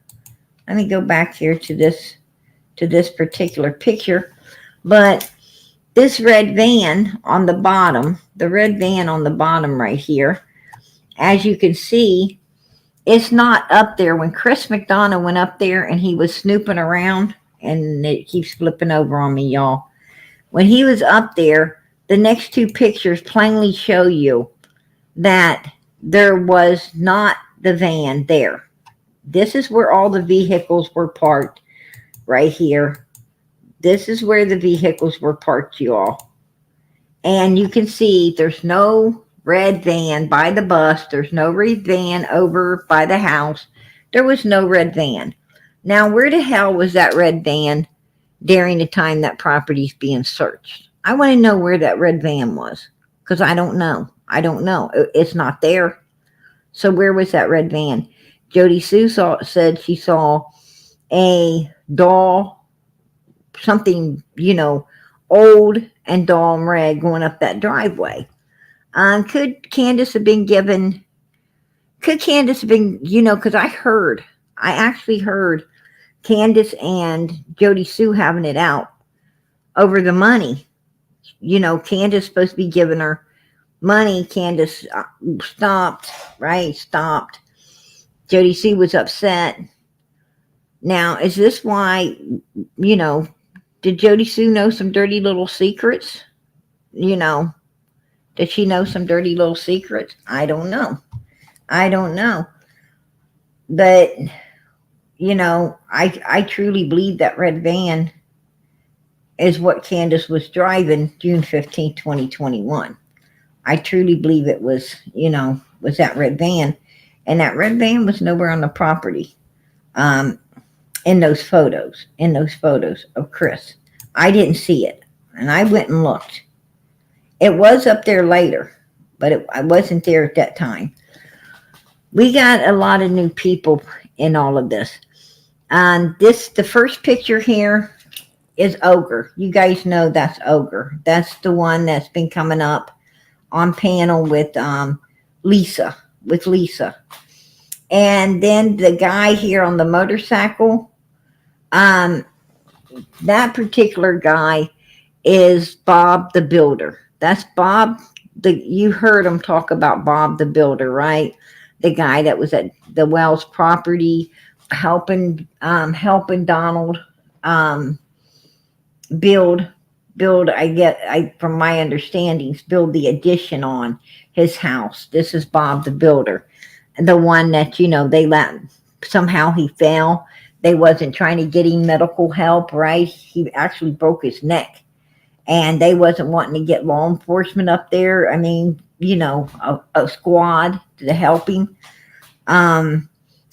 Let me go back here to this particular picture. But this red van on the bottom, the red van on the bottom right here, as you can see, it's not up there. When Chris McDonough went up there and he was snooping around, and it keeps flipping over on me, y'all. When he was up there, the next two pictures plainly show you that there was not the van there. This is where all the vehicles were parked, right here. This is where the vehicles were parked, y'all. And you can see there's no red van by the bus. There's no red van over by the house. There was no red van. Now, where the hell was that red van during the time that property's being searched? I want to know where that red van was, because I don't know. I don't know. It's not there. So where was that red van? Jody Sue said she saw a doll, something, old and dull and red going up that driveway. Could Candace have been, because I actually heard Candace and Jody Sue having it out over the money. Candace supposed to be giving her money. Candace stopped. Jody Sue was upset. Now, is this why, did Jody Sue know some dirty little secrets? Did she know some dirty little secrets? I don't know. But, I truly believe that red van is what Candace was driving June 15th, 2021. I truly believe it was that red van. And that red van was nowhere on the property. In those photos of Chris. I didn't see it. And I went and looked. It was up there later, but I wasn't there at that time. We got a lot of new people in all of this. The first picture here is Ogre. You guys know that's Ogre. That's the one that's been coming up on panel with Lisa. And then the guy here on the motorcycle, that particular guy is Bob the Builder. That's Bob. You heard him talk about Bob the Builder, right? the guy that was at the Wells property, helping Donald um, build I from my understandings, build the addition on his house. This is Bob the builder, the one that they let somehow he fell. They wasn't trying to get him medical help, right? He actually broke his neck, and they wasn't wanting to get law enforcement up there. I mean, a squad to help him.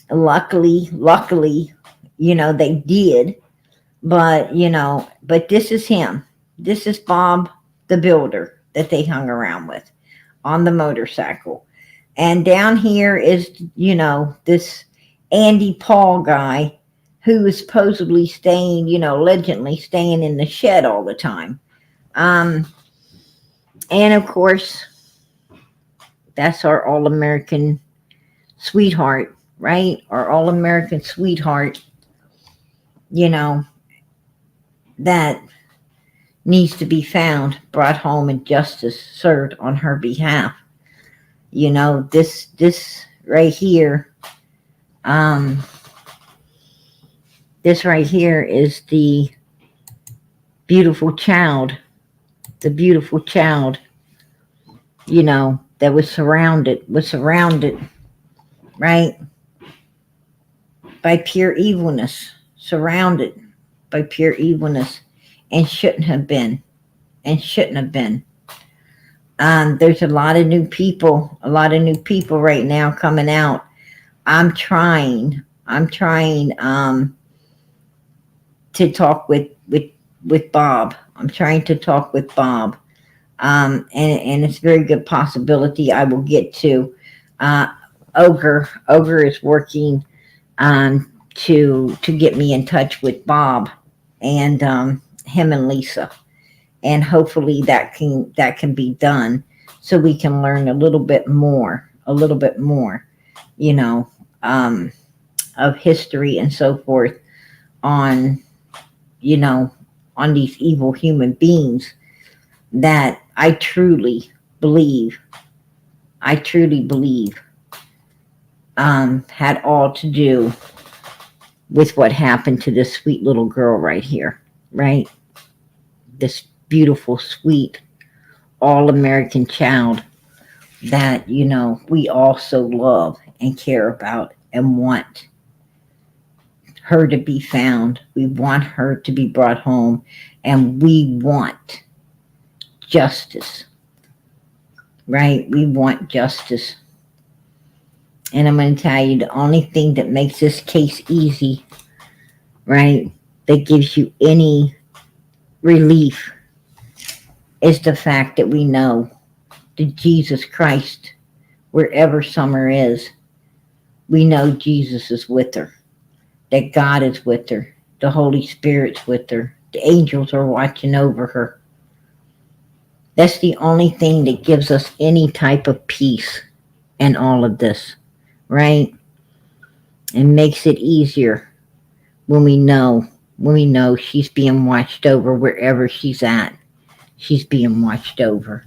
Luckily, they did. But this is him. This is Bob the builder that they hung around with on the motorcycle. And down here is, this Andy Paul guy who is supposedly staying, allegedly staying in the shed all the time. And of course, that's our all-American sweetheart, right? Our all-American sweetheart, that needs to be found, brought home, and justice served on her behalf. This right here, this right here is the beautiful child, that was surrounded, right, by pure evilness, surrounded by pure evilness, and shouldn't have been. There's a lot of new people right now coming out. I'm trying to talk with Bob. I'm trying to talk with Bob. And it's a very good possibility I will get to. Ogre is working to get me in touch with Bob and him and Lisa, and hopefully that can be done so we can learn a little bit more, of history and so forth on these evil human beings that I truly believe had all to do with what happened to this sweet little girl right here, right? This beautiful, sweet, all-American child that, we all so love and care about and want her to be found. We want her to be brought home, and we want justice, right? We want justice. And I'm going to tell you, the only thing that makes this case easy, right, that gives you any relief, is the fact that we know that Jesus Christ, wherever Summer is, we know Jesus is with her, that God is with her, the Holy Spirit's with her, the angels are watching over her. That's the only thing that gives us any type of peace in all of this, right? And makes it easier when we know she's being watched over wherever she's at. She's being watched over.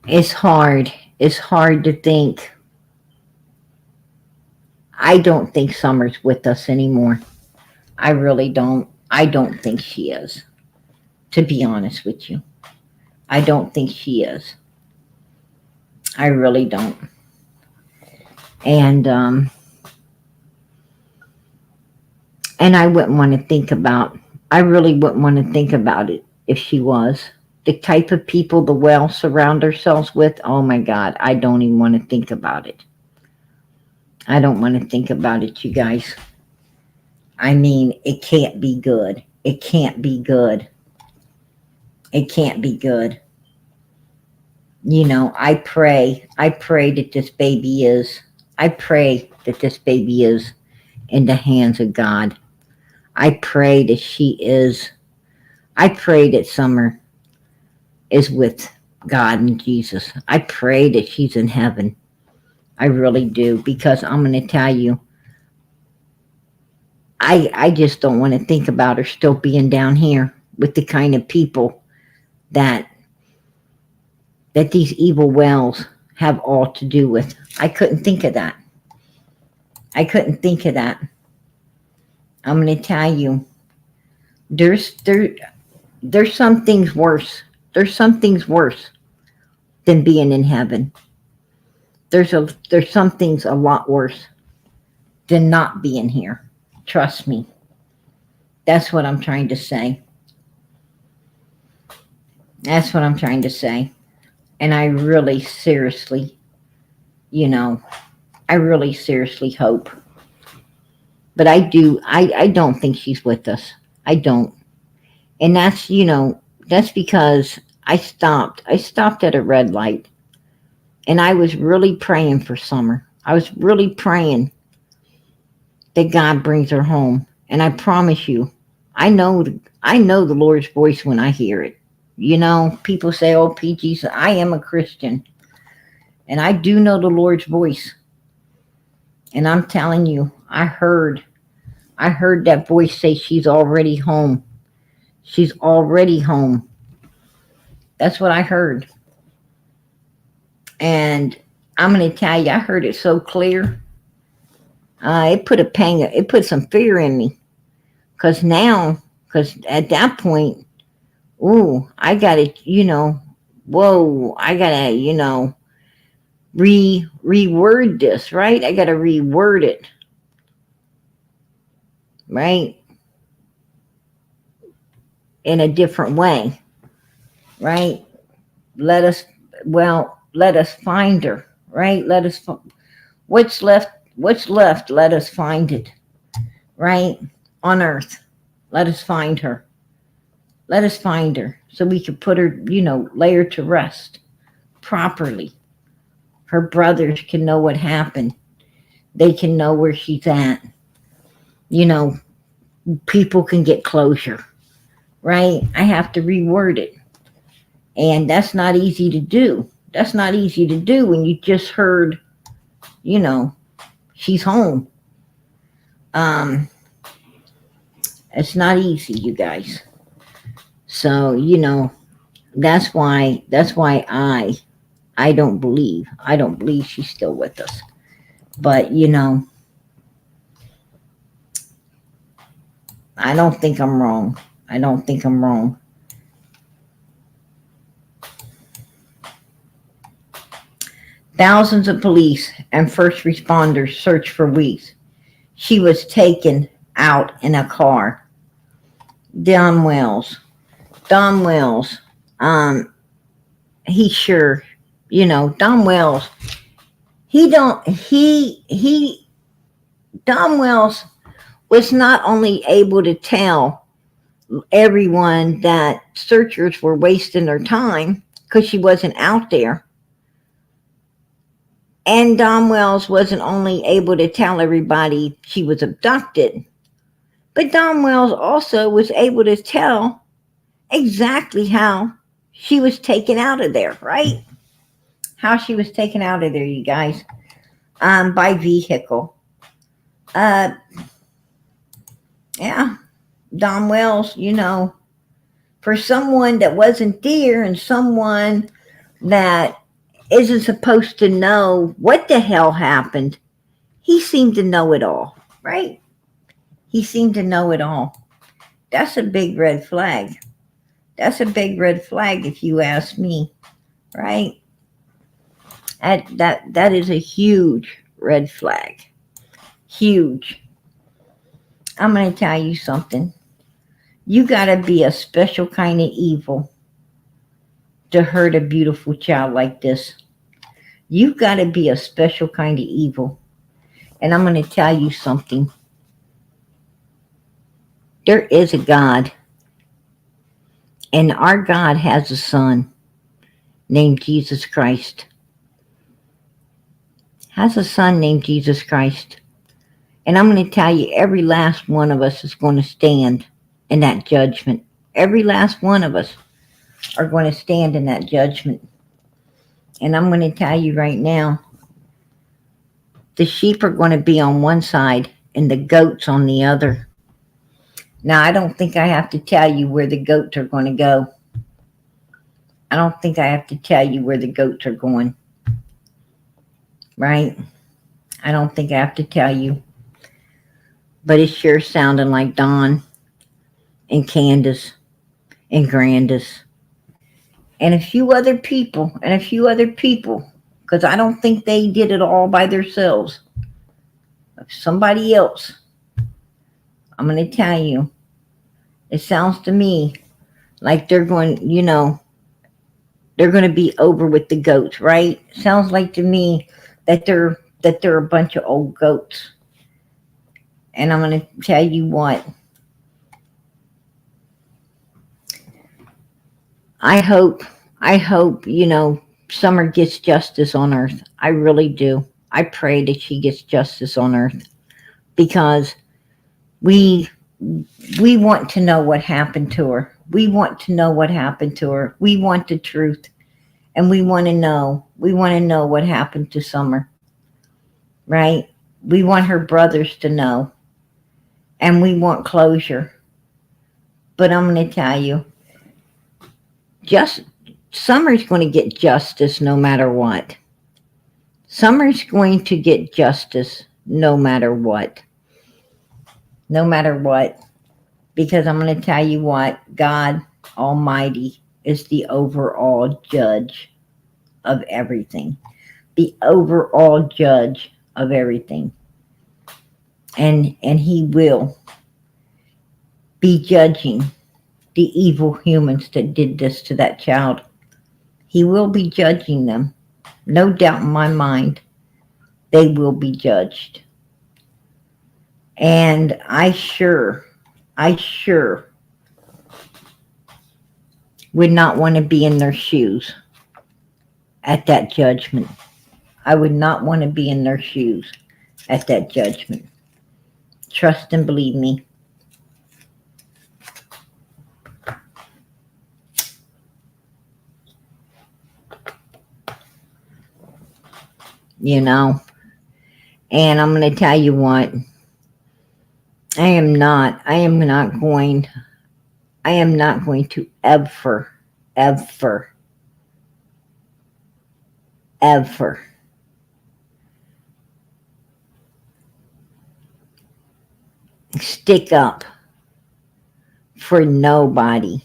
It's hard. It's hard to think. I don't think Summer's with us anymore. I really don't. I don't think she is, to be honest with you. I don't think she is. I really don't. And I wouldn't want to think about, I really wouldn't want to think about it if she was. The type of people the Wells surround ourselves with, oh my God, I don't even want to think about it. I don't want to think about it, you guys. I mean, it can't be good. It can't be good. It can't be good. I pray that this baby is, in the hands of God. I pray that Summer is with God and Jesus. I pray that she's in heaven. I really do, because I'm going to tell you, I just don't want to think about her still being down here with the kind of people that these evil wells have all to do with. I couldn't think of that. I couldn't think of that. I'm going to tell you, there's some things worse. There's some things worse than being in heaven. There's some things a lot worse than not being here. Trust me. That's what I'm trying to say. That's what I'm trying to say. And I really seriously, I really seriously hope. But I don't think she's with us. I don't. And that's because I stopped at a red light, and I was really praying for Summer. I was really praying that God brings her home. And I promise you, I know the Lord's voice when I hear it. People say, "Oh, PG, I am a Christian." And I do know the Lord's voice. And I'm telling you, I heard that voice say she's already home. She's already home. That's what I heard. And I'm going to tell you, I heard it so clear. It put some fear in me. Because at that point, I got to, I got to, reword this, right? I got to reword it, right? In a different way, right? Let us find her, right? What's left, let us find it, right? On earth, let us find her. Let us find her so we can put her, lay her to rest properly. Her brothers can know what happened. They can know where she's at. People can get closure, right? I have to reword it. And that's not easy to do. That's not easy to do when you just heard, she's home. It's not easy, you guys. So, that's why I don't believe she's still with us. But, I don't think I'm wrong. I don't think I'm wrong. Thousands of police and first responders searched for weeks. She was taken out in a car. Don Wells, Don Wells was not only able to tell everyone that searchers were wasting their time because she wasn't out there. And Don Wells wasn't only able to tell everybody she was abducted, but Don Wells also was able to tell exactly how she was taken out of there, right? How she was taken out of there, you guys, by vehicle. Yeah, Don Wells, for someone that wasn't there and someone that isn't supposed to know what the hell happened, he seemed to know it all, right? He seemed to know it all. That's a big red flag. That's a big red flag if you ask me, right? That is a huge red flag. Huge. I'm going to tell you something. You got to be a special kind of evil to hurt a beautiful child like this. You've got to be a special kind of evil. And I'm going to tell you something. There is a God. And our God has a son named Jesus Christ. Has a son named Jesus Christ. And I'm going to tell you, every last one of us is going to stand in that judgment. Every last one of us are going to stand in that judgment. And I'm going to tell you right now, the sheep are going to be on one side and the goats on the other. Now, I don't think I have to tell you where the goats are going to go. I don't think I have to tell you where the goats are going. Right? I don't think I have to tell you. But it's sure sounding like Don and Candace and Grandis and a few other people because I don't think they did it all by themselves. Somebody else. I'm going to tell you. It sounds to me like they're going, they're going to be over with the goats, right? Sounds like to me that they're a bunch of old goats. And I'm going to tell you what. I hope, Summer gets justice on earth. I really do. I pray that she gets justice on earth because we want to know what happened to her. We want to know what happened to her. We want the truth. And we want to know what happened to Summer. Right? We want her brothers to know. And we want closure. But I'm going to tell you, Summer's going to get justice no matter what. Summer's going to get justice no matter what. No matter what. Because I'm going to tell you what, God Almighty is the overall judge of everything. The overall judge of everything. And he will be judging the evil humans that did this to that child. He will be judging them. No doubt in my mind, they will be judged. And I sure would not want to be in their shoes at that judgment. I would not want to be in their shoes at that judgment. Trust and believe me. And I'm going to tell you what, I am not going to ever stick up for nobody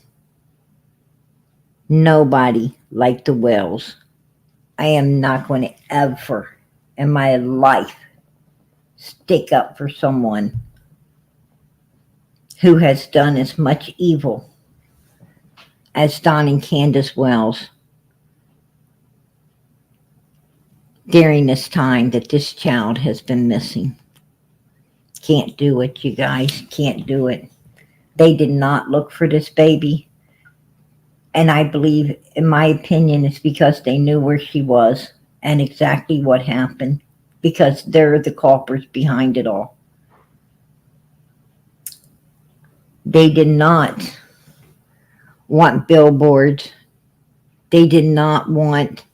like the Wells. I am not going to ever in my life stick up for someone who has done as much evil as Don and Candace Wells during this time that this child has been missing. Can't do it, you guys. Can't do it. They did not look for this baby. And I believe, in my opinion, it's because they knew where she was and exactly what happened. Because they're the culprits behind it all. They did not want billboards. They did not want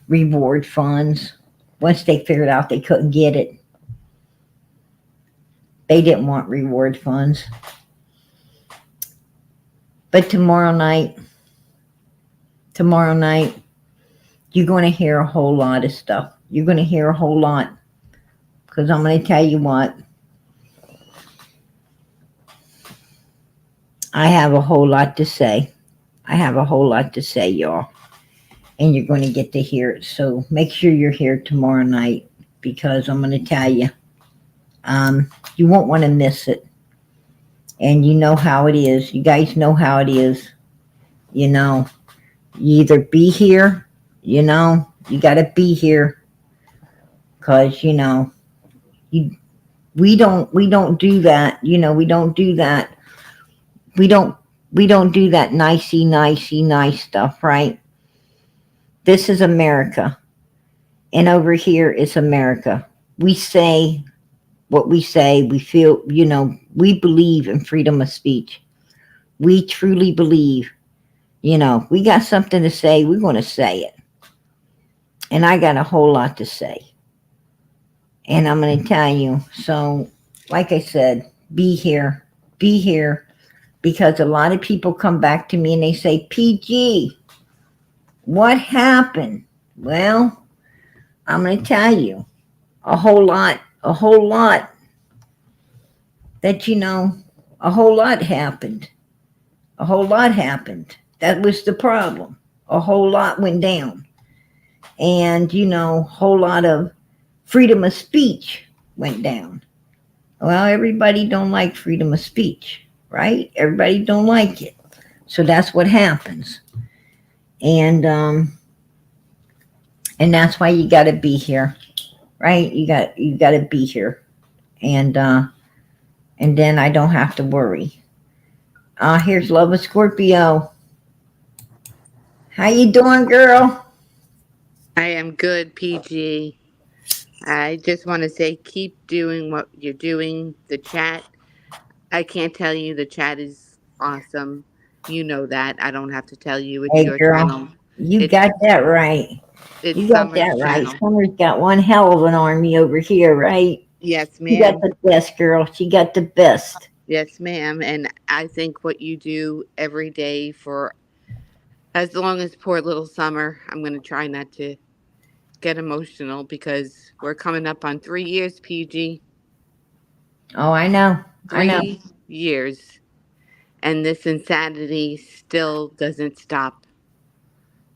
reward funds. Once they figured out they couldn't get it, they didn't want reward funds. But tomorrow night, you're going to hear a whole lot of stuff. You're going to hear a whole lot. Because I'm going to tell you what, I have a whole lot to say. Y'all. And you're going to get to hear it. So make sure you're here tomorrow night. Because I'm going to tell you, you won't want to miss it. And you know how it is. You guys know how it is. You either be here, you got to be here. Because, we don't do that. We don't do that. We don't do that nice stuff, right? This is America. And over here is America. We say what we say. We feel, we believe in freedom of speech. We truly believe, we got something to say. We're going to say it. And I got a whole lot to say. And I'm going to tell you. So, like I said, be here. because a lot of people come back to me and they say, PG, what happened? Well, I'm going to tell you a whole lot that, a whole lot happened. A whole lot happened. That was the problem. A whole lot went down. And, a whole lot of freedom of speech went down. Well, everybody don't like freedom of speech, right? Everybody don't like it. So that's what happens. And that's why you got to be here, right? You got to be here. And then I don't have to worry. Here's Love of Scorpio. How you doing, girl? I am good, PG. I just want to say keep doing what you're doing. The chat, I can't tell you, the chat is awesome. You know that. I don't have to tell you. It's Hey, your girl. channel. You It's got that right. it's You got Summer's that right. channel. Summer's got one hell of an army over here, right? Yes, She got ma'am. the best, girl. She got the best. Yes, ma'am. And I think what you do every day for as long as poor little Summer, I'm going to try not to get emotional because we're coming up on 3 years, PG. Oh, I know. I know. 3 years. And this insanity still doesn't stop.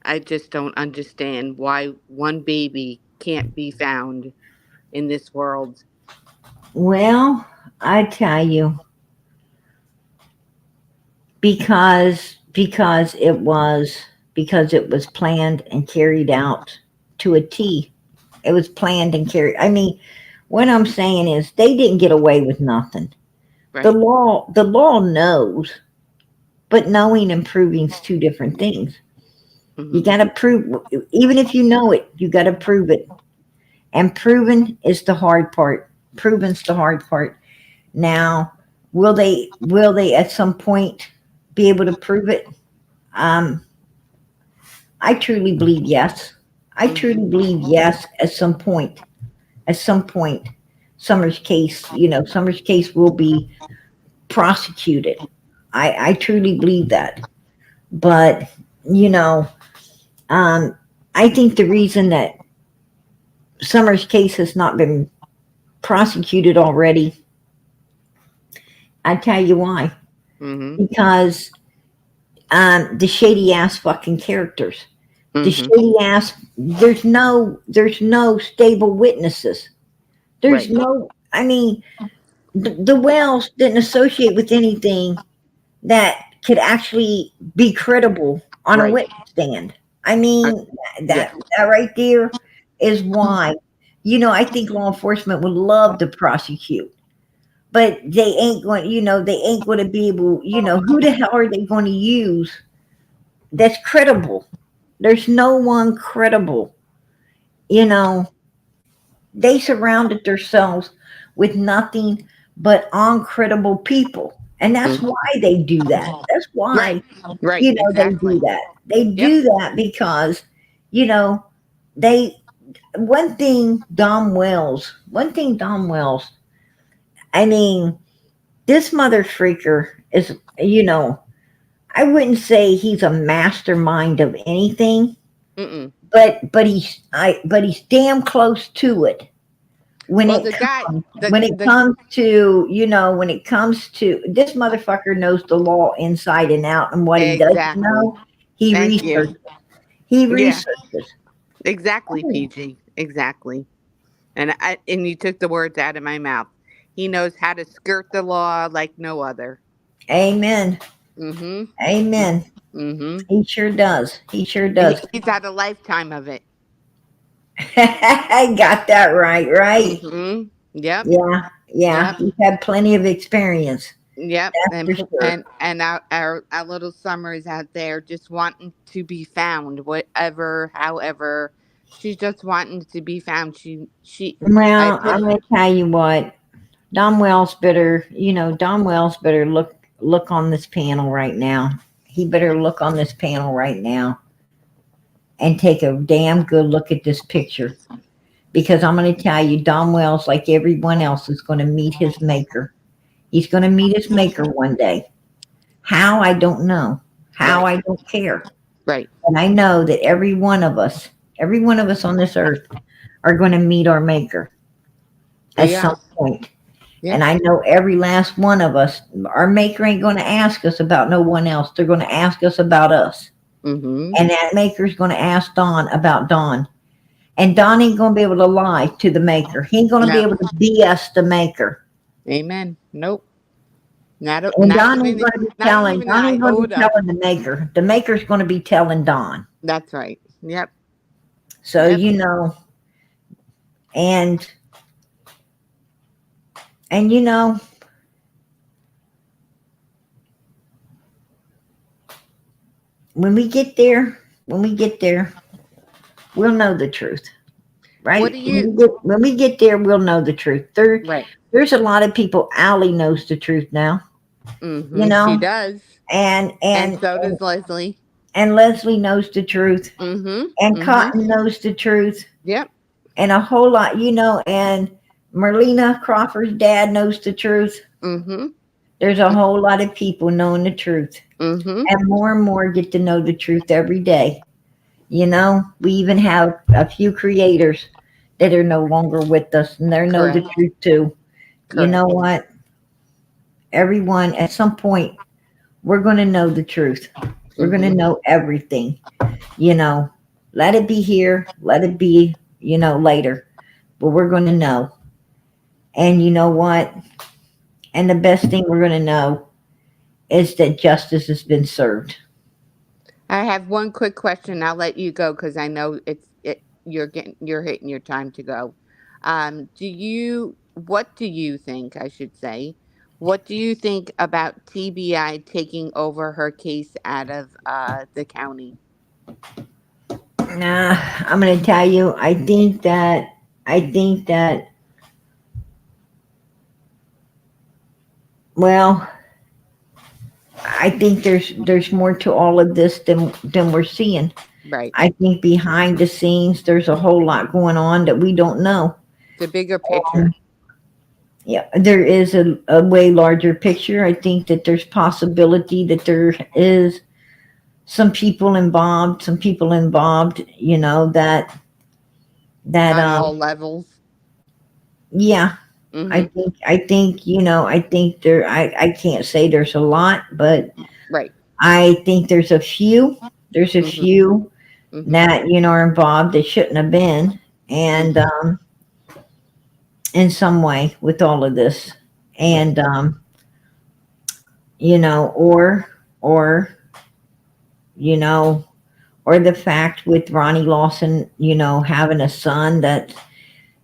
I just don't understand why one baby can't be found in this world. Well, I tell you, because it was planned and carried out to a T. It was planned and carried. I mean, what I'm saying is they didn't get away with nothing. The Right. law knows, but knowing and proving is two different things. You Hmm. got to prove, even if you know it, you got to prove it. And proving is the hard part. Proving's the hard part. Now, will they at some point be able to prove it? Um, I truly believe yes. I Hmm. truly believe yes at some point. At some point, Summer's case will be prosecuted. I truly believe that. But, you know, um, I think the reason that Summer's case has not been prosecuted already, I tell you why. Hmm. Because the shady ass fucking characters. The Hmm. shady ass there's no stable witnesses. There's Right. no I mean the Wells didn't associate with anything that could actually be credible on a Right. witness stand. I Uh, mean yeah. that right there is why I think law enforcement would love to prosecute, but they ain't going to be able, who the hell are they going to use that's credible? There's no one credible. You know, they surrounded themselves with nothing but uncredible people. And that's Mhm. why they do that. That's Right. why, Right. they do Exactly. that. They Yep. do that because, you know, they, one thing Dom Wells, I mean, this mother freaker is, I wouldn't say he's a mastermind of anything, Mm-mm. but he's damn close to it when Well, it the guy, comes the when it the comes to this motherfucker knows the law inside and out, and what he doesn't exactly. know, he Thank you. researches. He Yeah. researches. Exactly, PG. Exactly. And you took the words out of my mouth. He knows how to skirt the law like no other. Amen. Mm-hmm. Amen. Mm-hmm. He sure does. He sure does. He's had a lifetime of it. I got that right, right? Mm-hmm. Yep. Yeah, yeah. Yep. He's had plenty of experience. Yep. That's And for sure. our little Summer is out there just wanting to be found, whatever, however, she's just wanting to be found. I Well, put. I'm gonna tell you what. Don Wells better look on this panel right now. He better look on this panel right now and take a damn good look at this picture. Because I'm going to tell you, Don Wells, like everyone else, is going to meet his maker. He's going to meet his maker one day. How, I don't know. How, I don't care. Right. And I know that every one of us on this earth are going to meet our maker at We some are. point. Yeah. And I know every last one of us, our maker ain't going to ask us about no one else. They're going to ask us about us. Mm-hmm. And that maker's going to ask Don about Don. And Don ain't going to be able to lie to the maker. He ain't going to be No. able to BS the maker. Amen. Nope. Not And not Don even ain't going to be not telling, even Don an ain't going to be iota. telling the maker. The maker's going to be telling Don. That's right. Yep. So, Yep. you know, and you know, when we get there, we'll know the truth, right? What do you? When we get there, we'll know the truth. Right. There's a lot of people. Allie knows the truth now, Mm-hmm. you know, She does. and So does Leslie. and Leslie knows the truth, Mm-hmm. and Mm-hmm. Cotton knows the truth, Yep. and a whole lot, you know, and Merlina Crawford's dad knows the truth. Mm-hmm. There's a whole lot of people knowing the truth, Mm-hmm. and more get to know the truth every day. You know, we even have a few creators that are no longer with us, and they know the Correct. truth too. You Correct. know what? Everyone, at some point, we're going to know the truth. We're going to Mm-hmm. know everything. You know, let it be here, let it be, you know, later, but we're going to know. And you know what? And the best thing we're going to know is that justice has been served. I have one quick question. I'll let you go because I know you're hitting your time to go. What do you think? I should say, what do you think about TBI taking over her case out of the county? Nah, I'm going to tell you, I think that, well, I think there's more to all of this than we're seeing. Right. I think behind the scenes there's a whole lot going on that we don't know. The bigger picture. Yeah, there is a way larger picture. I think that there's possibility that there is some people involved, you know, that On all levels. yeah, Mm-hmm. I think, you know, I think I can't say there's a lot, but Right. I think there's a few. There's a Mm-hmm. few Mm-hmm. that, you know, are involved that shouldn't have been, and in some way with all of this, and you know, or you know, or the fact with Ronnie Lawson, you know, having a son that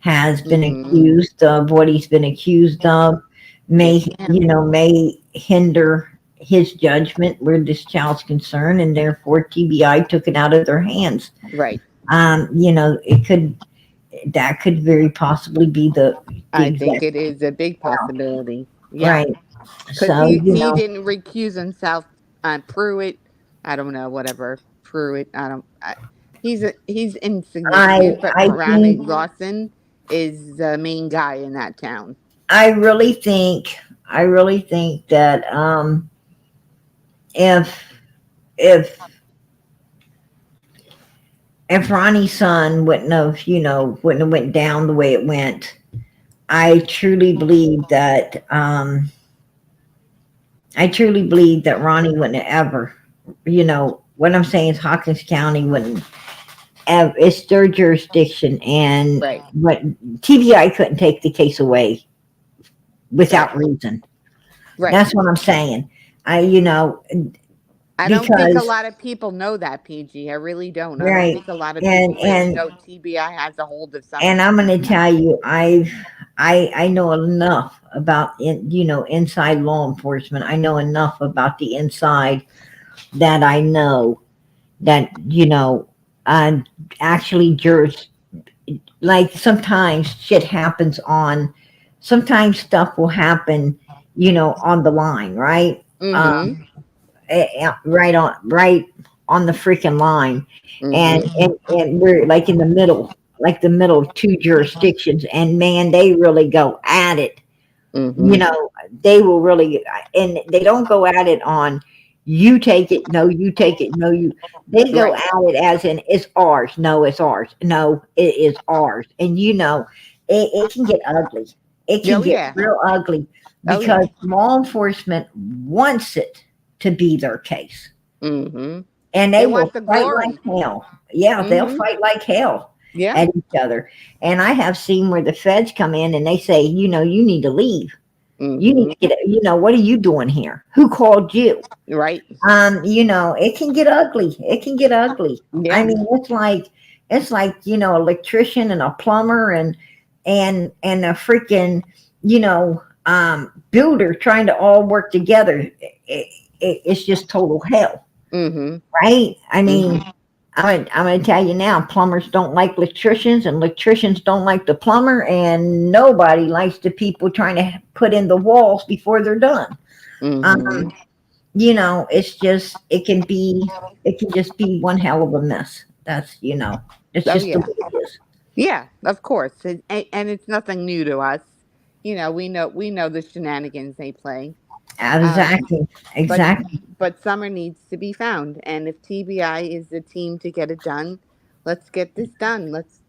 has been Mm-hmm. accused of what he's been accused of, may, Yes, ma'am. you know, may hinder his judgment where this child's concerned, and therefore TBI took it out of their hands. Right. You know, that could very possibly be the I think exact it is a big possibility. Yeah. right. Because So, you he know, didn't recuse himself on Pruitt. I don't know, whatever Pruitt. He's insignificant, but I Ronnie think Lawson is the main guy in that town. I really think that if if if Ronnie's son wouldn't have, you know, wouldn't have went down the way it went, I truly believe that Ronnie wouldn't have ever, you know, what I'm saying is Hawkins County wouldn't have, it's their jurisdiction, and Right. what TBI couldn't take the case away without Right. reason. Right. That's what I'm saying. You know, I don't think a because lot of people know that, PG. I really don't. I don't right, think a lot of and people really know TBI has a hold of some and I'm going to county. tell you, I know enough about you know, inside law enforcement. I know enough about the inside that I know that, you know, actually jurors, like sometimes shit happens on, sometimes stuff will happen, you know, on the line, right? Mm-hmm. Right on the freaking line, and Mm-hmm. and we're like in the middle, like the middle of two jurisdictions, and man, they really go at it You Mhm. know, they will really, and they don't go at it on you take it, no, you take it, no, you. They go Right. at it as in it's ours, no, it's ours, no, it is ours, and it can get ugly. It can Oh get yeah. real ugly Oh yeah. because law enforcement wants it to be their case, Mhm. and They they will want the fight like glory. hell. Yeah, they'll Mhm. fight like hell Yeah. at each other. And I have seen where the feds come in and they say, you need to leave. You need Mhm. to get, what are you doing here? Who called you? Right. It can get ugly. It can get ugly. I Yeah. mean, it's like, electrician and a plumber and a freaking, builder trying to all work together. It's just total hell, Mhm. right? I mean, Mhm. I'm going to tell you now, plumbers don't like electricians, and electricians don't like the plumber, and nobody likes the people trying to put in the walls before they're done. Mhm. Um, it can just be one hell of a mess. It's Oh just the yeah. way it is. Yeah. Of course. And it's nothing new to us. We know the shenanigans they play. Um, Exactly, but exactly. but summer needs to be found, and if TBI is the team to get it done, let's get this done. Let's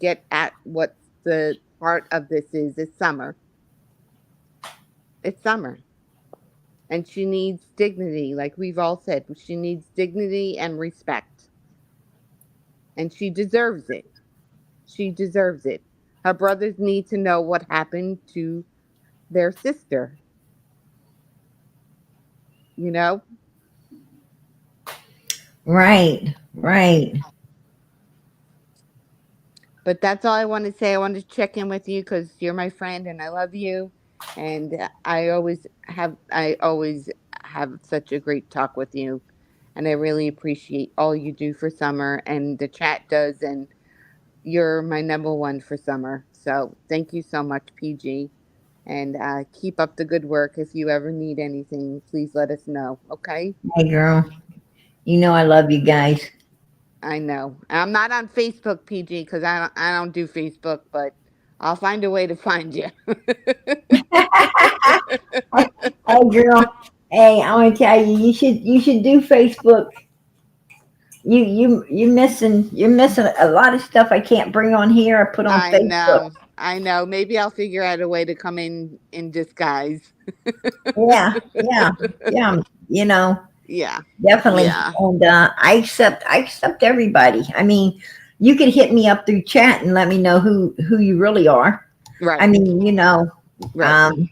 get at what the part of this is. It's summer. It's summer, and she needs dignity, like we've all said. She needs dignity and respect, and she deserves it. She deserves it. Her brothers need to know what happened to their sister. You know, Right, right. But that's all I want to say. I wanted to check in with you because you're my friend and I love you. And I always have such a great talk with you. And I really appreciate all you do for summer and the chat does. And you're my number one for summer. So thank you so much, PG. And keep up the good work. If you ever need anything, please let us know. Okay? Hey, girl. I love you guys. I know. I'm not on Facebook, PG, because I don't do Facebook, but I'll find a way to find you. Hey, girl. Hey, I'm gonna tell you, you should do Facebook. You're missing a lot of stuff I can't bring on here. I put on I Facebook. know. I know. Maybe I'll figure out a way to come in disguise. Yeah, yeah, yeah. You know, Yeah. definitely. Yeah. And I accept everybody. I mean, you could hit me up through chat and let me know who you really are. I Right. mean, Right. um,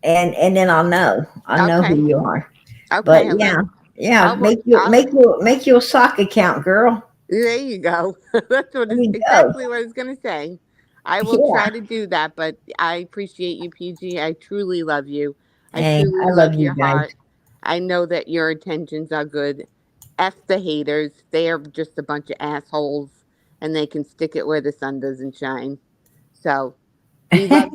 and then I'll know Okay. who you are. But Okay. yeah, yeah. I'll Make work. you make you make you a sock account, girl. There you go. That's There you go. exactly what I was going to say. I will Yeah. try to do that, but I appreciate you, PG. I truly love you. I Hey, truly I love love you your guys. heart. I know that your intentions are good. F the haters. They are just a bunch of assholes and they can stick it where the sun doesn't shine. So we love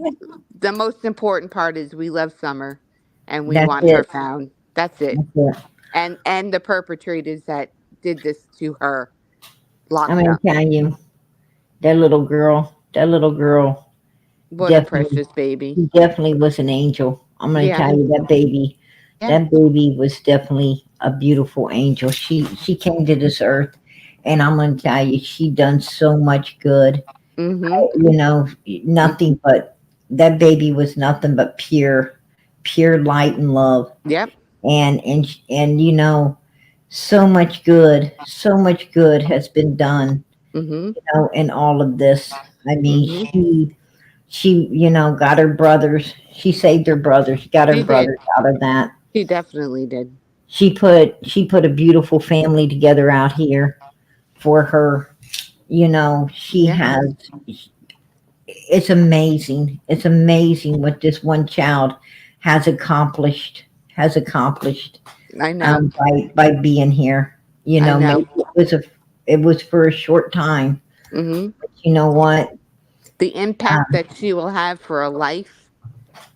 the most important part is we love Summer and we That's want her it. found. That's it. That's it. And the perpetrators that did this to her I'm locked gonna up. tell you, that little girl, What a definitely, precious baby. she definitely was an angel. I'm gonna Yeah. tell you Yeah. that baby was definitely a beautiful angel. She came to this earth, and I'm gonna tell you, she done so much good. Mm-hmm. You know, nothing but that baby was nothing but pure light and love, Yep. and so much good has been done, Mm-hmm. in all of this. I mean, Mm-hmm. she got her brothers. She saved her brothers. Got her She did. brothers out of that. She definitely did. She put a beautiful family together out here for her. She Yeah. has. It's amazing. It's amazing what this one child has accomplished. Has accomplished, I know. by being here. I know. Maybe it was for a short time. Mm-hmm. You know what? The impact that she will have for a life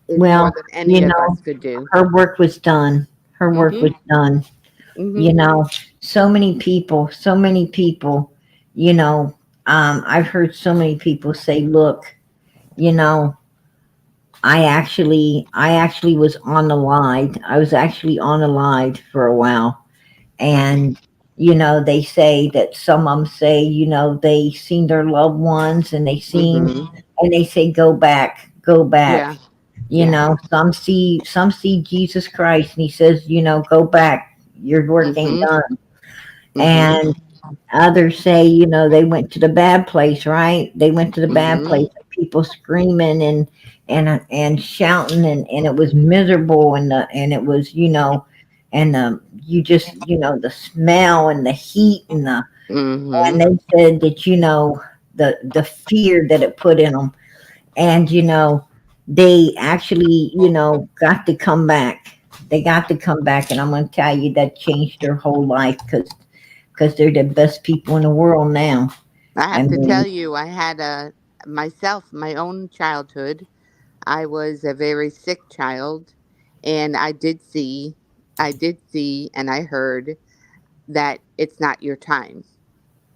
is more Well, than any you of know, us could do. her work was done. Her work Mm-hmm. was done. Mm-hmm. You know, so many people, you know, I've heard so many people say, look, you know, I actually was on the live. I was actually on the live for a while, and they say that some of them say they seen their loved ones, and Mhm. they say go back, go back. Yeah. Yeah. Some see Jesus Christ, and he says, go back. Your work ain't Mhm. done. Mhm. And others say, they went to the bad place, right? They went to the bad Mhm. place. People screaming and shouting, and it was miserable, and it was, and you just, the smell and the heat and Mhm. they said that, the fear that it put in them, and they actually, got to come back. They got to come back, and I'm going to tell you that changed their whole life because they're the best people in the world now. I I have to tell mean, you, I had a myself my own childhood. I was a very sick child, and I did see, and I heard that it's not your time.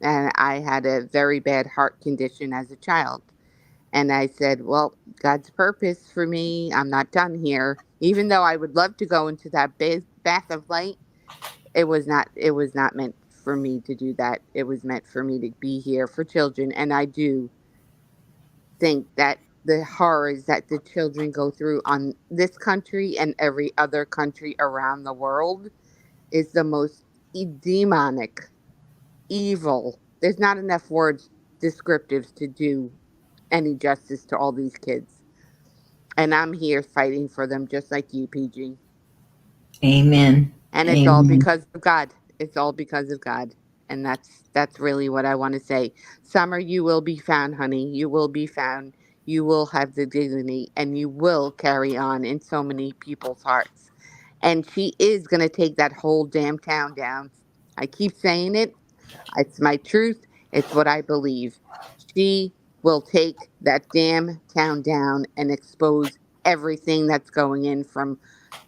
And I had a very bad heart condition as a child. And I said, well, God's purpose for me, I'm not done here. Even though I would love to go into that bath of light, it was not meant for me to do that. It was meant for me to be here for children. And I do think that the horrors that the children go through on this country and every other country around the world is the most demonic, evil. There's not enough words descriptives to do any justice to all these kids. And I'm here fighting for them just like you, PG. amen. And it's all Amen. because of God. It's all because of God. And that's really what I want to say. Summer, you will be found, honey. You will be found. You will have the dignity and you will carry on in so many people's hearts. And she is going to take that whole damn town down. I keep saying it. It's my truth. It's what I believe. She will take that damn town down and expose everything that's going in from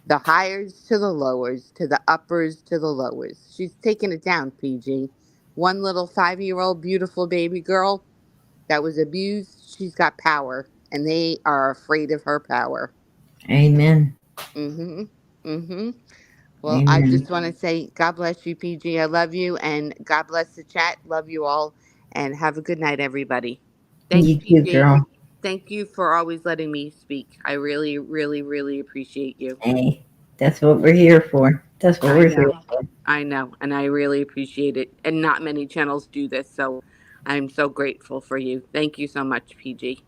the highers to the lowers to the uppers to the lowers. She's taking it down, PG. One little 5-year-old beautiful baby girl that was abused, she's got power, and they are afraid of her power. Amen. Mm-hmm. Mm-hmm. Well, I Amen. just want to say God bless you, PG. I love you, and God bless the chat. Love you all, and have a good night, everybody. Thanks, You too, PG. girl. Thank you for always letting me speak. I really, really, really appreciate you. Hey, that's what we're here for. That's what I we're here know. for. I know, and I really appreciate it. And not many channels do this, so I'm so grateful for you. Thank you so much, PG.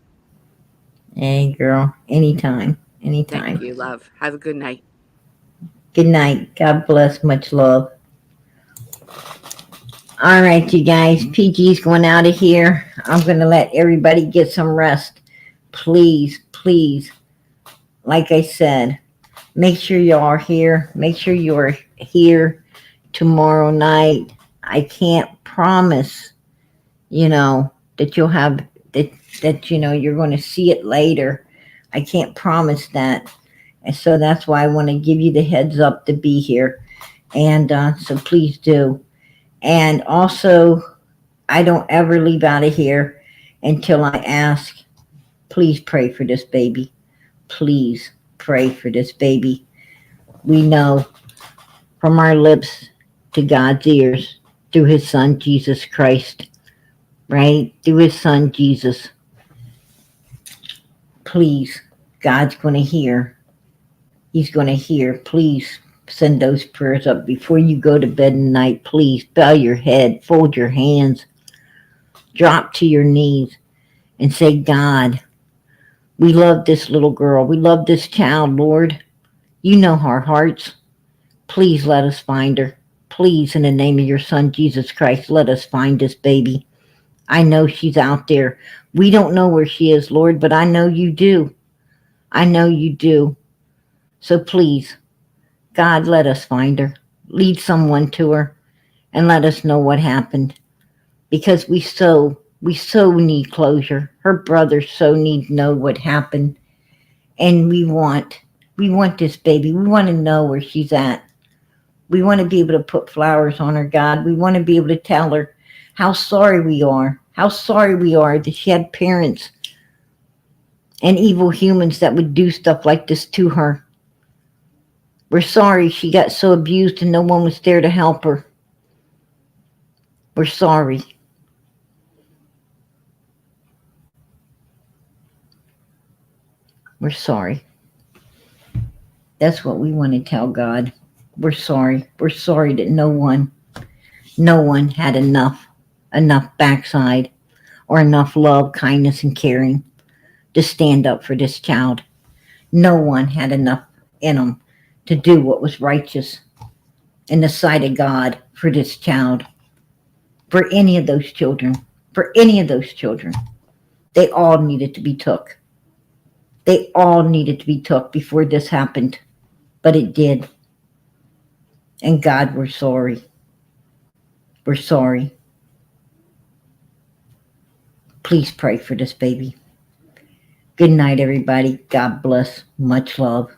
Hey, girl. Anytime. Thank Anytime. you, love. Have a good night. Good night. God bless. Much love. All right, you guys. PG's going out of here. I'm going to let everybody get some rest. Please, please, like I said, make sure you are here. Make sure you're here tomorrow night. I can't promise, that you'll have that you're going to see it later. I can't promise that. And so that's why I want to give you the heads up to be here. And so please do. And also, I don't ever leave out of here until I ask, please pray for this baby. Please pray for this baby. We know from our lips to God's ears through his son Jesus Christ, right? Through his son Jesus. Please, God's going to hear. He's going to hear. Please send those prayers up before you go to bed tonight. Please bow your head, fold your hands, drop to your knees, and say, God, we love this little girl. We love this child, Lord. You know our hearts. Please let us find her. Please, in the name of your son, Jesus Christ, let us find this baby. I know she's out there. We don't know where she is, Lord, but I know you do. I know you do. So please, God, let us find her. Lead someone to her and let us know what happened. Because we so need closure. Her brother so need to know what happened. And we want this baby. We want to know where she's at. We want to be able to put flowers on her, God. We want to be able to tell her how sorry we are. How sorry we are that she had parents and evil humans that would do stuff like this to her. We're sorry she got so abused and no one was there to help her. We're sorry. We're sorry. That's what we want to tell God. We're sorry. We're sorry that no one had enough backside or enough love, kindness, and caring to stand up for this child. No one had enough in them to do what was righteous in the sight of God for this child, for any of those children, They all needed to be took. They all needed to be took before this happened, but it did. And God, we're sorry. We're sorry. Please pray for this baby. Good night, everybody. God bless. Much love.